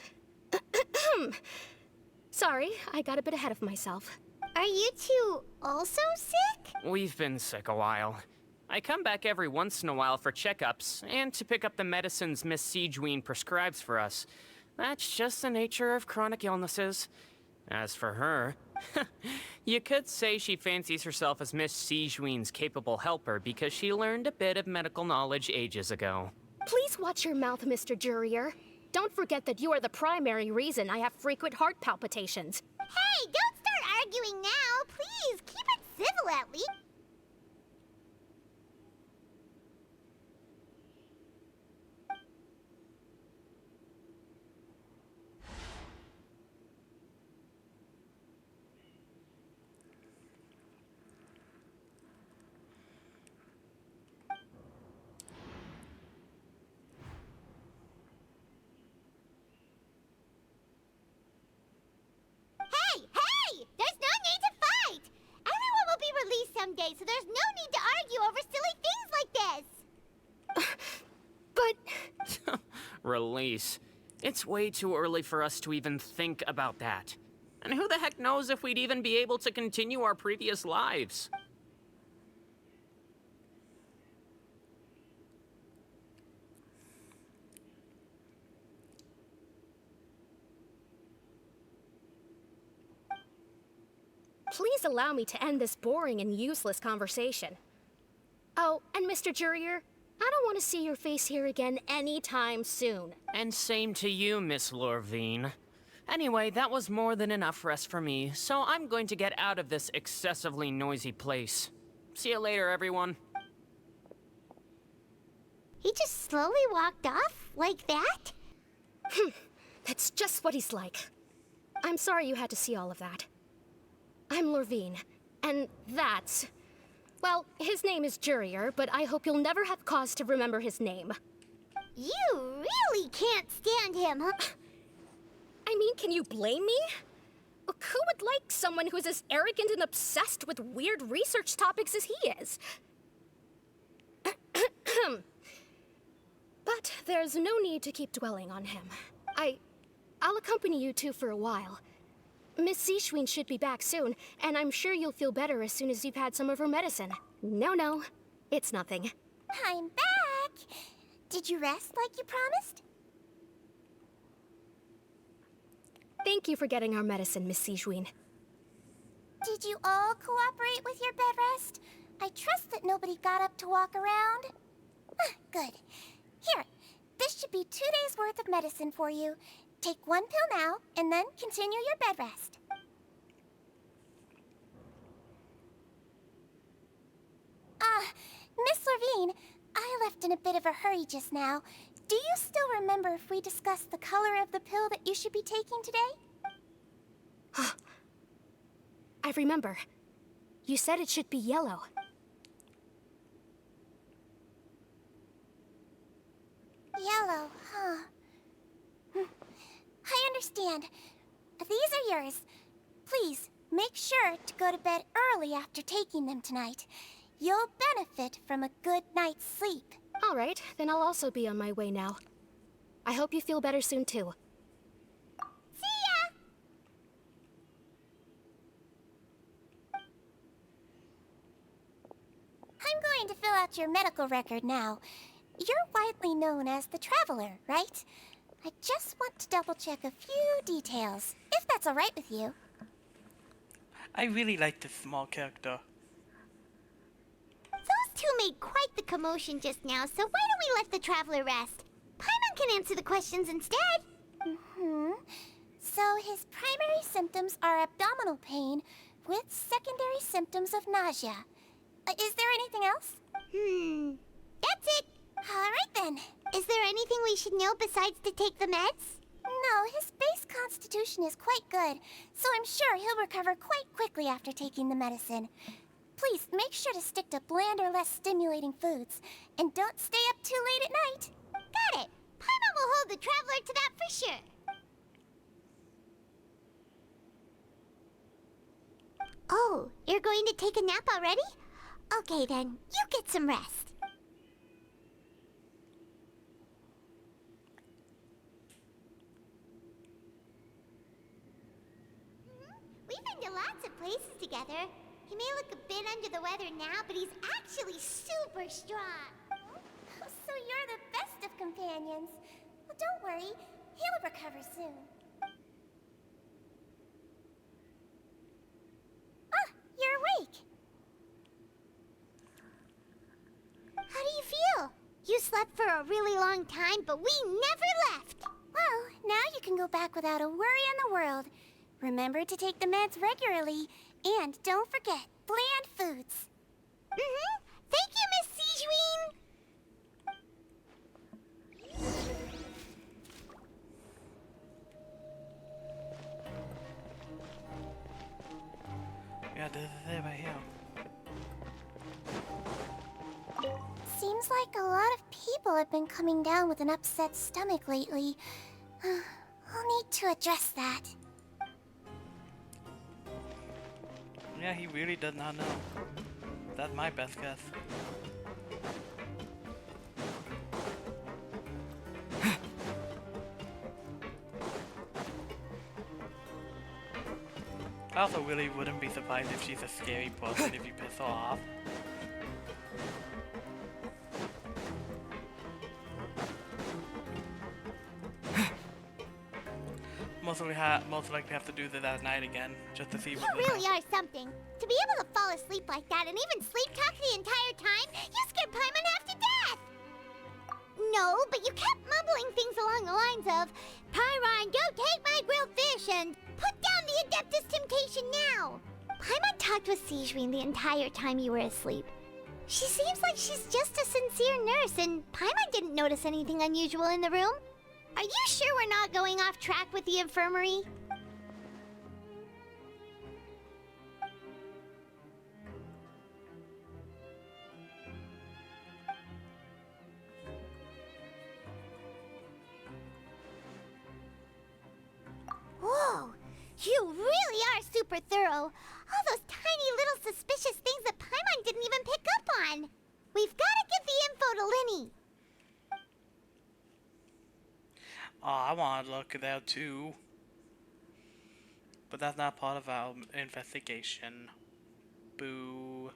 Sorry, I got a bit ahead of myself. Are you two also sick? We've been sick a while. I come back every once in a while for checkups, and to pick up the medicines Miss Sijuin prescribes for us. That's just the nature of chronic illnesses. As for her, you could say she fancies herself as Miss Sijuin's capable helper because she learned a bit of medical knowledge ages ago. Please watch your mouth, Mr. Jurier. Don't forget that you are the primary reason I have frequent heart palpitations. Hey, don't start arguing now. Please, keep it civil at least. Hey! There's no need to fight! Everyone will be released someday, so there's no need to argue over silly things like this! Release. It's way too early for us to even think about that. And who the heck knows if we'd even be able to continue our previous lives? Please allow me to end this boring and useless conversation. Oh, and Mr. Jurier, I don't want to see your face here again anytime soon. And same to you, Miss Lorvine. Anyway, that was more than enough rest for me, so I'm going to get out of this excessively noisy place. See you later, everyone. He just slowly walked off like that? That's just what he's like. I'm sorry you had to see all of that. I'm Lorvine, and that's... Well, his name is Jurier, but I hope you'll never have cause to remember his name. You really can't stand him, huh? I mean, can you blame me? Who would like someone who's as arrogant and obsessed with weird research topics as he is? But there's no need to keep dwelling on him. I'll accompany you two for a while. Miss Sijuin should be back soon, and I'm sure you'll feel better as soon as you've had some of her medicine. No, it's nothing. I'm back! Did you rest like you promised? Thank you for getting our medicine, Miss Sijuin. Did you all cooperate with your bed rest? I trust that nobody got up to walk around. Good. Here, this should be 2 days' worth of medicine for you. Take one pill now, and then continue your bed rest. Miss Levine, I left in a bit of a hurry just now. Do you still remember if we discussed the color of the pill that you should be taking today? I remember. You said it should be yellow. Yellow, huh? I understand. These are yours. Please, make sure to go to bed early after taking them tonight. You'll benefit from a good night's sleep. All right, then I'll also be on my way now. I hope you feel better soon, too. See ya! I'm going to fill out your medical record now. You're widely known as the Traveler, right? I just want to double-check a few details, if that's all right with you. I really like this small character. Those two made quite the commotion just now, so why don't we let the Traveler rest? Paimon can answer the questions instead. So his primary symptoms are abdominal pain with secondary symptoms of nausea. Is there anything else? That's it. All right then. Is there anything we should know besides to take the meds? No, his base constitution is quite good, so I'm sure he'll recover quite quickly after taking the medicine. Please make sure to stick to bland or less stimulating foods, and don't stay up too late at night. Got it. Paimon will hold the Traveler to that for sure. Oh, you're going to take a nap already? Okay then, you get some rest. We've been to lots of places together. He may look a bit under the weather now, but he's actually super strong. So you're the best of companions. Well, don't worry, he'll recover soon. Ah, you're awake. How do you feel? You slept for a really long time, but we never left. Well, now you can go back without a worry in the world. Remember to take the meds regularly, and don't forget, bland foods. Thank you, Miss Sijuin. Yeah, this is it right here. Seems like a lot of people have been coming down with an upset stomach lately. I'll need to address that. Yeah, he really does not know. That's my best guess. I also really wouldn't be surprised if she's a scary person if you piss her off. Most likely have to do this at night again, just to see what You really are something. To be able to fall asleep like that and even sleep talk the entire time, you scared Paimon half to death! No, but you kept mumbling things along the lines of, Pyron, don't take my grilled fish, and put down the Adeptus Temptation now! Paimon talked with Sijuin the entire time you were asleep. She seems like she's just a sincere nurse, and Paimon didn't notice anything unusual in the room. Are you sure we're not going off track with the infirmary? Whoa! You really are super thorough. All those tiny little suspicious things that Paimon didn't even pick up on. We've got to give the info to Linny. Oh, I want to look at that too. But that's not part of our investigation. Boo.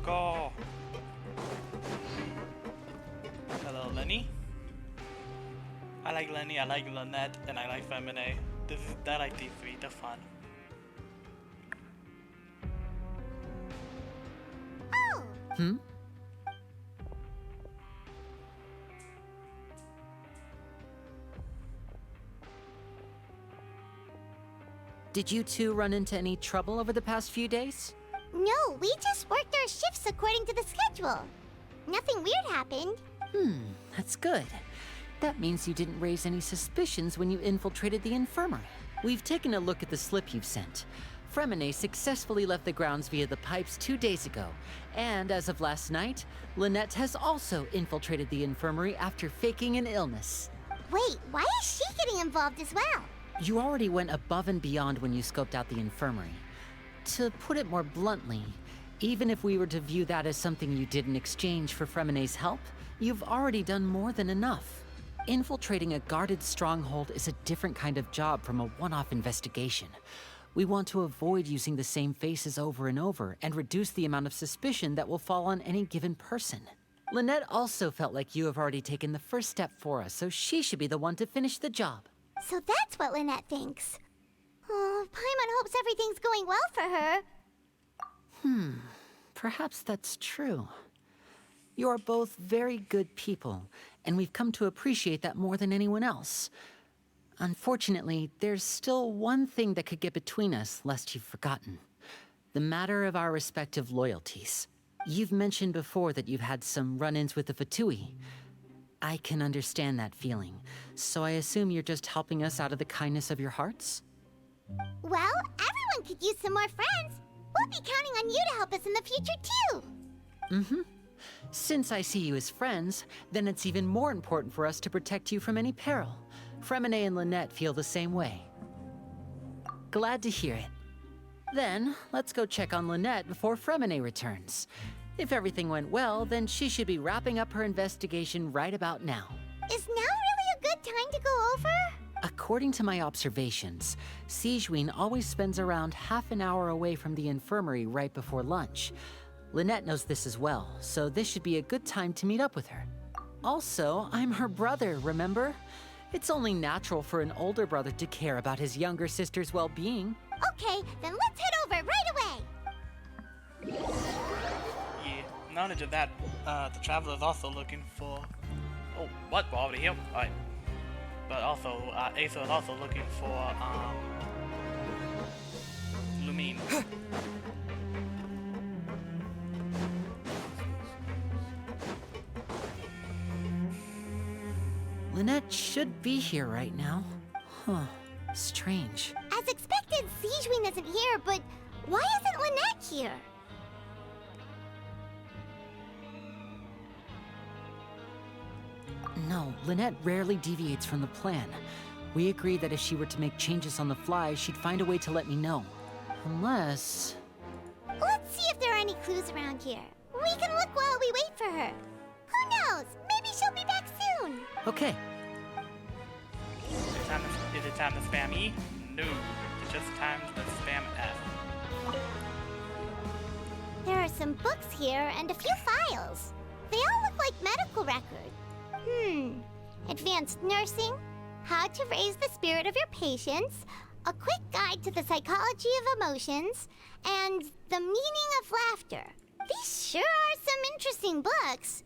go. Hello, Lenny. I like Lenny, I like Lynette, and I like Femine. I like these three, they're fun. Hmm? Did you two run into any trouble over the past few days? No, we just worked our shifts according to the schedule. Nothing weird happened. That's good. That means you didn't raise any suspicions when you infiltrated the infirmary. We've taken a look at the slip you've sent. Fremine successfully left the grounds via the pipes 2 days ago, and as of last night, Lynette has also infiltrated the infirmary after faking an illness. Wait, why is she getting involved as well? You already went above and beyond when you scoped out the infirmary. To put it more bluntly, even if we were to view that as something you did in exchange for Fremine's help, you've already done more than enough. Infiltrating a guarded stronghold is a different kind of job from a one-off investigation. We want to avoid using the same faces over and over and reduce the amount of suspicion that will fall on any given person. Lynette also felt like you have already taken the first step for us, so she should be the one to finish the job. So that's what Lynette thinks. Oh, Paimon hopes everything's going well for her. Perhaps that's true. You're both very good people, and we've come to appreciate that more than anyone else. Unfortunately, there's still one thing that could get between us, lest you've forgotten. The matter of our respective loyalties. You've mentioned before that you've had some run-ins with the Fatui. I can understand that feeling, so I assume you're just helping us out of the kindness of your hearts? Well, everyone could use some more friends. We'll be counting on you to help us in the future, too. Since I see you as friends, then it's even more important for us to protect you from any peril. Fremine and Lynette feel the same way. Glad to hear it. Then, let's go check on Lynette before Fremine returns. If everything went well, then she should be wrapping up her investigation right about now. Is now really a good time to go over? According to my observations, Sigewinne always spends around half an hour away from the infirmary right before lunch. Lynette knows this as well, so this should be a good time to meet up with her. Also, I'm her brother, remember? It's only natural for an older brother to care about his younger sister's well-being. Okay, then let's head over right away. Yeah, not only that, the Traveler's also looking for... Oh, what? We're already here? Alright. But also, Asa is also looking for, Lumine. Lynette should be here right now. Huh. Strange. As expected, Sigewinne isn't here, but why isn't Lynette here? No, Lynette rarely deviates from the plan. We agreed that if she were to make changes on the fly, she'd find a way to let me know. Unless... Let's see if there are any clues around here. We can look while we wait for her. Who knows? Maybe she'll be back soon. Okay. Is it time to spam E? No. It's just time to spam F. There are some books here and a few files. They all look like medical records. Advanced nursing, how to raise the spirit of your patients, a quick guide to the psychology of emotions, and the meaning of laughter. These sure are some interesting books.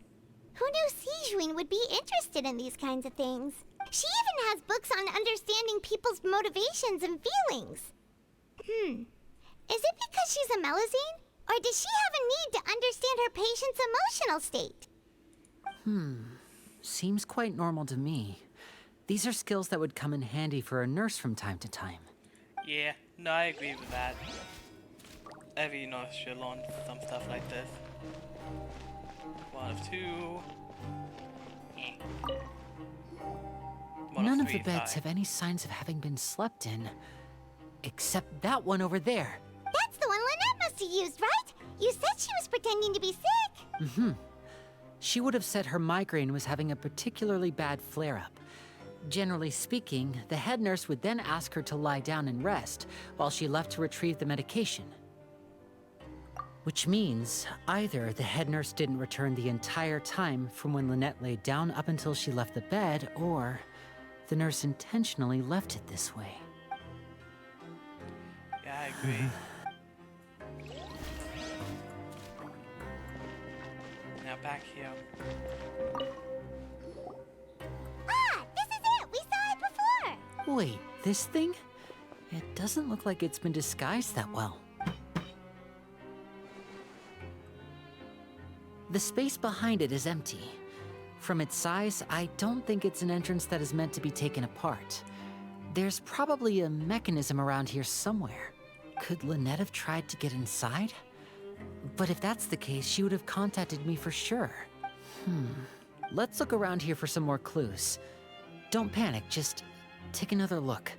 Who knew Sigewinne would be interested in these kinds of things? She even has books on understanding people's motivations and feelings. Is it because she's a Melusine? Or does she have a need to understand her patient's emotional state? Seems quite normal to me. These are skills that would come in handy for a nurse from time to time. Yeah, no, I agree with that. Every nurse should learn some stuff like this. One of two. None of the beds have any signs of having been slept in. Except that one over there. That's the one Lynette must have used, right? You said she was pretending to be sick. She would have said her migraine was having a particularly bad flare-up. Generally speaking, the head nurse would then ask her to lie down and rest, while she left to retrieve the medication. Which means either the head nurse didn't return the entire time from when Lynette laid down up until she left the bed, or the nurse intentionally left it this way. Yeah, I agree. Now back here. Ah, this is it! We saw it before! Wait, this thing? It doesn't look like it's been disguised that well. The space behind it is empty. From its size, I don't think it's an entrance that is meant to be taken apart. There's probably a mechanism around here somewhere. Could Lynette have tried to get inside? But if that's the case, she would have contacted me for sure. Let's look around here for some more clues. Don't panic, just take another look.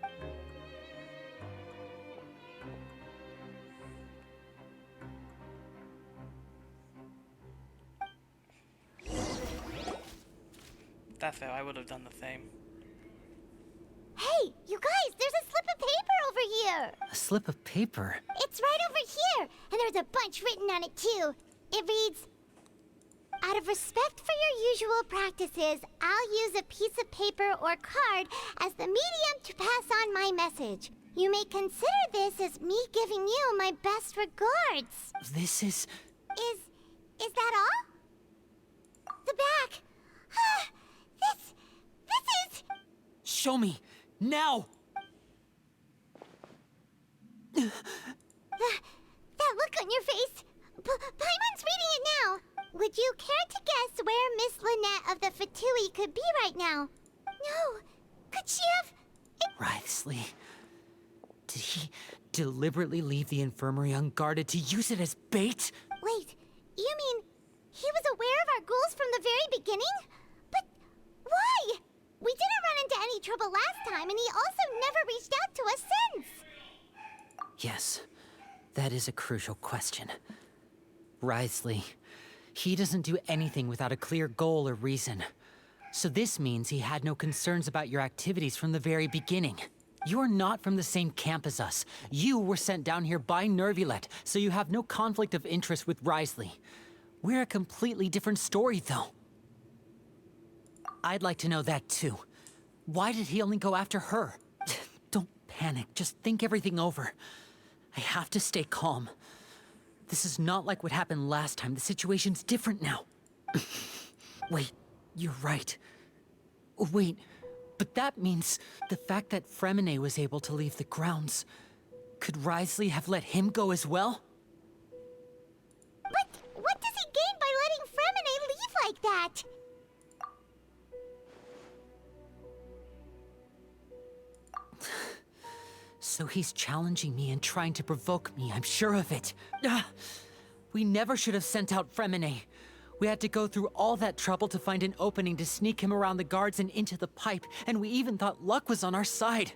That's fair, I would have done the same. Hey, you guys, there's a slip of paper over here! A slip of paper? It's right over here! And there's a bunch written on it too. It reads, "Out of respect for your usual practices, I'll use a piece of paper or card as the medium to pass on my message. You may consider this as me giving you my best regards." This is... Is that all? The back. This is... Show me! Now! That look on your face. Paimon's reading it now. Would you care to guess where Miss Lynette of the Fatui could be right now? No. Could she have... Wriothesley. Did he deliberately leave the infirmary unguarded to use it as bait? Wait, you mean he was aware of our goals from the very beginning? But why? We didn't run into any trouble last time, and he also never reached out to us since. Yes, that is a crucial question. Wriothesley, he doesn't do anything without a clear goal or reason. So this means he had no concerns about your activities from the very beginning. You're not from the same camp as us. You were sent down here by Nervulet, so you have no conflict of interest with Wriothesley. We're a completely different story, though. I'd like to know that, too. Why did he only go after her? Don't panic, just think everything over. I have to stay calm. This is not like what happened last time. The situation's different now. Wait, you're right. Wait, but that means the fact that Fremine was able to leave the grounds. Could Wriothesley have let him go as well? But what does he gain by letting Fremine leave like that? So he's challenging me and trying to provoke me, I'm sure of it. We never should have sent out Fremine. We had to go through all that trouble to find an opening to sneak him around the guards and into the pipe, and we even thought luck was on our side.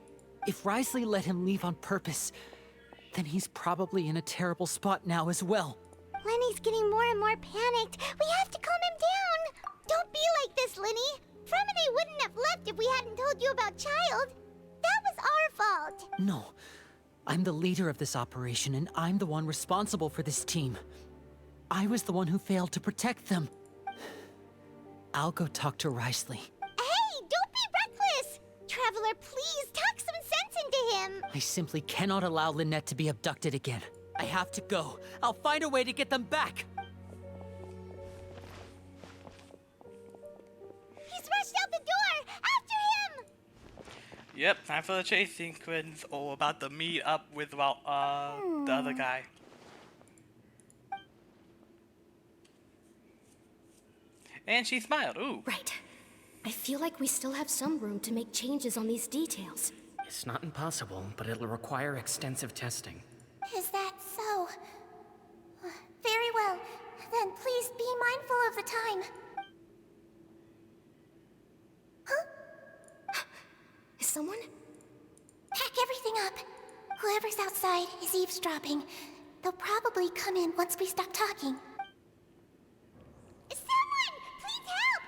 If Wriothesley let him leave on purpose, then he's probably in a terrible spot now as well. Lenny's getting more and more panicked. We have to calm him down. Don't be like this, Lenny. Fremine wouldn't have left if we hadn't told you about Child. That was our fault. No, I'm the leader of this operation, and I'm the one responsible for this team. I was the one who failed to protect them. I'll go talk to Wriothesley. Hey, don't be reckless! Traveler, please talk some sense into him. I simply cannot allow Lynette to be abducted again. I have to go. I'll find a way to get them back. He's rushed out the door! After him! Yep, time for the chase sequence, or about to meet up with, well, the other guy. And she smiled, ooh. Right. I feel like we still have some room to make changes on these details. It's not impossible, but it'll require extensive testing. Is that so? Very well. Then please be mindful of the time. Huh? Is someone? Pack everything up. Whoever's outside is eavesdropping. They'll probably come in once we stop talking. Someone! Please help!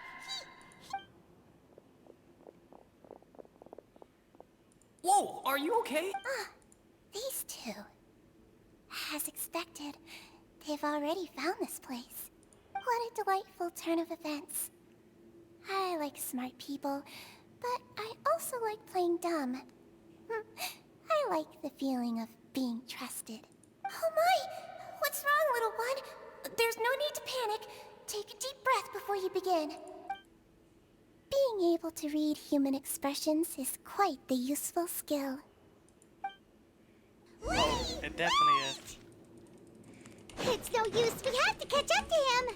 Whoa, are you okay? These two. As expected, they've already found this place. What a delightful turn of events. I like smart people, but I also like playing dumb. I like the feeling of being trusted. Oh my! What's wrong, little one? There's no need to panic. Take a deep breath before you begin. Being able to read human expressions is quite the useful skill. Oh, it definitely is. It's no use. We have to catch up to him.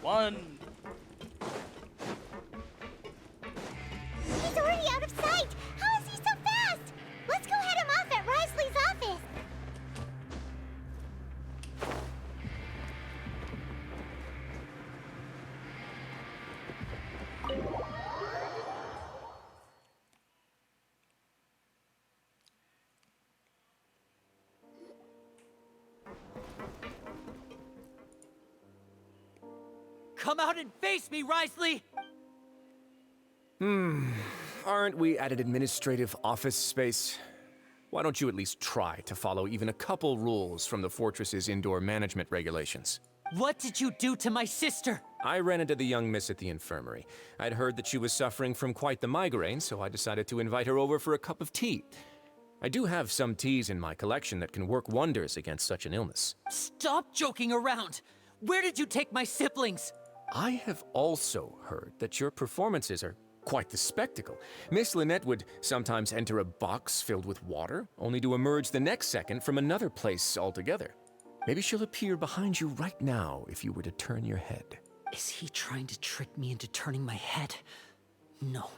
One. He's already out of sight. How is he so fast? Let's go head him off at Risley's office. Come out and face me, Risley! Aren't we at an administrative office space? Why don't you at least try to follow even a couple rules from the fortress's indoor management regulations? What did you do to my sister? I ran into the young miss at the infirmary. I'd heard that she was suffering from quite the migraine, so I decided to invite her over for a cup of tea. I do have some teas in my collection that can work wonders against such an illness. Stop joking around! Where did you take my siblings? I have also heard that your performances are quite the spectacle. Miss Lynette would sometimes enter a box filled with water, only to emerge the next second from another place altogether. Maybe she'll appear behind you right now if you were to turn your head. Is he trying to trick me into turning my head? No,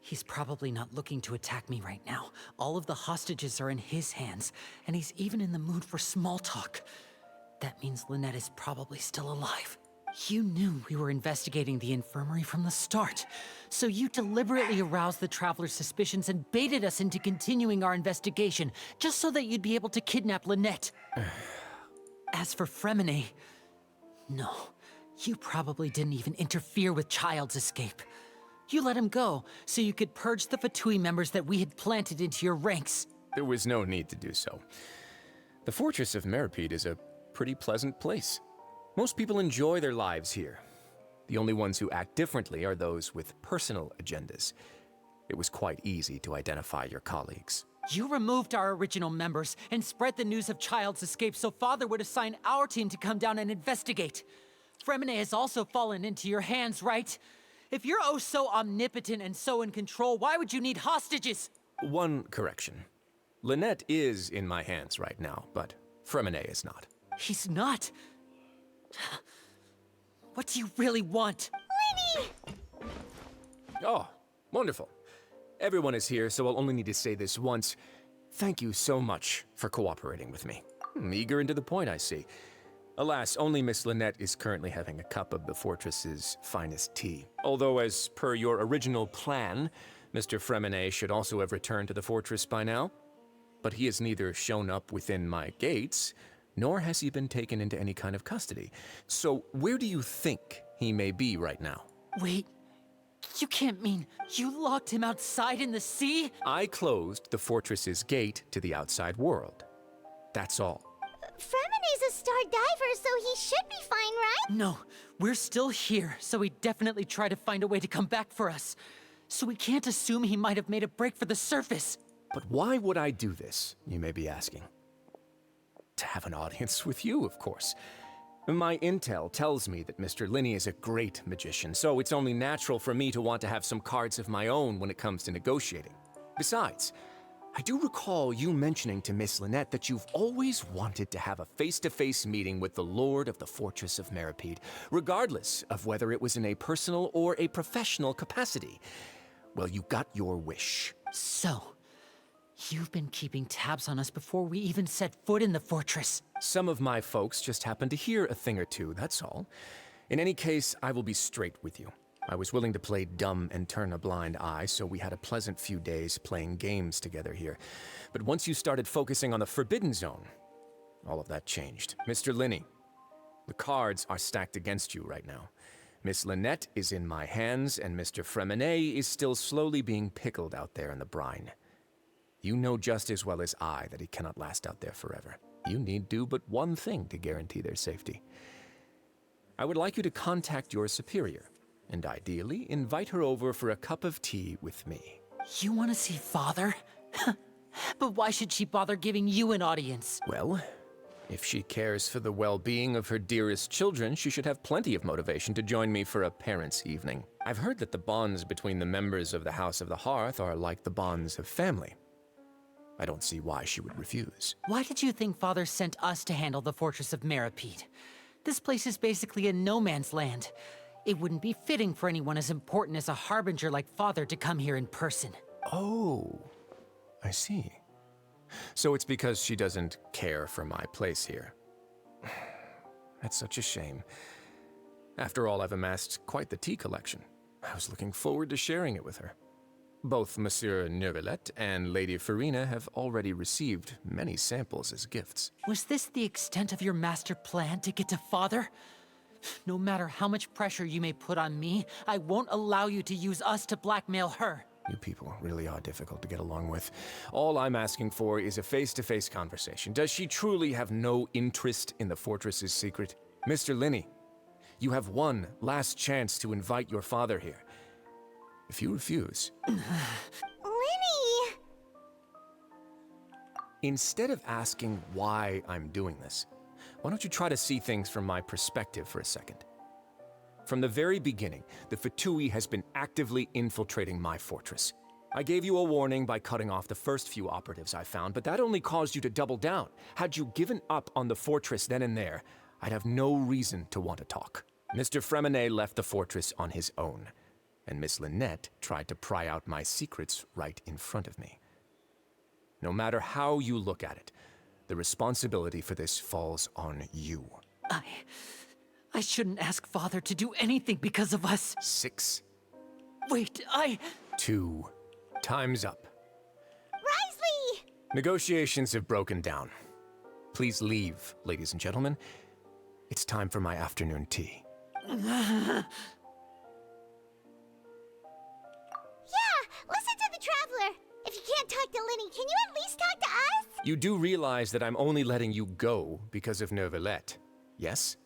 he's probably not looking to attack me right now. All of the hostages are in his hands, and he's even in the mood for small talk. That means Lynette is probably still alive. You knew we were investigating the infirmary from the start, so you deliberately aroused the Traveler's suspicions and baited us into continuing our investigation, just so that you'd be able to kidnap Lynette. As for Fremine, no, you probably didn't even interfere with Child's escape. You let him go, so you could purge the Fatui members that we had planted into your ranks. There was no need to do so. The Fortress of Meripede is a pretty pleasant place. Most people enjoy their lives here. The only ones who act differently are those with personal agendas. It was quite easy to identify your colleagues. You removed our original members and spread the news of Child's escape so Father would assign our team to come down and investigate. Fremine has also fallen into your hands, right? If you're oh so omnipotent and so in control, why would you need hostages? One correction. Lynette is in my hands right now, but Fremine is not. He's not. What do you really want? Lenny! Oh, wonderful. Everyone is here, so I'll only need to say this once. Thank you so much for cooperating with me. Eager and to the point, I see. Alas, only Miss Lynette is currently having a cup of the fortress's finest tea. Although, as per your original plan, Mr. Fremine should also have returned to the fortress by now. But he has neither shown up within my gates, nor has he been taken into any kind of custody. So where do you think he may be right now? Wait, you can't mean you locked him outside in the sea? I closed the fortress's gate to the outside world. That's all. Fremine's a star diver, so he should be fine, right? No, we're still here, so he definitely tried to find a way to come back for us. So we can't assume he might have made a break for the surface. But why would I do this, you may be asking? To have an audience with you, of course. My intel tells me that Mr. Linney is a great magician, so it's only natural for me to want to have some cards of my own when it comes to negotiating. Besides, I do recall you mentioning to Miss Lynette that you've always wanted to have a face-to-face meeting with the Lord of the Fortress of Meripede, regardless of whether it was in a personal or a professional capacity. Well, you got your wish. So, you've been keeping tabs on us before we even set foot in the fortress. Some of my folks just happened to hear a thing or two, that's all. In any case, I will be straight with you. I was willing to play dumb and turn a blind eye, so we had a pleasant few days playing games together here. But once you started focusing on the Forbidden Zone, all of that changed. Mr. Linney, the cards are stacked against you right now. Miss Lynette is in my hands, and Mr. Fremine is still slowly being pickled out there in the brine. You know just as well as I that he cannot last out there forever. You need do but one thing to guarantee their safety. I would like you to contact your superior, and ideally invite her over for a cup of tea with me. You want to see Father? But why should she bother giving you an audience? Well, if she cares for the well-being of her dearest children, she should have plenty of motivation to join me for a parents' evening. I've heard that the bonds between the members of the House of the Hearth are like the bonds of family. I don't see why she would refuse. Why did you think Father sent us to handle the Fortress of Meripede? This place is basically a no-man's land. It wouldn't be fitting for anyone as important as a harbinger like Father to come here in person. Oh, I see. So it's because she doesn't care for my place here. That's such a shame. After all, I've amassed quite the tea collection. I was looking forward to sharing it with her. Both Monsieur Neuvillette and Lady Farina have already received many samples as gifts. Was this the extent of your master plan to get to Father? No matter how much pressure you may put on me, I won't allow you to use us to blackmail her. You people really are difficult to get along with. All I'm asking for is a face-to-face conversation. Does she truly have no interest in the fortress's secret? Mr. Linney, you have one last chance to invite your father here. If you refuse... Linny! Instead of asking why I'm doing this, why don't you try to see things from my perspective for a second? From the very beginning, the Fatui has been actively infiltrating my fortress. I gave you a warning by cutting off the first few operatives I found, but that only caused you to double down. Had you given up on the fortress then and there, I'd have no reason to want to talk. Mr. Fremenet left the fortress on his own, and Miss Lynette tried to pry out my secrets right in front of me. No matter how you look at it, the responsibility for this falls on you. I shouldn't ask Father to do anything because of us. 6. Wait, 2. Time's up. Risley! Negotiations have broken down. Please leave, ladies and gentlemen. It's time for my afternoon tea. Yeah, listen to the Traveler. If you can't talk to Linny, can you at least talk to us? You do realize that I'm only letting you go because of Neuvillette, yes?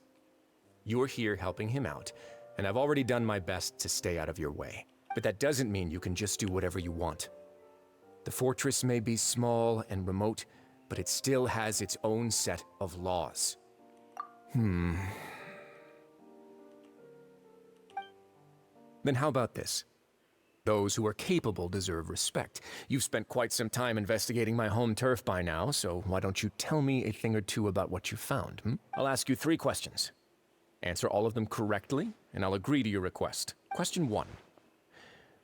You're here helping him out, and I've already done my best to stay out of your way. But that doesn't mean you can just do whatever you want. The fortress may be small and remote, but it still has its own set of laws. Then how about this? Those who are capable deserve respect. You've spent quite some time investigating my home turf by now, so why don't you tell me a thing or two about what you found, I'll ask you 3 questions. Answer all of them correctly, and I'll agree to your request. Question 1.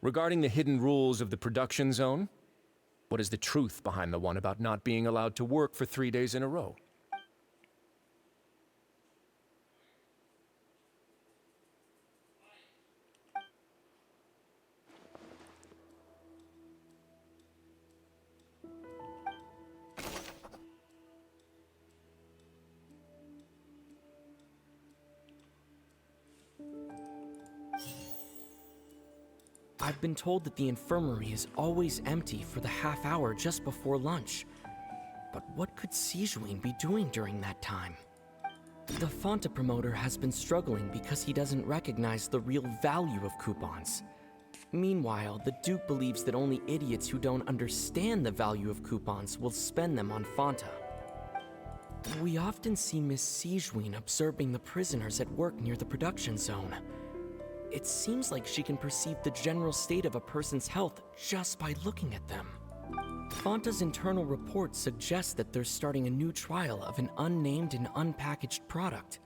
Regarding the hidden rules of the production zone, what is the truth behind the one about not being allowed to work for 3 days in a row? I've been told that the infirmary is always empty for the half hour just before lunch. But what could Sijuin be doing during that time? The Fonta promoter has been struggling because he doesn't recognize the real value of coupons. Meanwhile, the Duke believes that only idiots who don't understand the value of coupons will spend them on Fonta. We often see Miss Sijuin observing the prisoners at work near the production zone. It seems like she can perceive the general state of a person's health just by looking at them. Fonta's internal report suggests that they're starting a new trial of an unnamed and unpackaged product.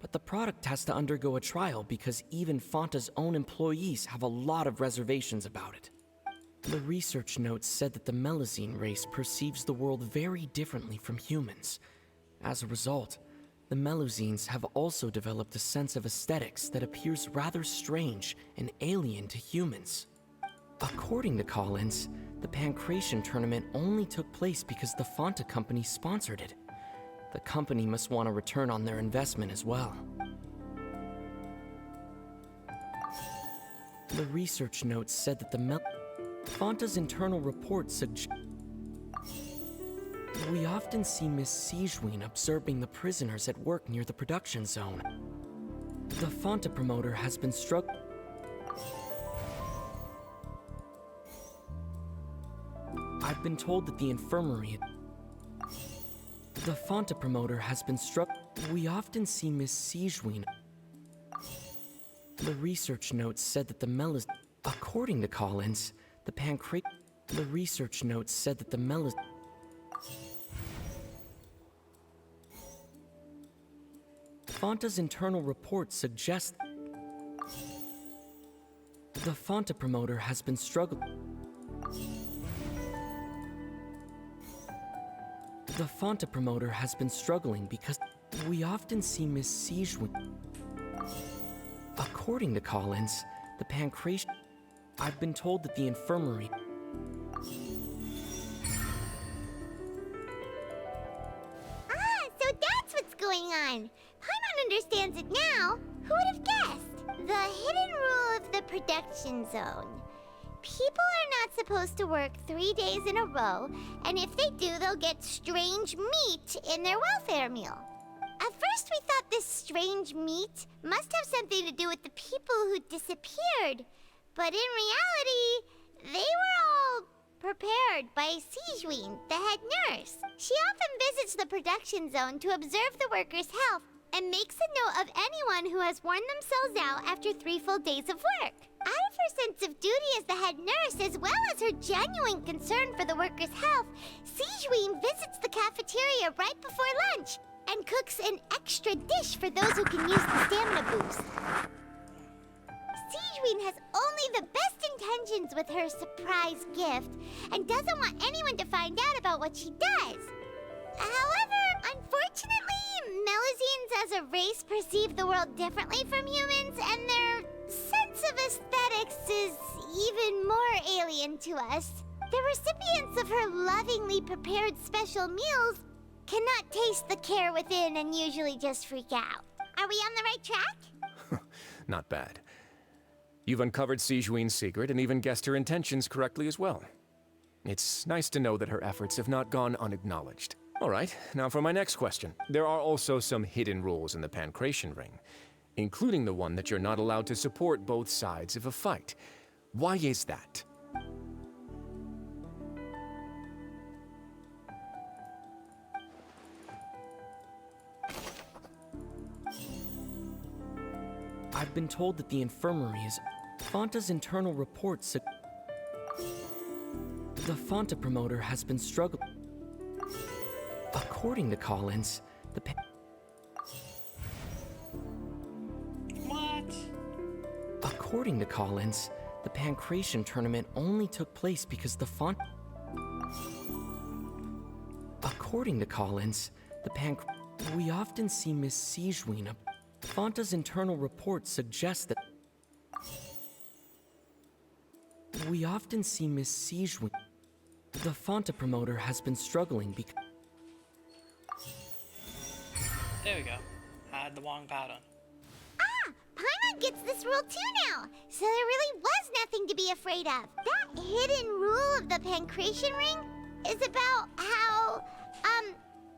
But the product has to undergo a trial because even Fonta's own employees have a lot of reservations about it. The research notes said that the Melazine race perceives the world very differently from humans. As a result, the Melazines have also developed a sense of aesthetics that appears rather strange and alien to humans. According to Collins, the Pancration tournament only took place because the Fonta company sponsored it. The company must want a return on their investment as well. The research notes said that Fonta's internal report suggests We often see Miss Sijween observing the prisoners at work near the production zone. The Fanta promoter has been struck. I've been told that the infirmary. The Fanta promoter has been struck. We often see Miss Sijween. The research notes said that the melis. According to Collins, the pancreas. The research notes said that the melis. Fanta's internal reports suggest the Fanta promoter has been struggling. The Fanta promoter has been struggling because we often see Miss Sijween. According to Collins, the pancreas. I've been told that the infirmary. So that's what's going on. Paimon understands it now. Who would have guessed? The hidden rule of the production zone. People are not supposed to work 3 days in a row, and if they do, they'll get strange meat in their welfare meal. At first, we thought this strange meat must have something to do with the people who disappeared. But in reality, they were all prepared by Sijween, the head nurse. She often visits the production zone to observe the workers' health and makes a note of anyone who has worn themselves out after 3 full days of work. Out of her sense of duty as the head nurse, as well as her genuine concern for the workers' health, Sijween visits the cafeteria right before lunch and cooks an extra dish for those who can use the stamina boost. Sijween has only the best intentions with her surprise gift and doesn't want anyone to find out about what she does. However, unfortunately, Melusines as a race perceive the world differently from humans, and their sense of aesthetics is even more alien to us. The recipients of her lovingly prepared special meals cannot taste the care within and usually just freak out. Are we on the right track? Not bad. You've uncovered Sijween's secret and even guessed her intentions correctly as well. It's nice to know that her efforts have not gone unacknowledged. All right, now for my next question. There are also some hidden rules in the Pancration Ring, including the one that you're not allowed to support both sides of a fight. Why is that? I've been told that the infirmary is. Fanta's internal reports. The Fanta promoter has been struggling. According to Collins, the. What? According to Collins, the Pancration tournament only took place because the Font. According to Collins, the We often see Miss Sijween. Fanta's internal reports suggest that. We often see Miss Sijween. The Fanta promoter has been struggling because. There we go. I had the wrong pattern. Paimon gets this rule too now, so there really was nothing to be afraid of. That hidden rule of the Pancration Ring is about how,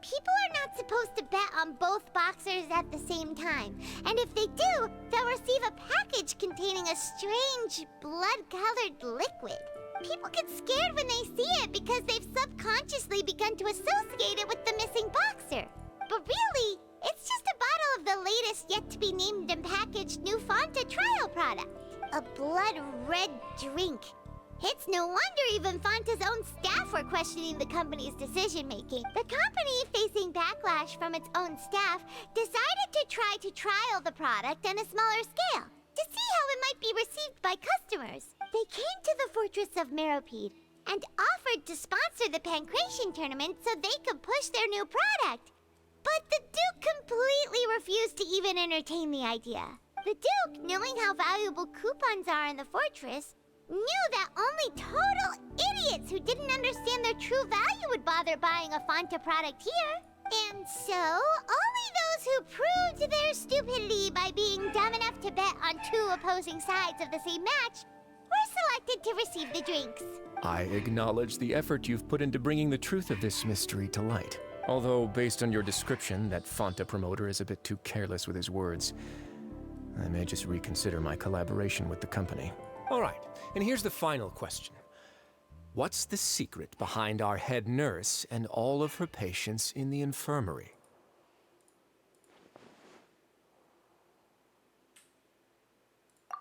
people are not supposed to bet on both boxers at the same time. And if they do, they'll receive a package containing a strange, blood-colored liquid. People get scared when they see it because they've subconsciously begun to associate it with the missing boxer. But really, it's just a bottle of the latest yet-to-be-named and packaged new Fanta trial product. A blood-red drink. It's no wonder even Fanta's own staff were questioning the company's decision-making. The company, facing backlash from its own staff, decided to try to trial the product on a smaller scale to see how it might be received by customers. They came to the fortress of Meropide and offered to sponsor the Pancration tournament so they could push their new product. But the Duke completely refused to even entertain the idea. The Duke, knowing how valuable coupons are in the fortress, knew that only total idiots who didn't understand their true value would bother buying a Fanta product here. And so, only those who proved their stupidity by being dumb enough to bet on two opposing sides of the same match We're selected to receive the drinks. I acknowledge the effort you've put into bringing the truth of this mystery to light. Although, based on your description, that Fanta promoter is a bit too careless with his words. I may just reconsider my collaboration with the company. All right, and here's the final question. What's the secret behind our head nurse and all of her patients in the infirmary?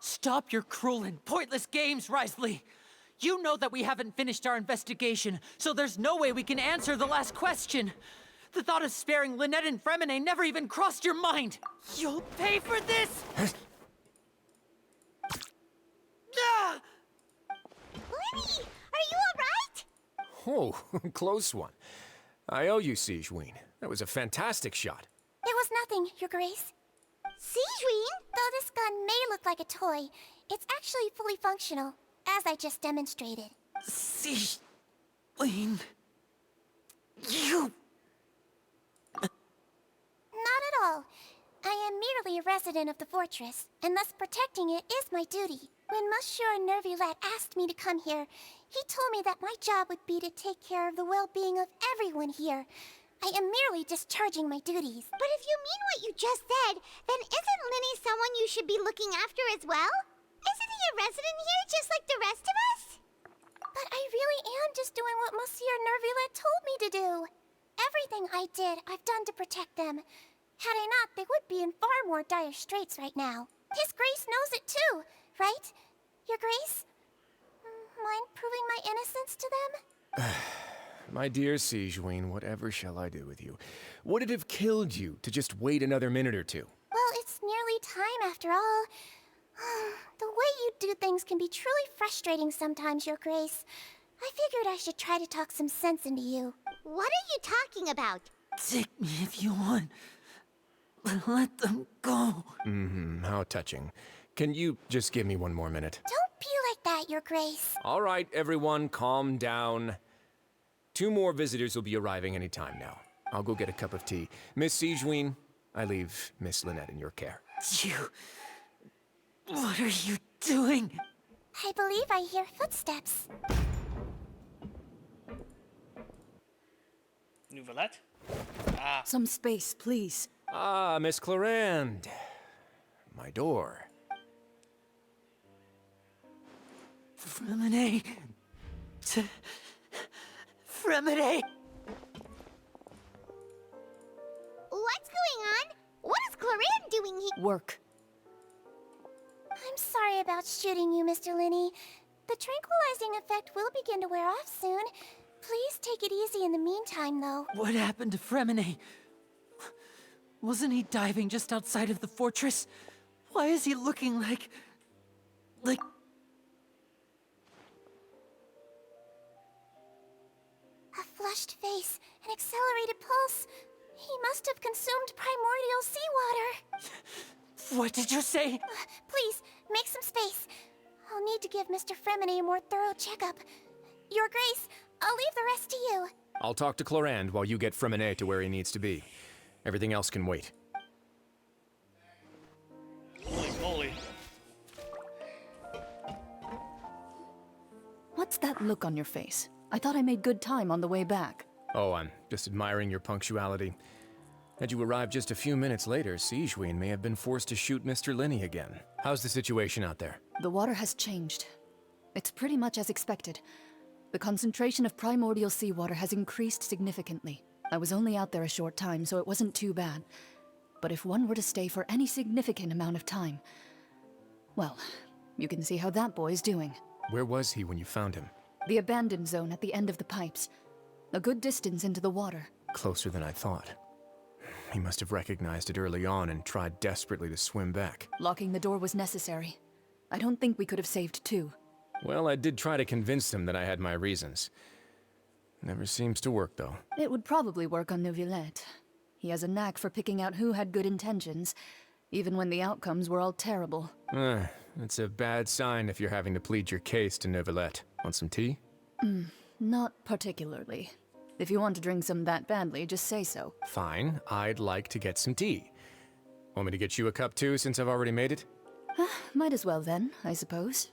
Stop your cruel and pointless games, Risley! You know that we haven't finished our investigation, so there's no way we can answer the last question. The thought of sparing Lynette and Fremine never even crossed your mind. You'll pay for this! Ah! Lenny, are you alright? Oh, close one. I owe you, Sigeween. That was a fantastic shot. It was nothing, Your Grace. Sigeween, though this gun may look like a toy, it's actually fully functional, as I just demonstrated. Sigeween... You... Not at all. I am merely a resident of the fortress, and thus protecting it is my duty. When Monsieur Nervulette asked me to come here, he told me that my job would be to take care of the well-being of everyone here. I am merely discharging my duties. But if you mean what you just said, then isn't Linny someone you should be looking after as well? Isn't he a resident here just like the rest of us? But I really am just doing what Monsieur Nervulette told me to do. Everything I did, I've done to protect them. Had I not, they would be in far more dire straits right now. His Grace knows it too, right? Your Grace? Mind proving my innocence to them? My dear Sigeween, whatever shall I do with you? Would it have killed you to just wait another minute or two? Well, it's nearly time after all. The way you do things can be truly frustrating sometimes, Your Grace. I figured I should try to talk some sense into you. What are you talking about? Take me if you want. Let them go. How touching. Can you just give me one more minute? Don't be like that, Your Grace. All right, everyone, calm down. 2 more visitors will be arriving any time now. I'll go get a cup of tea. Miss Sigeween, I leave Miss Lynette in your care. You... What are you doing? I believe I hear footsteps. Nouvellette? Ah. Some space, please. Ah, Miss Clarande. My door. Fremine... Fremine! What's going on? What is Clarande doing here? Work. I'm sorry about shooting you, Mr. Linney. The tranquilizing effect will begin to wear off soon. Please take it easy in the meantime, though. What happened to Fremine? Wasn't he diving just outside of the fortress? Why is he looking like... A flushed face, an accelerated pulse. He must have consumed primordial seawater. What did you say? Please, make some space. I'll need to give Mr. Fremine a more thorough checkup. Your Grace, I'll leave the rest to you. I'll talk to Clarande while you get Fremine to where he needs to be. Everything else can wait. Holy moly. What's that look on your face? I thought I made good time on the way back. Oh, I'm just admiring your punctuality. Had you arrived just a few minutes later, Sigeween may have been forced to shoot Mr. Linney again. How's the situation out there? The water has changed. It's pretty much as expected. The concentration of primordial seawater has increased significantly. I was only out there a short time, so it wasn't too bad. But if one were to stay for any significant amount of time... Well, you can see how that boy's doing. Where was he when you found him? The abandoned zone at the end of the pipes. A good distance into the water. Closer than I thought. He must have recognized it early on and tried desperately to swim back. Locking the door was necessary. I don't think we could have saved 2. Well, I did try to convince him that I had my reasons. Never seems to work, though. It would probably work on Neuvillette. He has a knack for picking out who had good intentions, even when the outcomes were all terrible. It's a bad sign if you're having to plead your case to Neuvillette. Want some tea? Not particularly. If you want to drink some that badly, just say so. Fine, I'd like to get some tea. Want me to get you a cup too, since I've already made it? Might as well then, I suppose.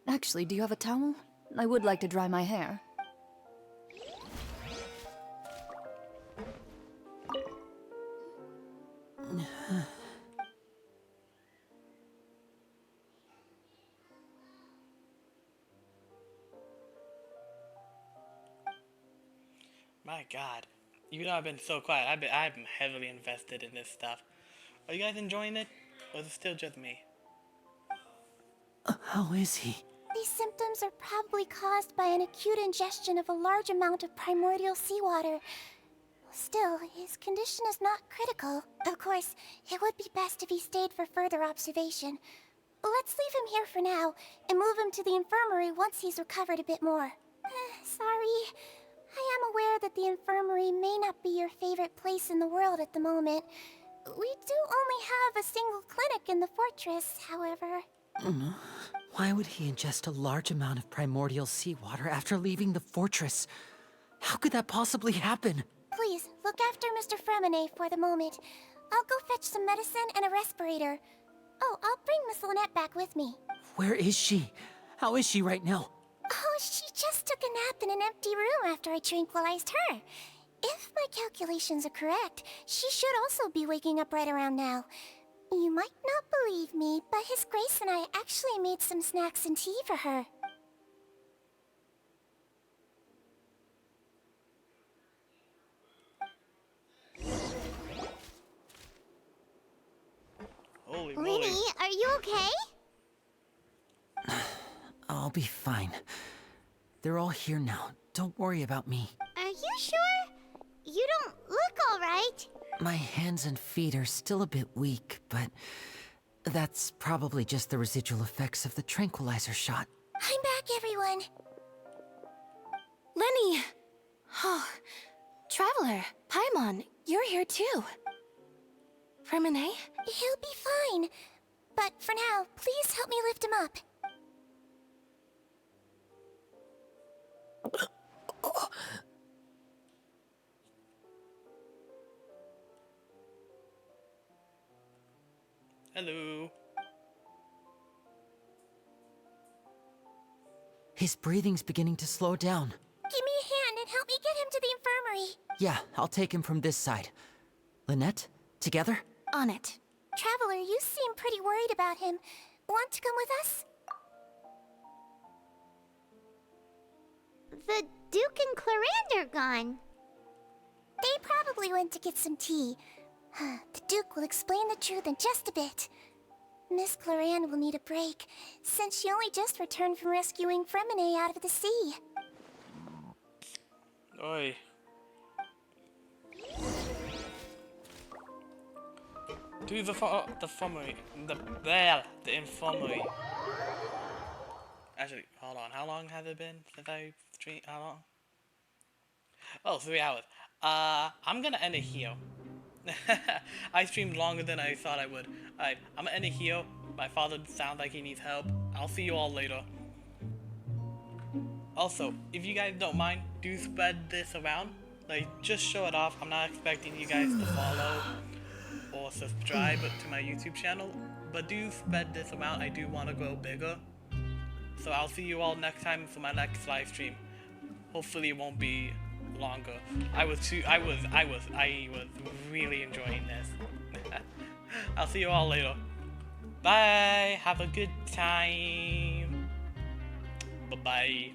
Actually, do you have a towel? I would like to dry my hair. My God, even though I've been so quiet, I'm heavily invested in this stuff. Are you guys enjoying it, or is it still just me? How is he? These symptoms are probably caused by an acute ingestion of a large amount of primordial seawater. Still, his condition is not critical. Of course, it would be best if he stayed for further observation. Let's leave him here for now, and move him to the infirmary once he's recovered a bit more. Sorry. I am aware that the infirmary may not be your favorite place in the world at the moment. We do only have a single clinic in the fortress, however. Why would he ingest a large amount of primordial seawater after leaving the fortress? How could that possibly happen? Please, look after Mr. Fremine for the moment. I'll go fetch some medicine and a respirator. Oh, I'll bring Miss Lynette back with me. Where is she? How is she right now? Oh, she just took a nap in an empty room after I tranquilized her. If my calculations are correct, she should also be waking up right around now. You might not believe me, but His Grace and I actually made some snacks and tea for her. Holy moly. moly. Lily, are you okay? I'll be fine. They're all here now. Don't worry about me. Are you sure? You don't look alright. My hands and feet are still a bit weak, but that's probably just the residual effects of the tranquilizer shot. I'm back, everyone. Lenny! Oh, Traveler, Paimon, you're here too. Fremine? He'll be fine. But for now, please help me lift him up. Hello. His breathing's beginning to slow down. Give me a hand and help me get him to the infirmary. Yeah, I'll take him from this side. Lynette, together? On it. Traveler, you seem pretty worried about him. Want to come with us? The Duke and Clarande are gone. They probably went to get some tea. The Duke will explain the truth in just a bit. Miss Clarande will need a break, since she only just returned from rescuing Fremine out of the sea. Oi. To the infirmary. The infirmary. Actually, hold on. How long has it been since I streamed? How long? Oh, 3 hours. I'm gonna end it here. I streamed longer than I thought I would. Alright, I'm gonna end it here. My father sounds like he needs help. I'll see you all later. Also, if you guys don't mind, do spread this around. Like, just show it off. I'm not expecting you guys to follow or subscribe to my YouTube channel, but do spread this around. I do want to grow bigger. So I'll see you all next time for my next live stream. Hopefully it won't be longer. I was really enjoying this. I'll see you all later. Bye. Have a good time. Bye bye.